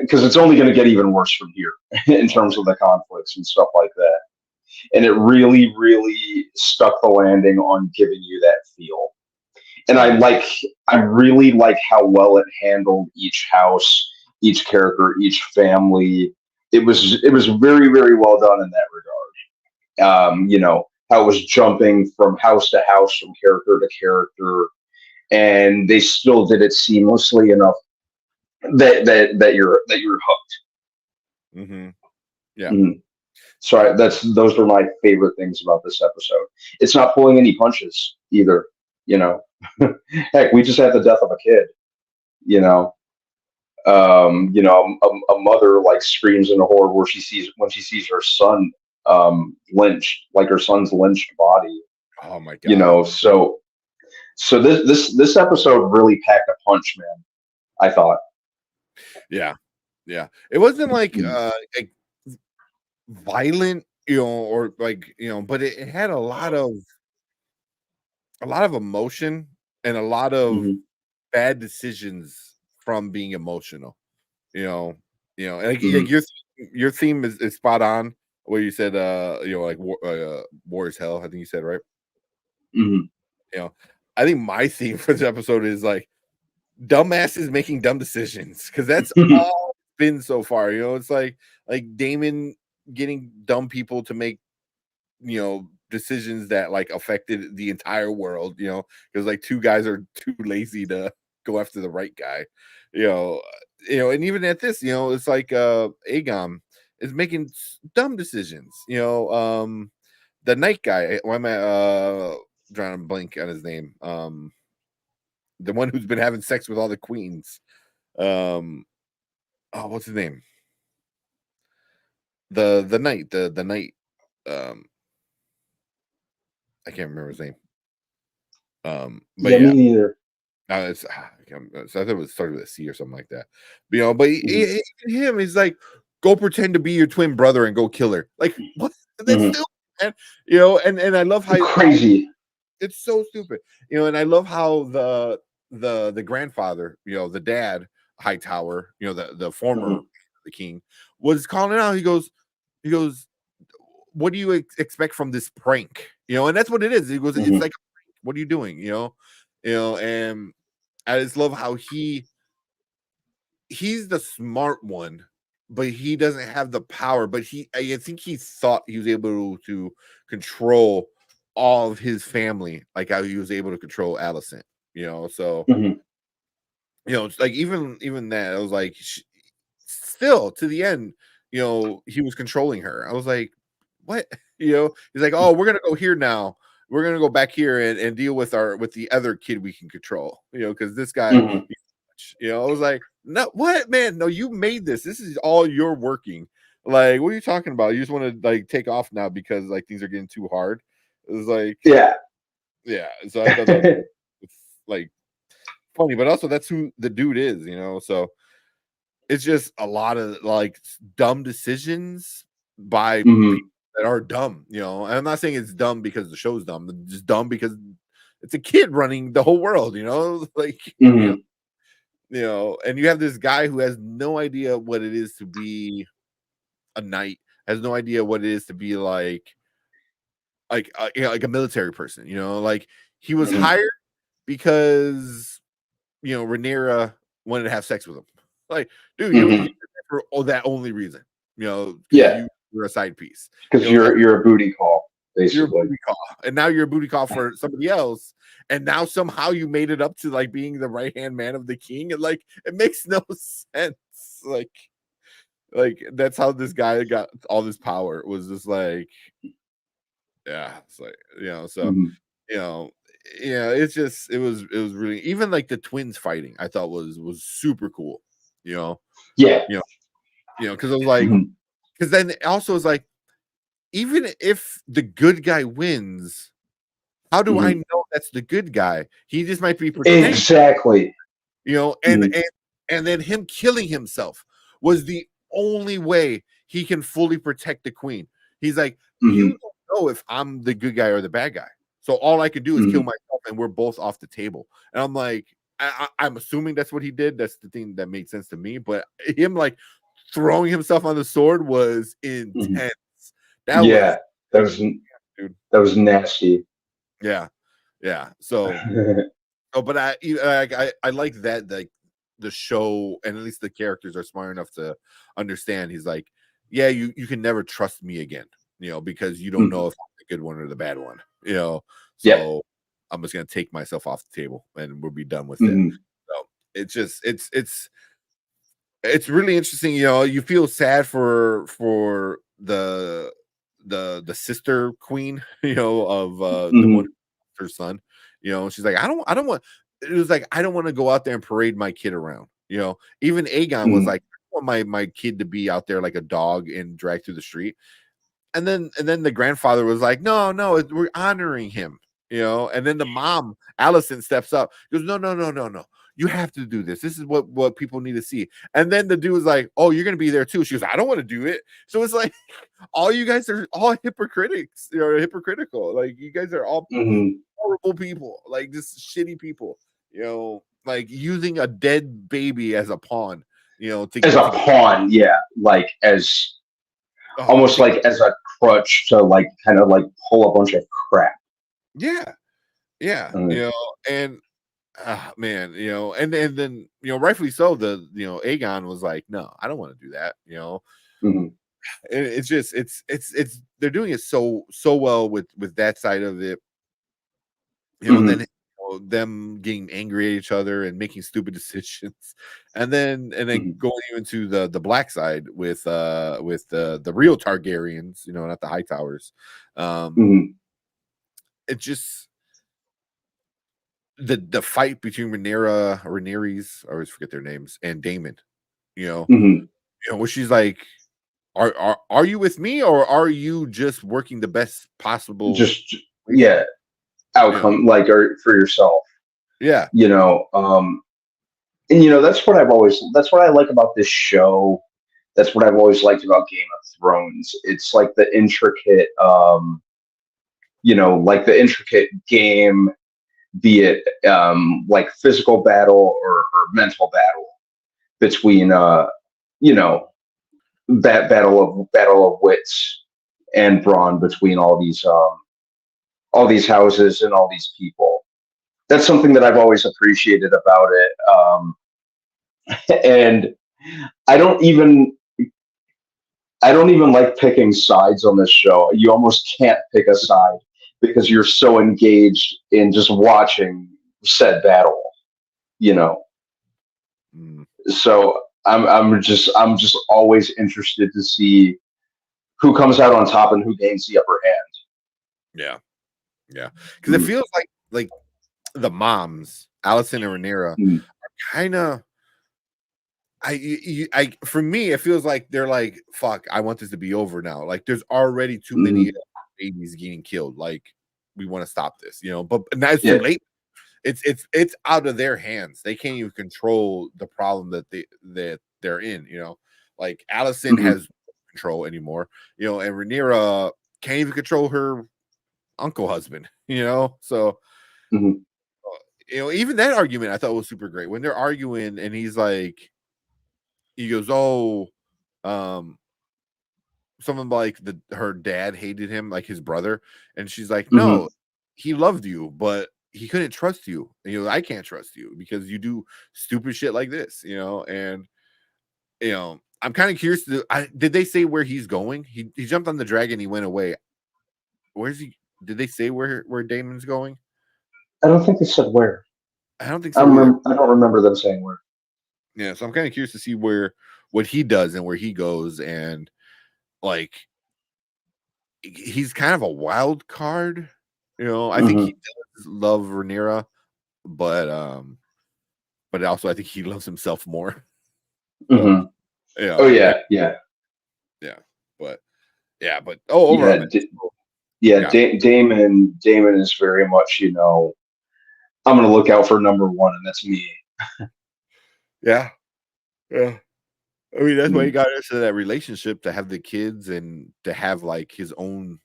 because it's only going to get even worse from here in terms of the conflicts and stuff like that. And it really, really stuck the landing on giving you that feel. And I really like how well it handled each house, each character, each family. It was very, very well done in that regard. How it was jumping from house to house, from character to character, and they still did it seamlessly enough that you're hooked. Mm-hmm. Yeah. Mm-hmm. So those are my favorite things about this episode. It's not pulling any punches either. Heck, we just had the death of a kid. A mother, like, screams in horror when she sees her son lynched, like her son's lynched body. Oh my god! So this episode really packed a punch, man. I thought. Yeah. It wasn't like violent, or like, but it had a lot of emotion and a lot of bad decisions from being emotional. Like your theme is spot on. Where you said, like, war is hell. I think you said, right. I think my theme for this episode is, like, dumbasses making dumb decisions, because that's all it's been so far. It's like Damon getting dumb people to make decisions that, like, affected the entire world. Because, like, two guys are too lazy to go after the right guy. And even at this, it's like Aegon is making dumb decisions. The night guy. Why am I trying to blink on his name? The one who's been having sex with all the queens. What's his name? The night. The night. I can't remember his name. But yeah, me neither. So I thought it was started with a C or something like that. But him is like, go pretend to be your twin brother and go kill her. Like, what? That's stupid, man. And I love how crazy. It's so stupid. And I love how the grandfather, the dad, Hightower, the former the king, was calling it out. He goes, what do you expect from this prank? And that's what it is. He goes, it's like, what are you doing? And I just love how he's the smart one, but he doesn't have the power. But I think he thought he was able to control all of his family, like how he was able to control Alicent. So it's like, even that, I was like, still to the end, he was controlling her. I was like, what? He's like, oh, we're gonna go here now. We're gonna go back here and deal with the other kid we can control. Because this guy, I was like, no, what, man? No, you made this. This is all you're working. Like, what are you talking about? You just want to, like, take off now because, like, things are getting too hard. It was like, yeah. So I thought that was, like, funny, but also that's who the dude is. So it's just a lot of, like, dumb decisions by people that are dumb. And I'm not saying it's dumb because the show's dumb. It's just dumb because it's a kid running the whole world. Like, and you have this guy who has no idea what it is to be a knight, has no idea what it is to be like a military person. Like, he was hired because Rhaenyra wanted to have sex with him. Like, dude, you for that only reason, you're a side piece because you're a booty call, basically. You're a booty call, and now you're a booty call for somebody else, and now somehow you made it up to like being the right hand man of the king, and like it makes no sense. Like that's how this guy got all this power. It was just like, yeah, it's like so it was really, even like the twins fighting I thought was super cool. Because I was like, because then also it's like, even if the good guy wins, how do I know that's the good guy? He just might be pretending. Exactly. And then him killing himself was the only way he can fully protect the queen. He's like, you don't know if I'm the good guy or the bad guy. So all I could do is kill myself, and we're both off the table. And I'm like, I'm assuming that's what he did. That's the thing that made sense to me. But him like throwing himself on the sword was intense. That was nasty. Yeah. So, but I like that, like the show, and at least the characters are smart enough to understand. He's like, yeah, you can never trust me again, because you don't know if I'm the good one or the bad one, So I'm just gonna take myself off the table, and we'll be done with it. So it's just it's really interesting. You feel sad for the sister queen, of the one, her son. She's like, I don't want. It was like, I don't want to go out there and parade my kid around. Even Aegon was like, I want my kid to be out there like a dog and drag through the street. And then the grandfather was like, no, we're honoring him. And then the mom, Alicent, steps up. Goes, no. You have to do this. This is what people need to see. And then the dude was like, oh, you're gonna be there too. She goes, I don't want to do it. So it's like, all you guys are all hypocritics. You're hypocritical. Like, you guys are all horrible people. Like, just shitty people. Like using a dead baby as a pawn. Pawn, yeah, like as almost like as a crutch to like kind of like pull a bunch of crap. Yeah. And man, and then rightfully so, the Aegon was like, no, I don't want to do that. It's just it's they're doing it so well with that side of it. And then them getting angry at each other and making stupid decisions, and then going into the black side with the real Targaryens, not the Hightowers. It just the fight between Rhaenyra's, I always forget their names, and Daemon, where she's like, are you with me, or are you just working the best possible outcome, like, or for yourself? And that's what I like about this show. That's what I've always liked about Game of Thrones. It's like the intricate game, be it like physical battle or mental battle between that battle of wits and brawn between all these houses and all these people. That's something that I've always appreciated about it. And I don't even like picking sides on this show. You almost can't pick a side because you're so engaged in just watching said battle, So I'm just always interested to see who comes out on top and who gains the upper hand. Yeah. Because it feels like the moms, Alicent and Rhaenyra, are kind of. For me, it feels like they're like, fuck, I want this to be over now. Like, there's already too many babies getting killed. Like, we want to stop this, but now it's too late. It's out of their hands. They can't even control the problem that they're in, like Alicent has no control anymore, and Rhaenyra can't even control her uncle husband, so even that argument I thought was super great when they're arguing, and he goes, oh, someone like her dad hated him, like his brother, and she's like, no, he loved you, but he couldn't trust you. I can't trust you because you do stupid shit like this, and I'm kind of curious. Did they say where he's going? He jumped on the dragon. He went away. Where's he? Did they say where Damon's going? I don't think they said where. I don't think so. I don't remember them saying where. Yeah, so I'm kind of curious to see what he does and where he goes, and like he's kind of a wild card. I think he does love Rhaenyra, but also I think he loves himself more. Mm-hmm. Yeah. Oh yeah. But overall, Damon is very much, I'm going to look out for number one, and that's me. Yeah. I mean, that's why he got into that relationship, to have the kids and to have like his own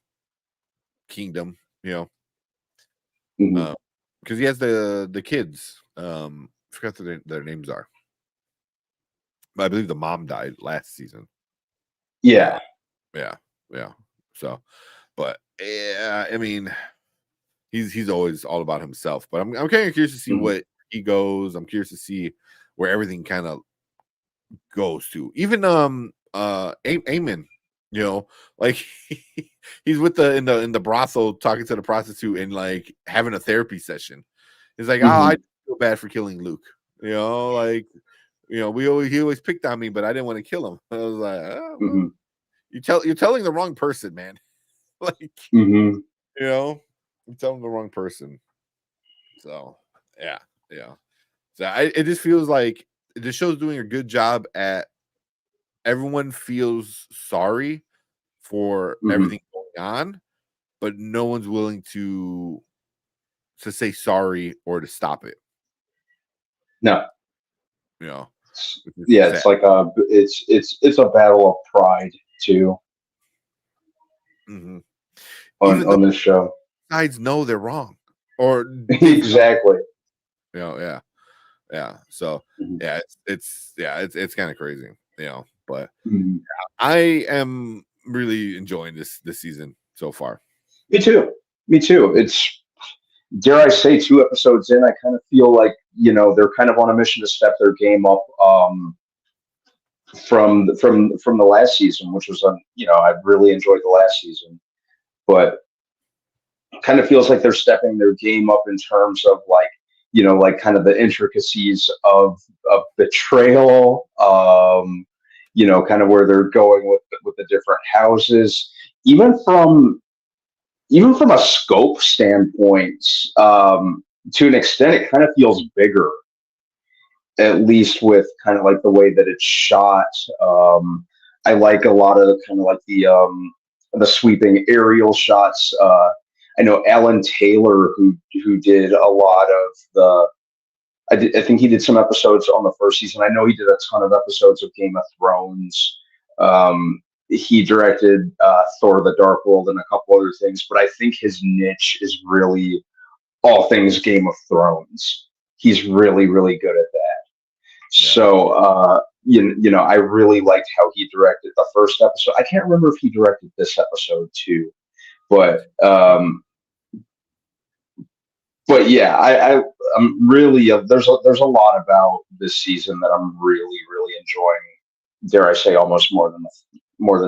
kingdom, because he has the kids. I forgot their names are, but I believe the mom died last season. Yeah. So, but yeah, I mean, he's always all about himself. But I'm kind of curious to see what he goes. I'm curious to see where everything kind of goes to. Even Aemon, like he's with in the brothel talking to the prostitute and like having a therapy session. He's like, I feel bad for killing Luke. He always picked on me, but I didn't want to kill him. I was like, you're telling the wrong person, man. Like, you're telling the wrong person. So yeah. So it just feels like the show's doing a good job at everyone feels sorry for everything going on, but no one's willing to say sorry or to stop it. No. Yeah, it's like it's a battle of pride too. On this show. Sides know they're wrong. Or exactly. Yeah. So it's kind of crazy, but I am really enjoying this season so far. Me too. It's, dare I say, 2 episodes in, I kind of feel like, they're kind of on a mission to step their game up from the last season, which was I really enjoyed the last season, but kind of feels like they're stepping their game up in terms of like, like kind of the intricacies of betrayal, kind of where they're going with the different houses, even from a scope standpoint, to an extent, it kind of feels bigger, at least with kind of like the way that it's shot. I like a lot of kind of like the sweeping aerial shots. I know Alan Taylor, who did a lot of I think he did some episodes on the first season. I know he did a ton of episodes of Game of Thrones. He directed Thor: The Dark World and a couple other things, but I think his niche is really all things Game of Thrones. He's really, really good at that. Yeah. So, I really liked how he directed the first episode. I can't remember if he directed this episode too, but yeah, I'm really there's a lot about this season that I'm really, really enjoying. Dare I say, almost more than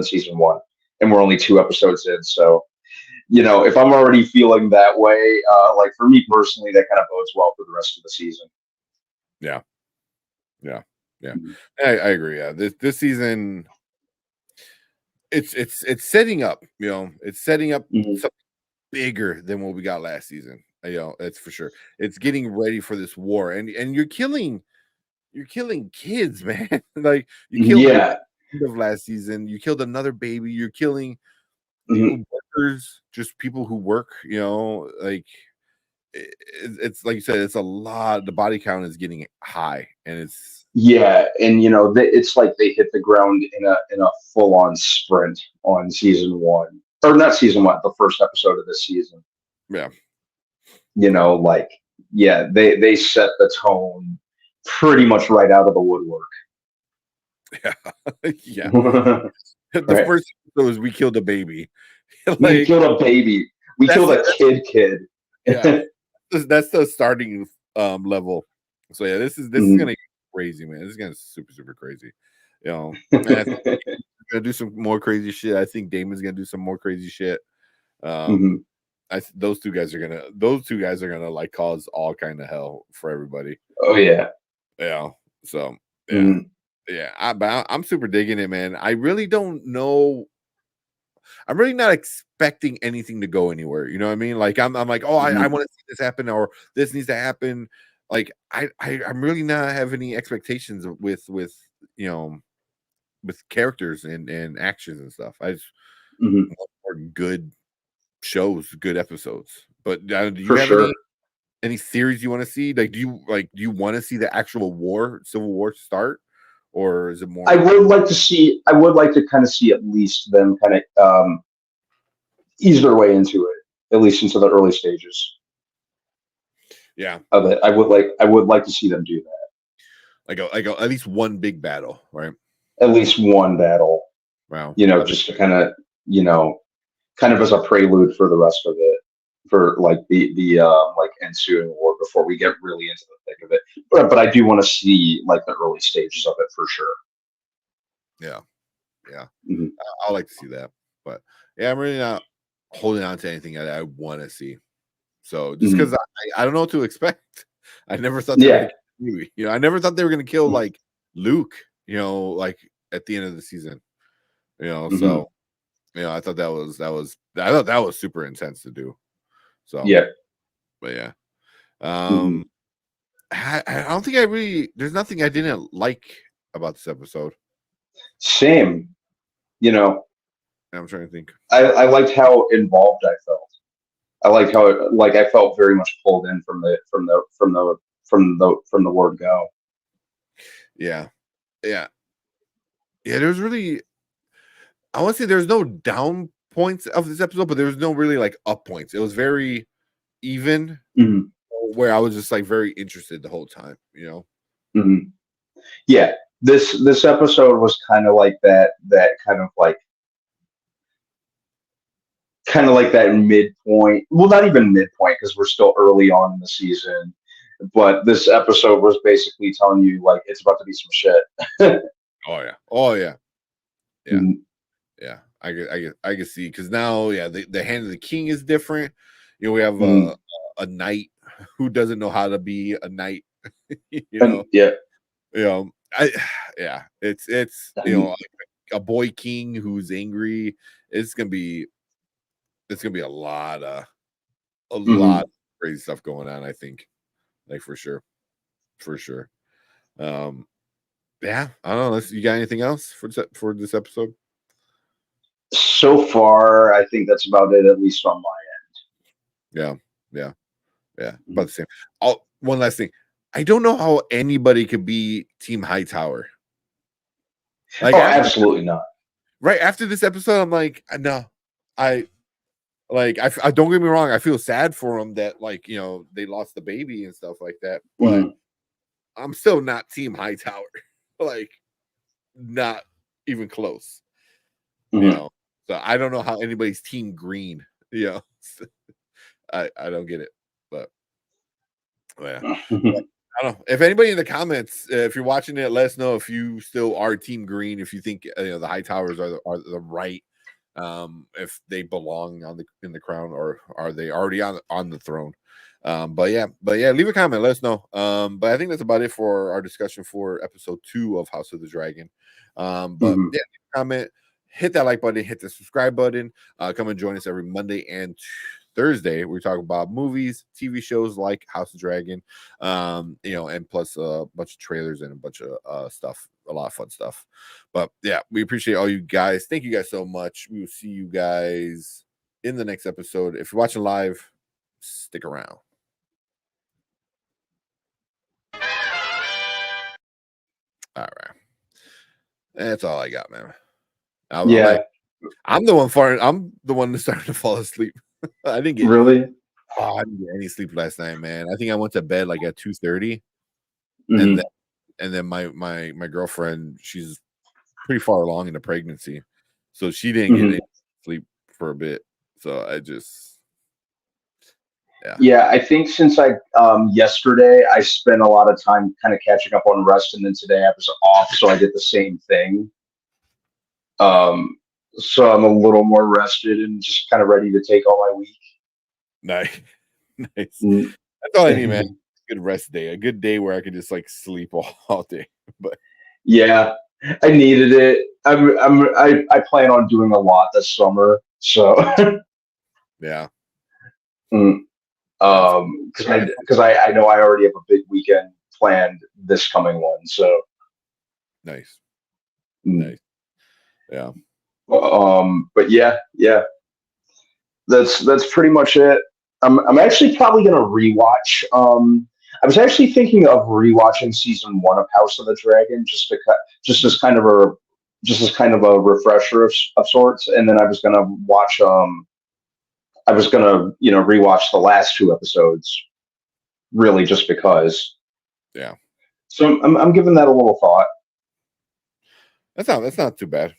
season 1, and we're only 2 episodes in. So, if I'm already feeling that way, like for me personally, that kind of bodes well for the rest of the season. Yeah. I agree. Yeah, this season, it's setting up. It's setting up something bigger than what we got last season. That's for sure. It's getting ready for this war, and you're killing kids, man. Like you killed of last season. You killed another baby. You're killing workers, just people who work. Like it's like you said, it's a lot. The body count is getting high, and it's and it's like they hit the ground in a full on sprint on season 1, or not season 1, the first episode of this season. Yeah. They set the tone pretty much right out of the woodwork. Yeah. The first episode was we killed a baby. We killed a baby. We killed a kid. Yeah. that's the starting level. So yeah, this is gonna get crazy, man. This is gonna super crazy. You know, gonna do some more crazy shit. I think Damon's gonna do some more crazy shit. Those two guys are gonna like cause all kind of hell for everybody. Oh yeah. Yeah. So yeah. I'm super digging it, man. I really don't know. I'm really not expecting anything to go anywhere. You know what I mean? Like I'm like, oh, I want to see this happen or this needs to happen. Like I'm really not have any expectations with you know with characters and actions and stuff. I just want more good shows, good episodes. But do you have any series you want to see? Like, do you want to see the actual Civil War start, or is it more? I would like to kind of see at least them kind of ease their way into it, at least into the early stages. Yeah, of it. I would like to see them do that. Like at least one big battle, right? At least one battle. Wow. Just to kind of as a prelude for the rest of it, for like the like ensuing war before we get really into the thick of it. But I do want to see like the early stages of it for sure. Yeah. I like to see that, but yeah, I'm really not holding on to anything that I want to see. So just because I don't know what to expect. I never thought I never thought they were gonna kill like Luke, like at the end of the season. So I thought that was super intense to do. So yeah. But yeah. I don't think there's nothing I didn't like about this episode. Same. I'm trying to think. I liked how involved I felt. I liked how I felt very much pulled in from the word go. Yeah. There's really, I want to say there's no down points of this episode, but there was no really like up points. It was very even, where I was just like very interested the whole time. Yeah, this episode was kind of like that that midpoint. Well, not even midpoint because we're still early on in the season. But this episode was basically telling you like it's about to be some shit. Oh yeah. Yeah. I can see because now the Hand of the King is different. We have a knight who doesn't know how to be a knight. It's a boy king who's angry. It's gonna be a lot of crazy stuff going on. I think, like for sure. Yeah, I don't know. You got anything else for this episode? So far, I think that's about it, at least on my end. Yeah. About the same. One last thing. I don't know how anybody could be Team Hightower. Like, absolutely not. Right after this episode, I'm like, no, I don't get me wrong. I feel sad for them that they lost the baby and stuff like that. But I'm still not Team Hightower. Like, not even close. So I don't know how anybody's Team Green. I don't get it. But yeah. I don't know. If anybody in the comments, if you're watching it, let us know if you still are Team Green. If you think the Hightowers are the right, if they belong in the crown, or are they already on the throne? But yeah, leave a comment. Let us know. But I think that's about it for our discussion for episode 2 of House of the Dragon. But yeah, comment, hit that like button, hit the subscribe button. Come and join us every Monday and Thursday. We talk about movies, TV shows like House of Dragon, and plus a bunch of trailers and a bunch of stuff, a lot of fun stuff. But yeah, we appreciate all you guys. Thank you guys so much. We will see you guys in the next episode. If you're watching live, stick around. All right, that's all I got, man. I'm the one that's starting to fall asleep. I didn't get really. I didn't get any sleep last night, man. I think I went to bed like at 2:30, and then my girlfriend, she's pretty far along in the pregnancy, so she didn't get any sleep for a bit. So Yeah, I think since yesterday I spent a lot of time kind of catching up on rest, and then today I was off, so I did the same thing. So I'm a little more rested and just kind of ready to take all my week. Nice. That's all I need, man. Good rest day, a good day where I could just like sleep all day. But yeah, I needed it. I plan on doing a lot this summer, so yeah. Because I know I already have a big weekend planned this coming one, so nice. Yeah. But yeah, that's pretty much it. I'm actually probably gonna rewatch. I was actually thinking of rewatching season 1 of House of the Dragon just as kind of a refresher of sorts, and then I was gonna watch. I was gonna rewatch the last 2 episodes, really just because. Yeah. So I'm giving that a little thought. That's not too bad.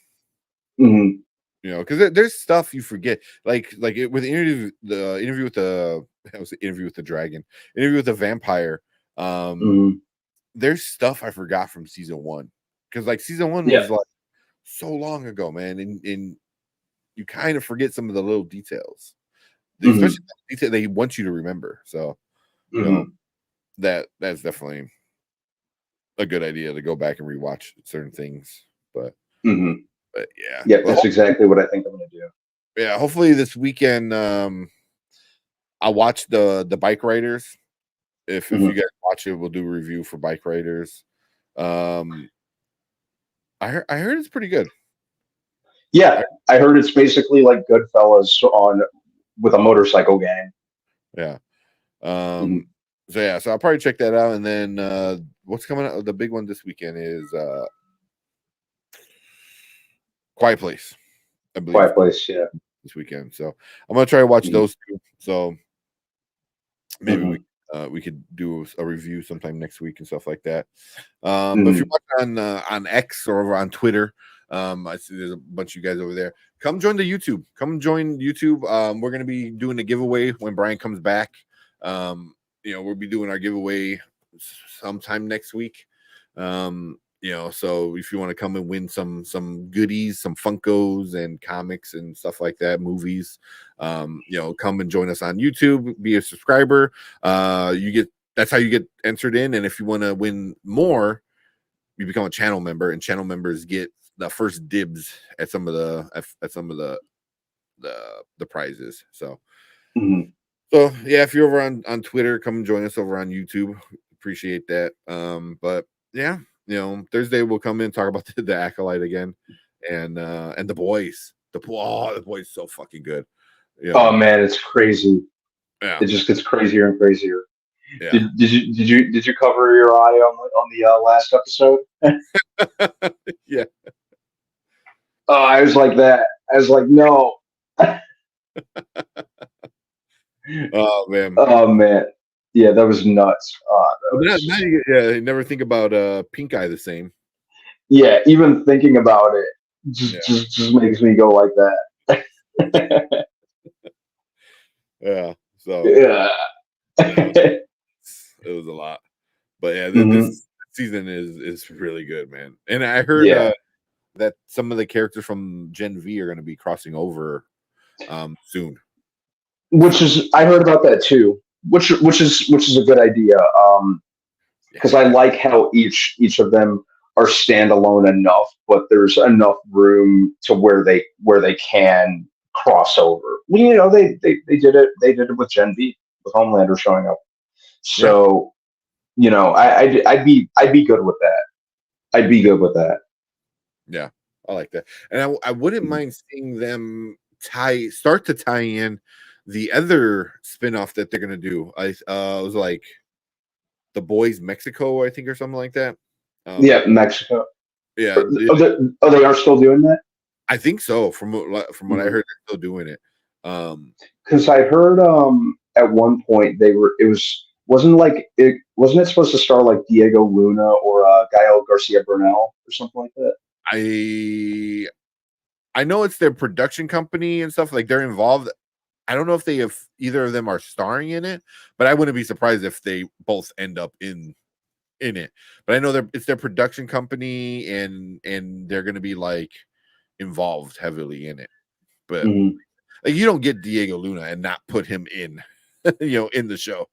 Mm-hmm. Because there's stuff you forget, with the interview with the vampire. There's stuff I forgot from season 1 because season 1 was like so long ago, man, and you kind of forget some of the little details, especially the detail they want you to remember. So that's definitely a good idea to go back and rewatch certain things, but. But yeah, that's exactly what I think I'm gonna do. Yeah, hopefully this weekend I'll watch the Bike Riders. If you guys watch it, we'll do a review for Bike Riders. I heard it's pretty good. Yeah, I heard it's basically like Goodfellas with a motorcycle gang. Yeah. So I'll probably check that out, and then what's coming out? The big one this weekend is Quiet Place. I believe. Quiet Place, yeah. This weekend, so I'm gonna try to watch those 2. So maybe we could do a review sometime next week and stuff like that. But if you're watching on X or over on Twitter, I see there's a bunch of you guys over there. Come join the YouTube. Come join YouTube. We're gonna be doing a giveaway when Brian comes back. We'll be doing our giveaway sometime next week. So if you want to come and win some goodies, some Funkos and comics and stuff like that, movies, come and join us on YouTube, be a subscriber. That's how you get entered in. And if you want to win more, you become a channel member, and channel members get the first dibs at some of the prizes. So, so yeah, if you're over on Twitter, come and join us over on YouTube. Appreciate that. But yeah. Thursday we'll come in, talk about the Acolyte again, and the boys. The boys so fucking good. Oh man, it's crazy. Yeah, it just gets crazier and crazier. Yeah. Did you cover your eye on the last episode? Yeah. Oh, I was like that. I was like, no. Oh man. Oh man. Yeah, that was nuts. You never think about Pink Eye the same. Yeah, even thinking about it just makes me go like that. Yeah. So yeah. It was a lot. But yeah, this season is really good, man. And I heard that some of the characters from Gen V are going to be crossing over soon. I heard about that too. Which is a good idea. Because I like how each of them are standalone enough, but there's enough room to where they can cross over. They did it. They did it with Gen V, with Homelander showing up. So, I'd be good with that. I'd be good with that. Yeah, I like that, and I wouldn't mind seeing them start to tie in the other spinoff that they're gonna do. It was like The Boys Mexico, I think, or something like that. Mexico. Yeah. They are still doing that? I think so. From what I heard, they're still doing it. Because I heard at one point wasn't it supposed to star like Diego Luna or Gael Garcia Bernal or something like that? I know it's their production company and stuff, like they're involved. I don't know if either of them are starring in it, but I wouldn't be surprised if they both end up in it. But I know it's their production company, and they're going to be like involved heavily in it. But like, you don't get Diego Luna and not put him in, in the show.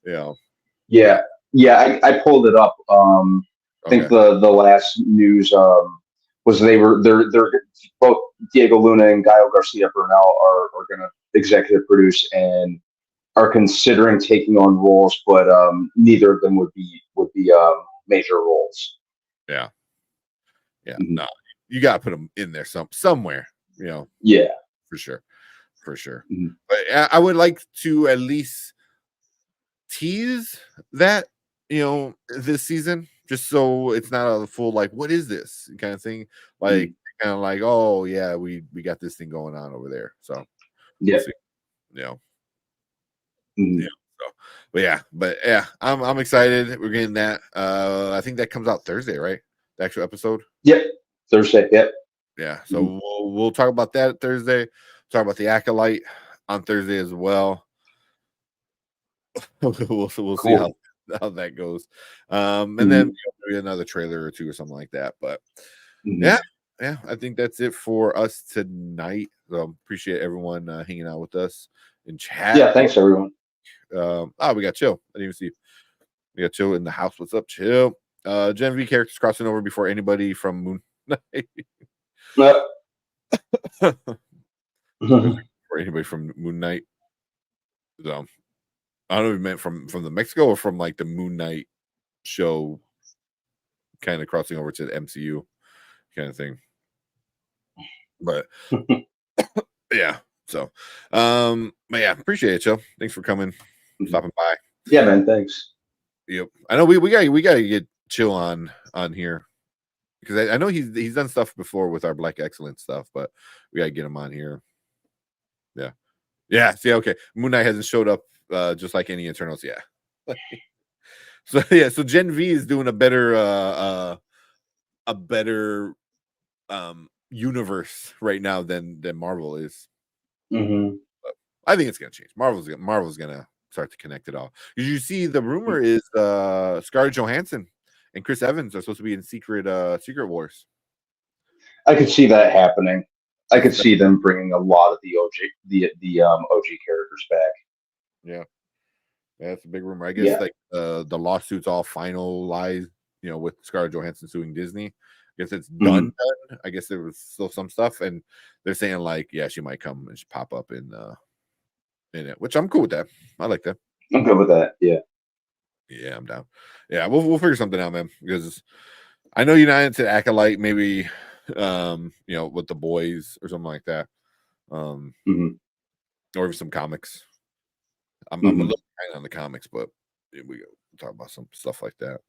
Yeah. I pulled it up. I think the last news was they're both Diego Luna and Gael Garcia Bernal are going to executive produce and are considering taking on roles, but neither of them would be major roles. Yeah. No, you got to put them in there somewhere. Yeah, for sure. But I would like to at least tease that this season, just so it's not a full like, what is this kind of thing, like kind of like, oh yeah, we got this thing going on over there. So yeah. So, but I'm excited. We're getting that. I think that comes out Thursday, right? The actual episode. Yep, Thursday. Yep. Yeah. So we'll talk about that Thursday. Talk about the Acolyte on Thursday as well. we'll see how that goes. And then maybe another trailer or two or something like that. But yeah, I think that's it for us tonight. So appreciate everyone hanging out with us in chat. Yeah, thanks everyone. We got Chill. I didn't even see. We got Chill in the house. What's up, Chill? Gen V characters crossing over before anybody from Moon Knight. Or anybody from Moon Knight. So I don't know if you meant from the Mexico or from like the Moon Knight show, kind of crossing over to the MCU kind of thing. But yeah, so but yeah, appreciate it, Joe. Thanks for coming, stopping by. Yeah, man, thanks. Yep, I know we gotta get Chill on here, because I know he's done stuff before with our Black Excellence stuff, but we gotta get him on here. Yeah. See, okay, Moon Knight hasn't showed up just like any Eternals. Yeah. So Gen V is doing a better universe right now than Marvel is. But I think it's gonna change. Marvel's gonna start to connect it all. You see, the rumor is Scarlett Johansson and Chris Evans are supposed to be in Secret Wars. I could see that happening. I could see them bringing a lot of the OG characters back. Yeah, that's a big rumor. I guess like the lawsuits all finalized, with Scarlett Johansson suing Disney. I guess it's done. I guess there was still some stuff, and they're saying like, yeah, she might come and pop up in it, which I'm cool with that. I like that. I'm good with that. Yeah, I'm down. Yeah, we'll figure something out, man. Because I know you're not into Acolyte, maybe with the boys or something like that, or even some comics. I'm a little behind on the comics, but we talk about some stuff like that.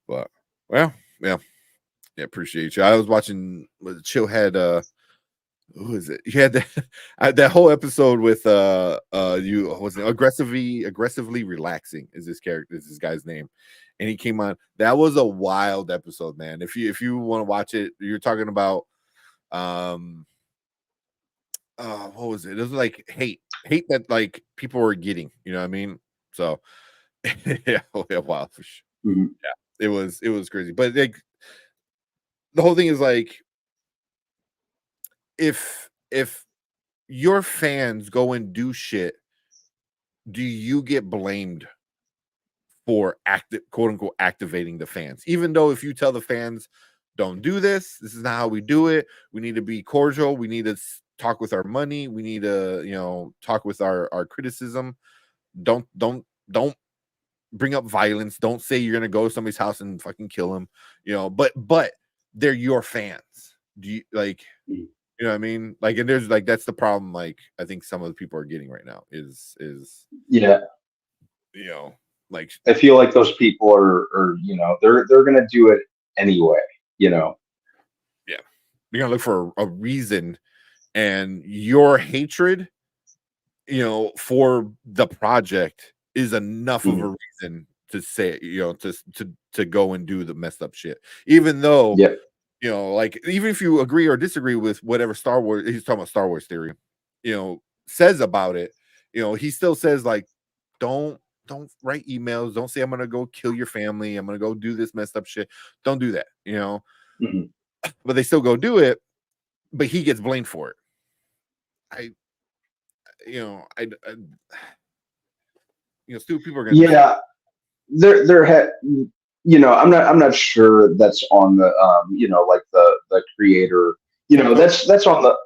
But yeah, appreciate you. I was watching Chill had who is it? You had that whole episode with you was it aggressively relaxing is this guy's name, and he came on. That was a wild episode, man. If you want to watch it, you're talking about what was it? It was like hate that like people were getting, you know what I mean? So yeah, wow, for sure. Yeah, it was crazy. But like the whole thing is like, if your fans go and do shit, do you get blamed for quote unquote activating the fans? Even though if you tell the fans, don't do this is not how we do it, we need to be cordial, we need to talk with our money, we need to talk with our criticism, don't bring up violence, don't say you're gonna go to somebody's house and fucking kill them, but they're your fans. Do you like, you know what I mean? Like, and there's like, that's the problem. Like, I think some of the people are getting right now is like, I feel like those people are they're gonna do it anyway. Yeah, you're gonna look for a reason, and your hatred, for the project is enough of a reason to say, to go and do the messed up shit, even though. Like, even if you agree or disagree with whatever Star Wars, he's talking about Star Wars theory, says about it, he still says like, don't write emails, don't say I'm gonna go kill your family, I'm gonna go do this messed up shit. Don't do that, Mm-hmm. But they still go do it, but he gets blamed for it. Stupid people are gonna I'm not sure that's on the like the creator, that's on the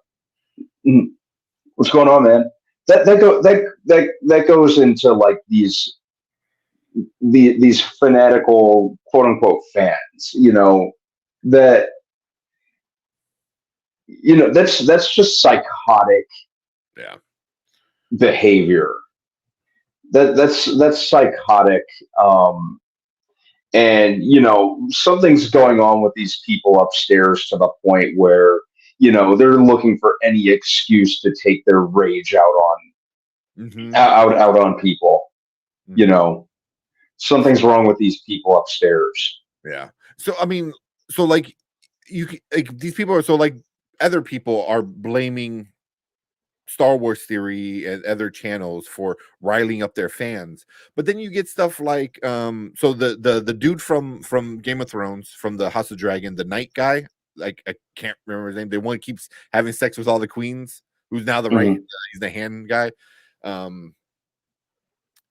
what's going on, man. That goes into like these fanatical quote unquote fans, that that's just psychotic behavior. That's psychotic. And something's going on with these people upstairs to the point where they're looking for any excuse to take their rage out on out on people. Something's wrong with these people upstairs. Yeah. So I mean, so like these people are other people are blaming Star Wars Theory and other channels for riling up their fans, but then you get stuff like so the dude from Game of Thrones, from the House of Dragon, the Night guy, like I can't remember his name, the one who keeps having sex with all the queens, who's now the right he's the hand guy.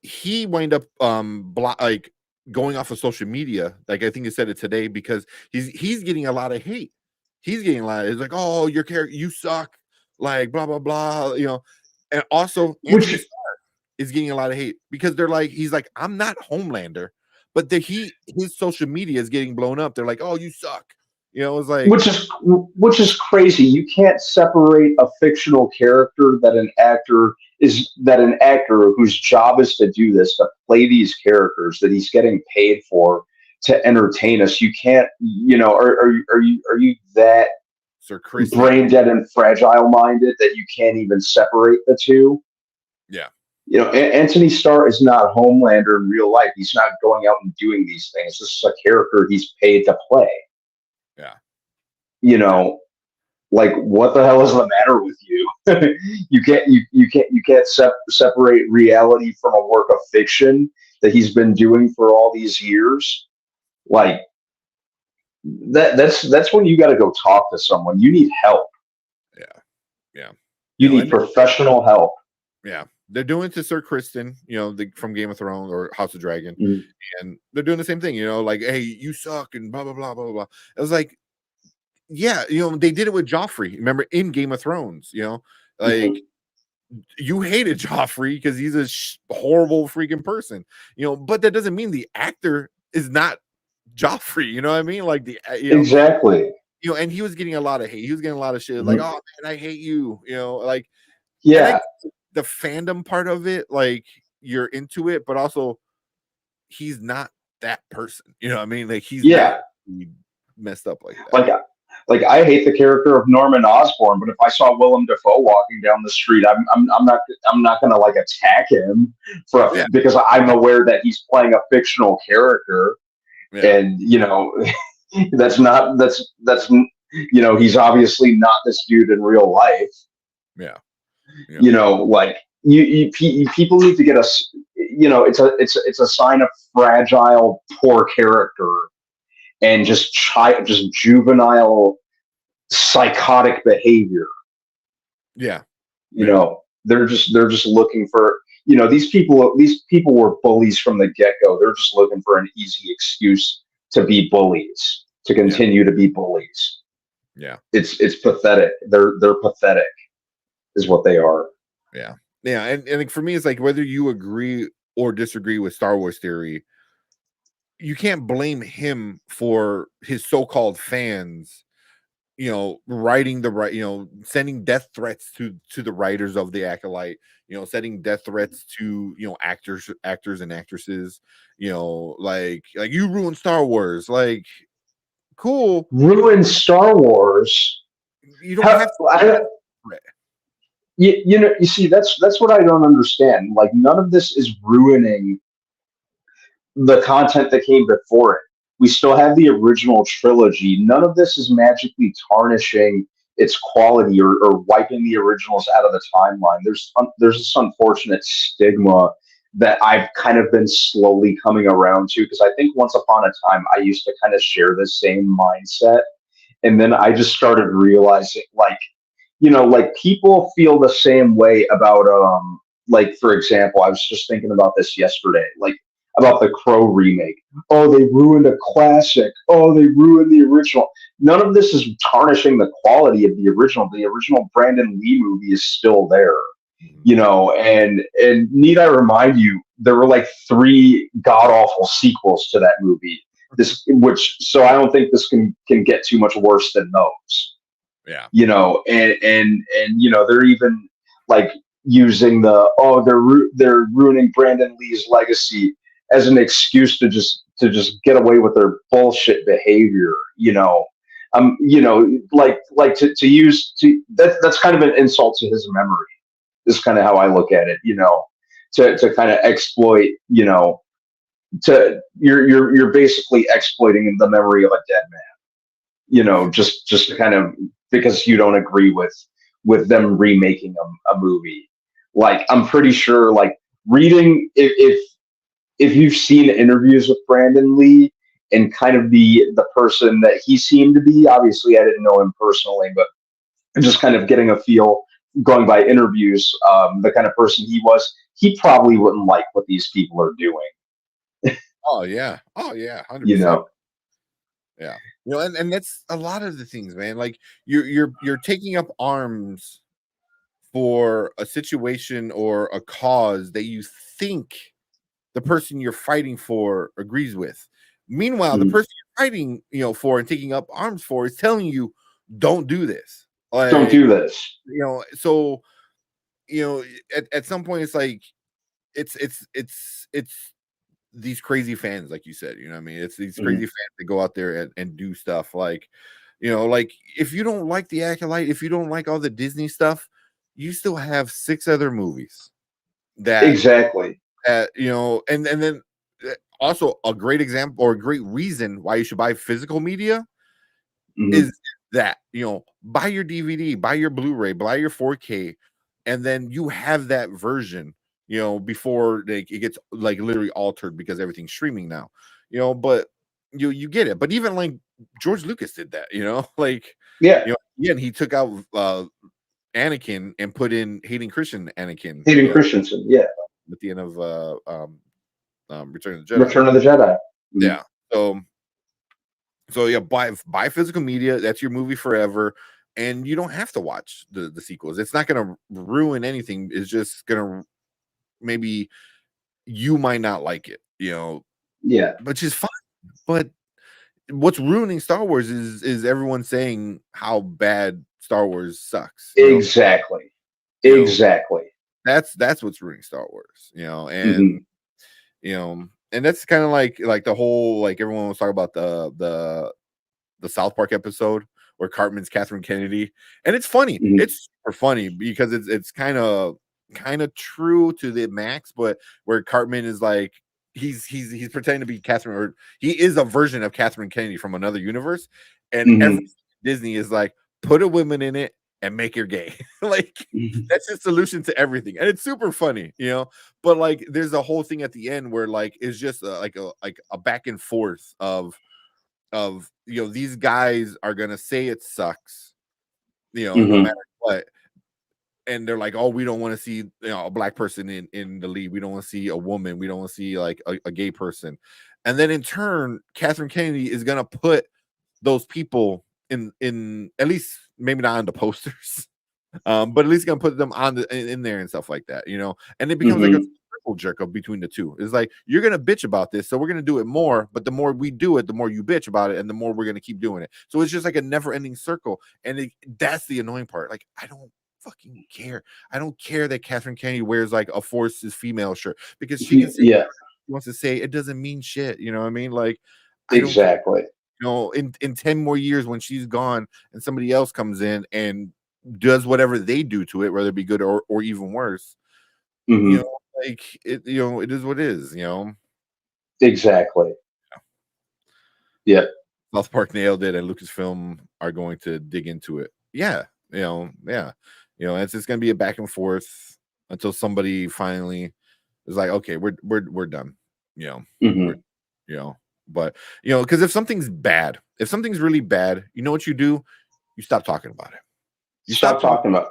He wind up going off of social media, like I think he said it today, because he's getting a lot of hate. He's getting a lot of, it's like, oh, your character, you suck, like blah blah blah, and also Anthony Starr is getting a lot of hate because they're like, he's like, I'm not Homelander, but his social media is getting blown up. They're like, oh, you suck, it's like, which is crazy. You can't separate a fictional character that an actor whose job is to do this, to play these characters that he's getting paid for to entertain us. You can't, are you that brain dead and fragile minded that you can't even separate the two? Yeah. Anthony Starr is not Homelander in real life. He's not going out and doing these things. This is a character he's paid to play. Yeah. Like, what the hell is the matter with you? you can't separate reality from a work of fiction that he's been doing for all these years. Like, that's when you got to go talk to someone. You need help. Yeah. You need professional help. Yeah. They're doing it to Sir Kristen, from Game of Thrones or House of Dragon, and they're doing the same thing. Like, hey, you suck and blah blah blah blah blah. It was like, yeah, they did it with Joffrey. Remember in Game of Thrones, like you hated Joffrey because he's a horrible freaking person, but that doesn't mean the actor is not Joffrey. You know what I mean? Like exactly. And he was getting a lot of hate. He was getting a lot of shit. Like, oh man, I hate you. Like, yeah, the fandom part of it, like you're into it, but also he's not that person. You know what I mean? Like he's not messed up like that. Like I hate the character of Norman Osborn, but if I saw Willem Dafoe walking down the street, I'm not gonna like attack him because I'm aware that he's playing a fictional character, and that's he's obviously not this dude in real life. Yeah. Like people need to get us. It's a sign of fragile, poor character. And just juvenile, psychotic behavior. Yeah, they're just looking for. These people were bullies from the get-go. They're just looking for an easy excuse to be bullies, to continue to be bullies. Yeah, it's pathetic. They're pathetic, is what they are. Yeah, and for me, it's like whether you agree or disagree with Star Wars Theory, you can't blame him for his so-called fans, writing sending death threats to the writers of the Acolyte, sending death threats to, actors and actresses, like you ruined Star Wars. Like, cool. Ruin Star Wars. You don't have to. You see, that's what I don't understand. Like, none of this is ruining the content that came before it. We still have the original trilogy. None of this is magically tarnishing its quality or wiping the originals out of the timeline. There's this unfortunate stigma that I've kind of been slowly coming around to, because I think once upon a time I used to kind of share the same mindset, and then I just started realizing, like, like people feel the same way about like, for example, I was just thinking about this yesterday, like about the Crow remake. Oh, they ruined a classic. Oh, they ruined the original. None of this is tarnishing the quality of the original. The original Brandon Lee movie is still there, and need I remind you, there were like 3 god awful sequels to that movie. So I don't think this can get too much worse than those. Yeah. And they're even like using they're ruining Brandon Lee's legacy as an excuse to just get away with their bullshit behavior. Like to use that's kind of an insult to his memory. Is kind of how I look at it. To kind of exploit. You're basically exploiting the memory of a dead man. Just to kind of, because you don't agree with them remaking a movie. Like, I'm pretty sure, like, reading, if you've seen interviews with Brandon Lee and kind of the person that he seemed to be, obviously I didn't know him personally, but just kind of getting a feel going by interviews, the kind of person he was, he probably wouldn't like what these people are doing. Oh yeah, 100%. Yeah, and that's a lot of the things, man. Like, you're taking up arms for a situation or a cause that you think the person you're fighting for agrees with. Meanwhile, the person you're fighting, for and taking up arms for is telling you, don't do this. Like, don't do this. So, at some point it's like, it's these crazy fans, like you said, what I mean? It's these crazy fans that go out there and do stuff like, like, if you don't like The Acolyte, if you don't like all the Disney stuff, you still have 6 other movies that exactly, and then also a great example or a great reason why you should buy physical media is that, buy your DVD, buy your Blu-ray, buy your 4K, and then you have that version, before it gets like literally altered because everything's streaming now, but you get it. But even like George Lucas did that, like, again, he took out Anakin and put in Hayden Christensen Christensen, at the end of Return of the Jedi. Yeah. So yeah, buy physical media. That's your movie forever, and you don't have to watch the sequels. It's not going to ruin anything. It's just going to, maybe you might not like it, which is fine. But what's ruining Star Wars is everyone saying how bad Star Wars sucks. Exactly. That's what's ruining Star Wars. And and that's kind of like the whole, like, everyone was talking about the South Park episode where Cartman's Catherine Kennedy, and it's funny. It's super funny because it's kind of true to the max, but where Cartman is like, he's pretending to be Catherine, or he is a version of Catherine Kennedy from another universe, and every Disney is like, put a woman in it and make her gay. Like, that's the solution to everything, and it's super funny, but like, there's a whole thing at the end where, like, it's just like a back and forth of these guys are gonna say it sucks, no matter what, and they're like, oh, we don't want to see a black person in the lead, we don't want to see a woman, we don't want to see like a gay person, and then in turn Catherine Kennedy is gonna put those people in at least, maybe not on the posters, but at least gonna put them on in there and stuff like that, and it becomes like a circle jerk of between the two. It's like, you're gonna bitch about this, so we're gonna do it more, but the more we do it, the more you bitch about it, and the more we're gonna keep doing it. So it's just like a never-ending circle, and that's the annoying part. Like, I don't fucking care. I don't care that Catherine Kennedy wears like a Force is female shirt, because she can say she wants to say, it doesn't mean shit. You know what I mean? Like, exactly. In 10 more years when she's gone and somebody else comes in and does whatever they do to it, whether it be good or even worse, like, it is what it is, Exactly. Yeah. South Park nailed it, and Lucasfilm are going to dig into it Yeah, it's just gonna be a back and forth until somebody finally is like, okay, we're done. Mhm. But because if something's bad, if something's really bad, you know what you do? You stop talking about it. You stop talking about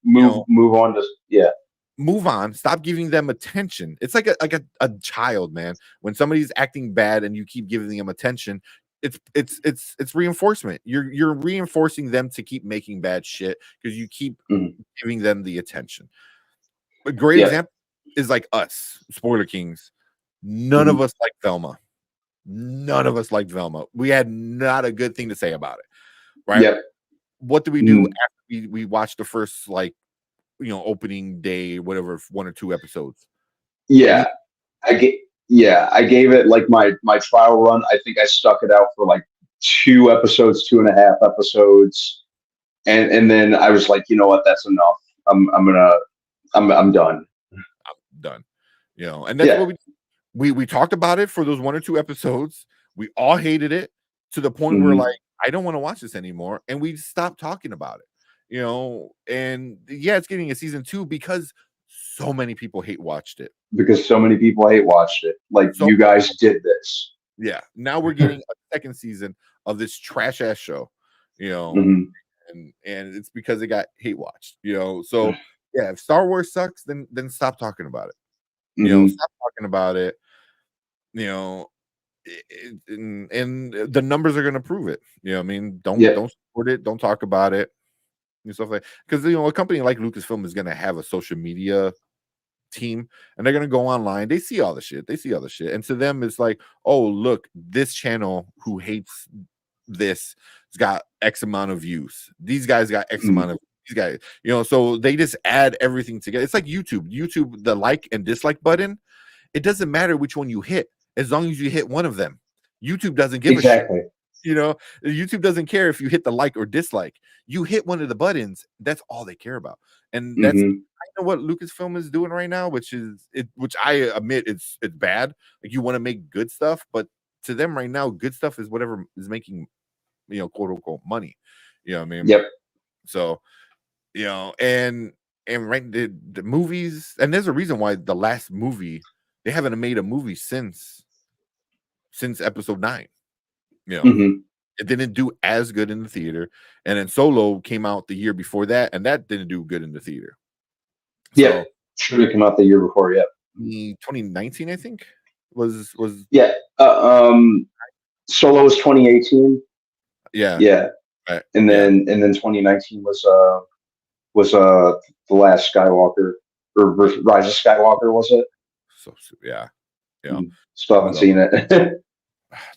move on to move on. Stop giving them attention. It's like a child, man. When somebody's acting bad and you keep giving them attention, it's reinforcement. You're reinforcing them to keep making bad shit because you keep giving them the attention. A great example is like us, Spoiler Kings. None of us like Velma. None of us liked Velma. We had not a good thing to say about it, right? Yep. What do we do after we watched the first opening day, whatever, 1 or 2 episodes? I gave it like my trial run. I think I stuck it out for like 2 episodes, 2.5 episodes, and then I was like, you know what, that's enough. I'm done. I'm done. And that's what we talked about it for those 1 or 2 episodes. We all hated it to the point where like, I don't want to watch this anymore, and we stopped talking about it. And it's getting a season 2 because so many people hate watched it. Like, so you guys did this. Yeah. Now we're getting a second season of this trash ass show, and it's because it got hate watched, So if Star Wars sucks, then stop talking about it. Stop talking about it. And the numbers are going to prove it. I mean, don't support it, don't talk about it, and stuff like, because a company like Lucasfilm is going to have a social media team, and they're going to go online. They see all the shit, and to them it's like, oh, look, this channel who hates this has got X amount of views, these guys got X amount of these guys, so they just add everything together. It's like YouTube, the like and dislike button, it doesn't matter which one you hit, as long as you hit one of them. YouTube doesn't give a shit. YouTube doesn't care if you hit the like or dislike. You hit one of the buttons, that's all they care about. And that's kind of what Lucasfilm is doing right now, which I admit it's bad. Like, you want to make good stuff, but to them right now, good stuff is whatever is making, quote unquote, money. You know what I mean? Yep. So, and right, the movies, and there's a reason why the last movie, they haven't made a movie since episode 9. It didn't do as good in the theater, and then Solo came out the year before that, and that didn't do good in the theater. So, should have come out the year before. 2019, I think, was Solo was 2018. Right. And then 2019 was the Last Skywalker, or Rise of Skywalker, was it? So Still haven't seen it.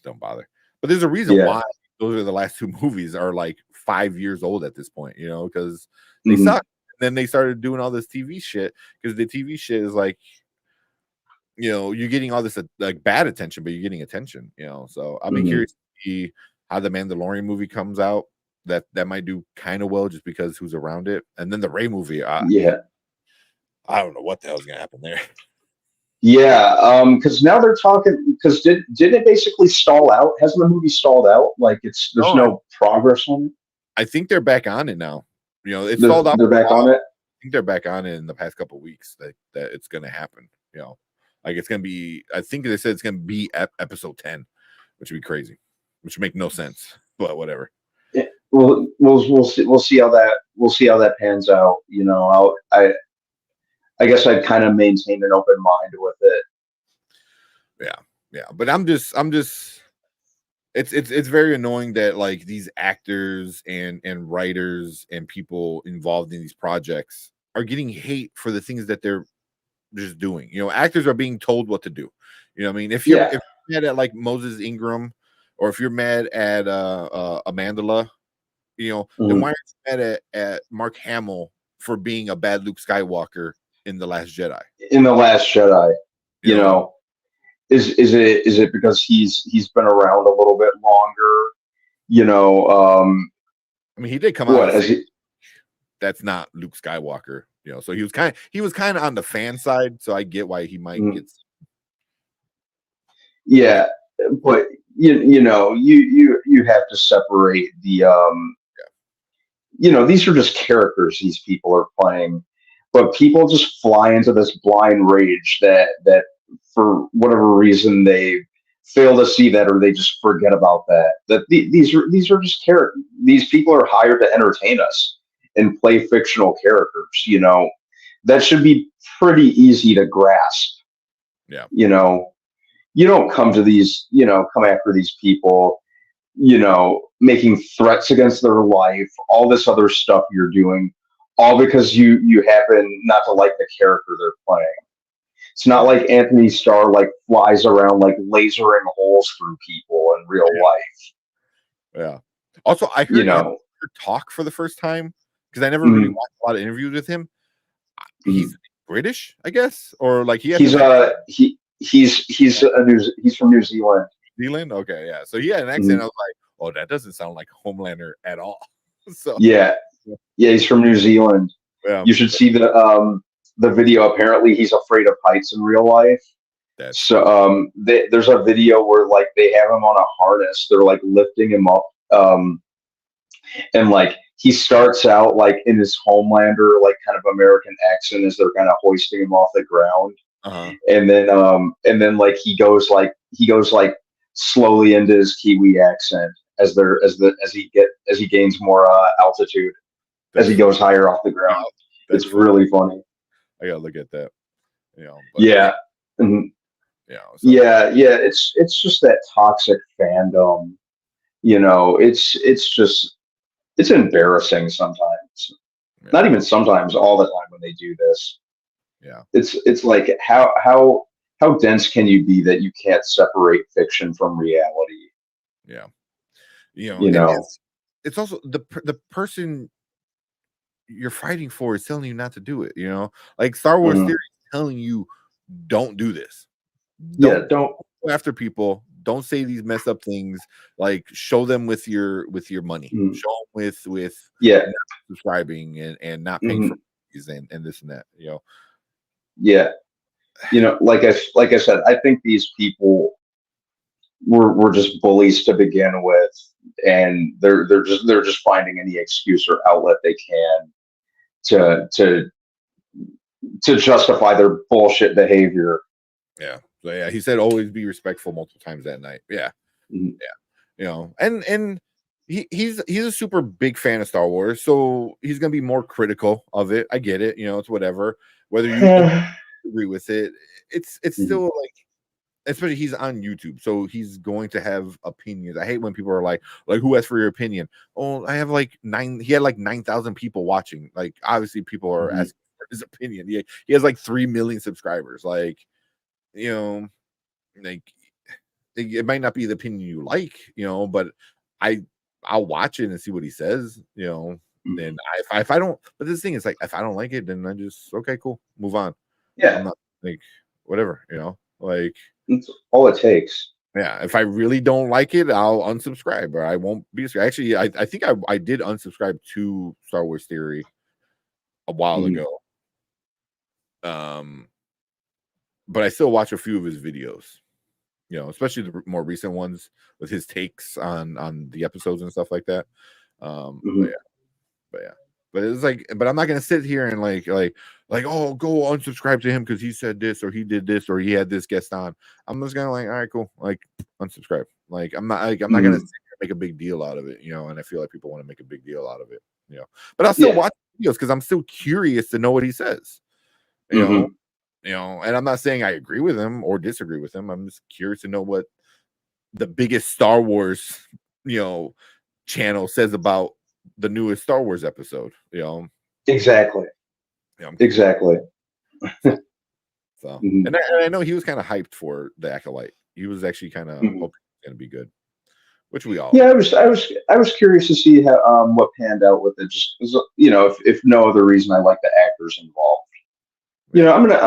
Don't bother. But there's a reason why those are the last 2 movies are like 5 years old at this point, because they suck. And then they started doing all this TV shit, because the TV shit is like, you're getting all this like bad attention, but you're getting attention, So I'll be curious to see how the Mandalorian movie comes out. That might do kind of well just because who's around it. And then the Rey movie, I don't know what the hell's gonna happen there. Because now they're talking. Because didn't it basically stall out? Hasn't the movie stalled out? Like, there's no progress on it. I think they're back on it now. It's stalled out. They're back on it. I think they're back on it in the past couple of weeks. That it's gonna happen. Like, it's gonna be. I think they said it's gonna be episode 10, which would be crazy, which would make no sense. But whatever. Yeah, we'll see how that pans out. I guess I'd kind of maintain an open mind with it. Yeah. But I'm just it's very annoying that like these actors and writers and people involved in these projects are getting hate for the things that they're just doing. Actors are being told what to do. I mean, if you're mad at like Moses Ingram, or if you're mad at Amandla, then why aren't you mad at Mark Hamill for being a bad Luke Skywalker in The Last Jedi? Is it because he's been around a little bit longer? I mean, he did come out and say that's not Luke Skywalker, so he was kind of on the fan side, so I get why he might get. Yeah, but you have to separate the these are just characters these people are playing, but people just fly into this blind rage that for whatever reason they fail to see that, or they just forget about these are just characters. These people are hired to entertain us and play fictional characters. That should be pretty easy to grasp. Yeah. You don't come to these, come after these people, making threats against their life, all this other stuff you're doing, all because you happen not to like the character they're playing. It's not like Anthony Starr flies around lasering holes through people in real life. Yeah. Also, I heard him talk for the first time because I never really watched a lot of interviews with him. He's British, I guess, or he's from New Zealand. Zealand, okay, yeah. So he had an accent. I was like, oh, that doesn't sound like a Homelander at all. So yeah, he's from New Zealand. Yeah. You should see the video. Apparently, he's afraid of heights in real life. So there's a video where they have him on a harness. They're lifting him up, and he starts out in his Homelander kind of American accent as they're kind of hoisting him off the ground. And then he goes slowly into his Kiwi accent as he gains more altitude as he goes higher off the ground. It's really funny. I gotta look at that. Yeah. Yeah. It's just that toxic fandom. It's embarrassing sometimes. Yeah. Not even sometimes, all the time when they do this. Yeah. It's like how dense can you be that you can't separate fiction from reality? Yeah. It's also the person you're fighting for is telling you not to do it, Star Wars theory is telling you don't do this. Don't go after people. Don't say these messed up things. Show them with your money. Show them with not subscribing and not paying for these and this and that. Yeah, like I said, I think these people were just bullies to begin with, and they're just finding any excuse or outlet they can to justify their bullshit behavior. Yeah. So yeah, he said always be respectful multiple times that night. Yeah. Yeah. And he's a super big fan of Star Wars, so he's gonna be more critical of it. I get it, it's whatever. Whether you agree with it, it's still especially he's on YouTube, so he's going to have opinions. I hate when people are like who asked for your opinion? Oh, I have he had 9,000 people watching. Obviously people are asking for his opinion. He has 3 million subscribers. It might not be the opinion you like, but I'll watch it and see what he says, and if I don't, but this thing is if I don't like it, then I just okay, cool, move on. Yeah. I'm not whatever, that's all it takes. Yeah. If I really don't like it, I'll unsubscribe or I won't be. Actually, I think I did unsubscribe to Star Wars Theory a while ago. But I still watch a few of his videos, especially the more recent ones with his takes on the episodes and stuff like that. But it's but I'm not gonna sit here and oh, go unsubscribe to him because he said this or he did this or he had this guest on. I'm just gonna all right, cool, unsubscribe. I'm not gonna sit here and make a big deal out of it, and I feel like people want to make a big deal out of it, But I'll still watch videos because I'm still curious to know what he says, and I'm not saying I agree with him or disagree with him. I'm just curious to know what the biggest Star Wars, channel says about the newest Star Wars episode, Exactly. Exactly. So, and I know he was kind of hyped for the Acolyte. He was actually kind of hoping it was going to be good, which we all. Yeah, I was curious to see how what panned out with it. Just if no other reason, I like the actors involved. I'm gonna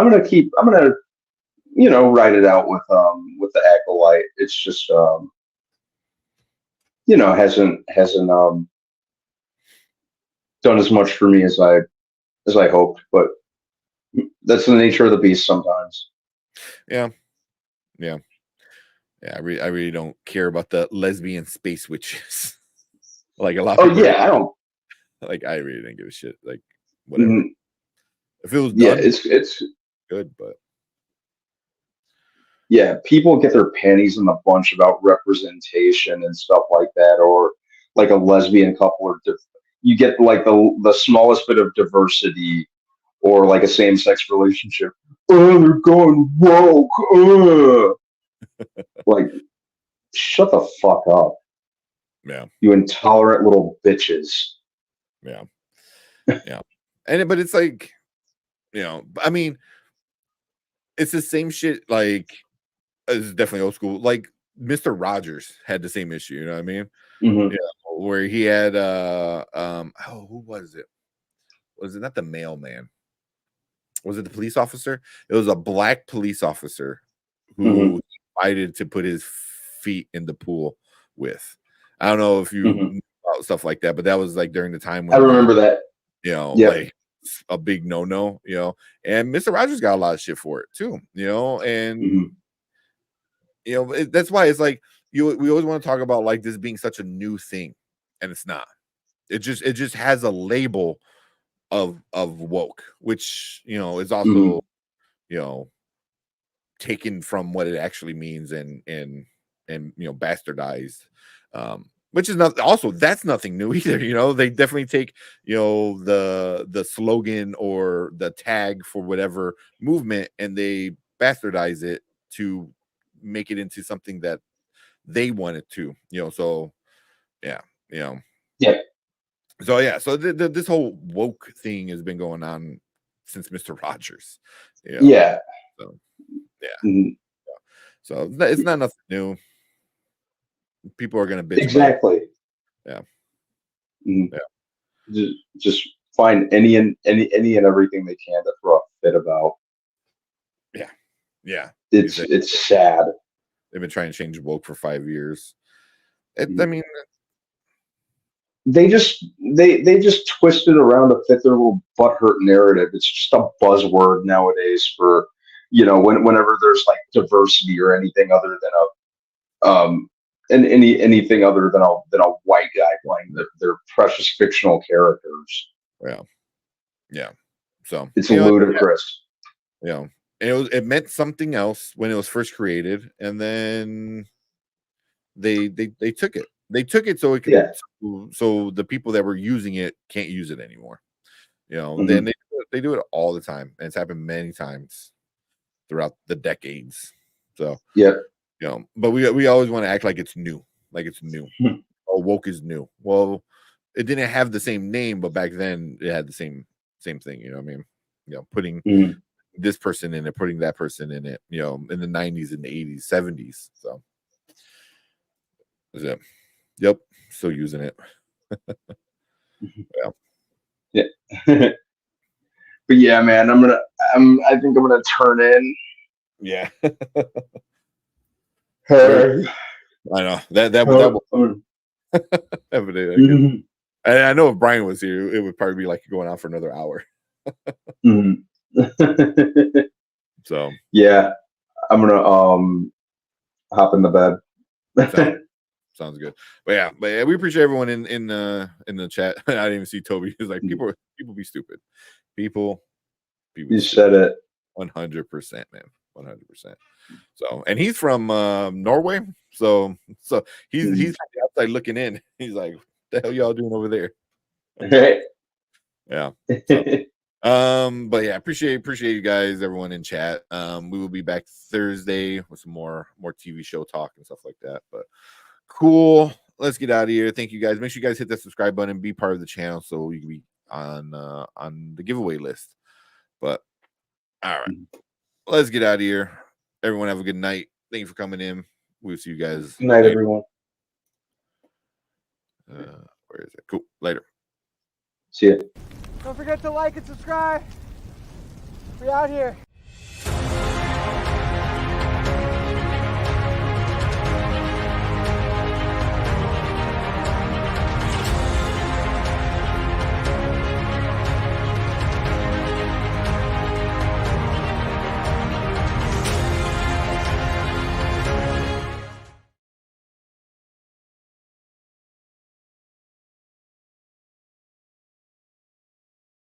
ride it out with the Acolyte. It's just hasn't done as much for me as I hoped, but that's the nature of the beast sometimes. Yeah. I really don't care about the lesbian space witches like a lot of people. I don't. Like I really didn't give a shit. Like whatever. Mhm. If it was Yeah, done, it's good, but yeah, people get their panties in a bunch about representation and stuff like that, or like a lesbian couple, or you get like the smallest bit of diversity, or like a same sex relationship. Oh, they're going woke. Like, shut the fuck up, yeah, you intolerant little bitches. yeah, yeah. But it's like, I mean, it's the same shit. Like, it's definitely old school. Like Mr. Rogers had the same issue. You know what I mean? Mm-hmm. Yeah, where he had who was it? Was it not the mailman? Was it the police officer? It was a black police officer who invited to put his feet in the pool with. I don't know if you knew about stuff like that, but that was like during the time when I remember that. like a big no, and Mr. Rogers got a lot of shit for it too, and that's why it's like we always want to talk about like this being such a new thing, and it's not. It just has a label of woke, which is also taken from what it actually means and bastardized, which is not also that's nothing new either. They definitely take the slogan or the tag for whatever movement and they bastardize it to make it into something that they wanted to, so yeah. So this whole woke thing has been going on since Mr. Rogers. Yeah. So yeah. Mm-hmm. So it's not nothing new. People are gonna bitch exactly. Yeah. Mm-hmm. Yeah. Just find any and everything they can to throw a fit about. Yeah. Yeah. It's sad. They've been trying to change woke for 5 years. I mean, they just twist it around to fit their little butthurt narrative. It's just a buzzword nowadays for whenever there's like diversity or anything other than anything other than a white guy playing their precious fictional characters. Yeah. So it's ludicrous. It meant something else when it was first created, and then they took it. They took it so it could, so the people that were using it can't use it anymore. Then they do it all the time, and it's happened many times throughout the decades. So but we always want to act like it's new, Oh, woke is new. Well, it didn't have the same name, but back then it had the same thing. You know what I mean? Putting this person in it, putting that person in it. In the 90s and the 80s, 70s. So. Yep, still using it. Yeah. But yeah, man, I think I'm gonna turn in. Yeah. I know that will I know if Brian was here, it would probably be like going on for another hour. So yeah, I'm gonna hop in the bed. Sounds good. But yeah, we appreciate everyone in the chat. I didn't even see Toby. He's like, people be stupid. People you said it 100%, man. 100%. So, and he's from Norway. So he's from the outside looking in. He's like, what the hell y'all doing over there? Yeah. So, but yeah, appreciate you guys, everyone in chat. We will be back Thursday with some more TV show talk and stuff like that. But cool. Let's get out of here. Thank you guys. Make sure you guys hit that subscribe button, be part of the channel so you can be on the giveaway list. But all right, let's get out of here. Everyone have a good night. Thank you for coming in. We'll see you guys. Good night, everyone. Where is it? Cool. Later. See ya. Don't forget to like and subscribe. We out here.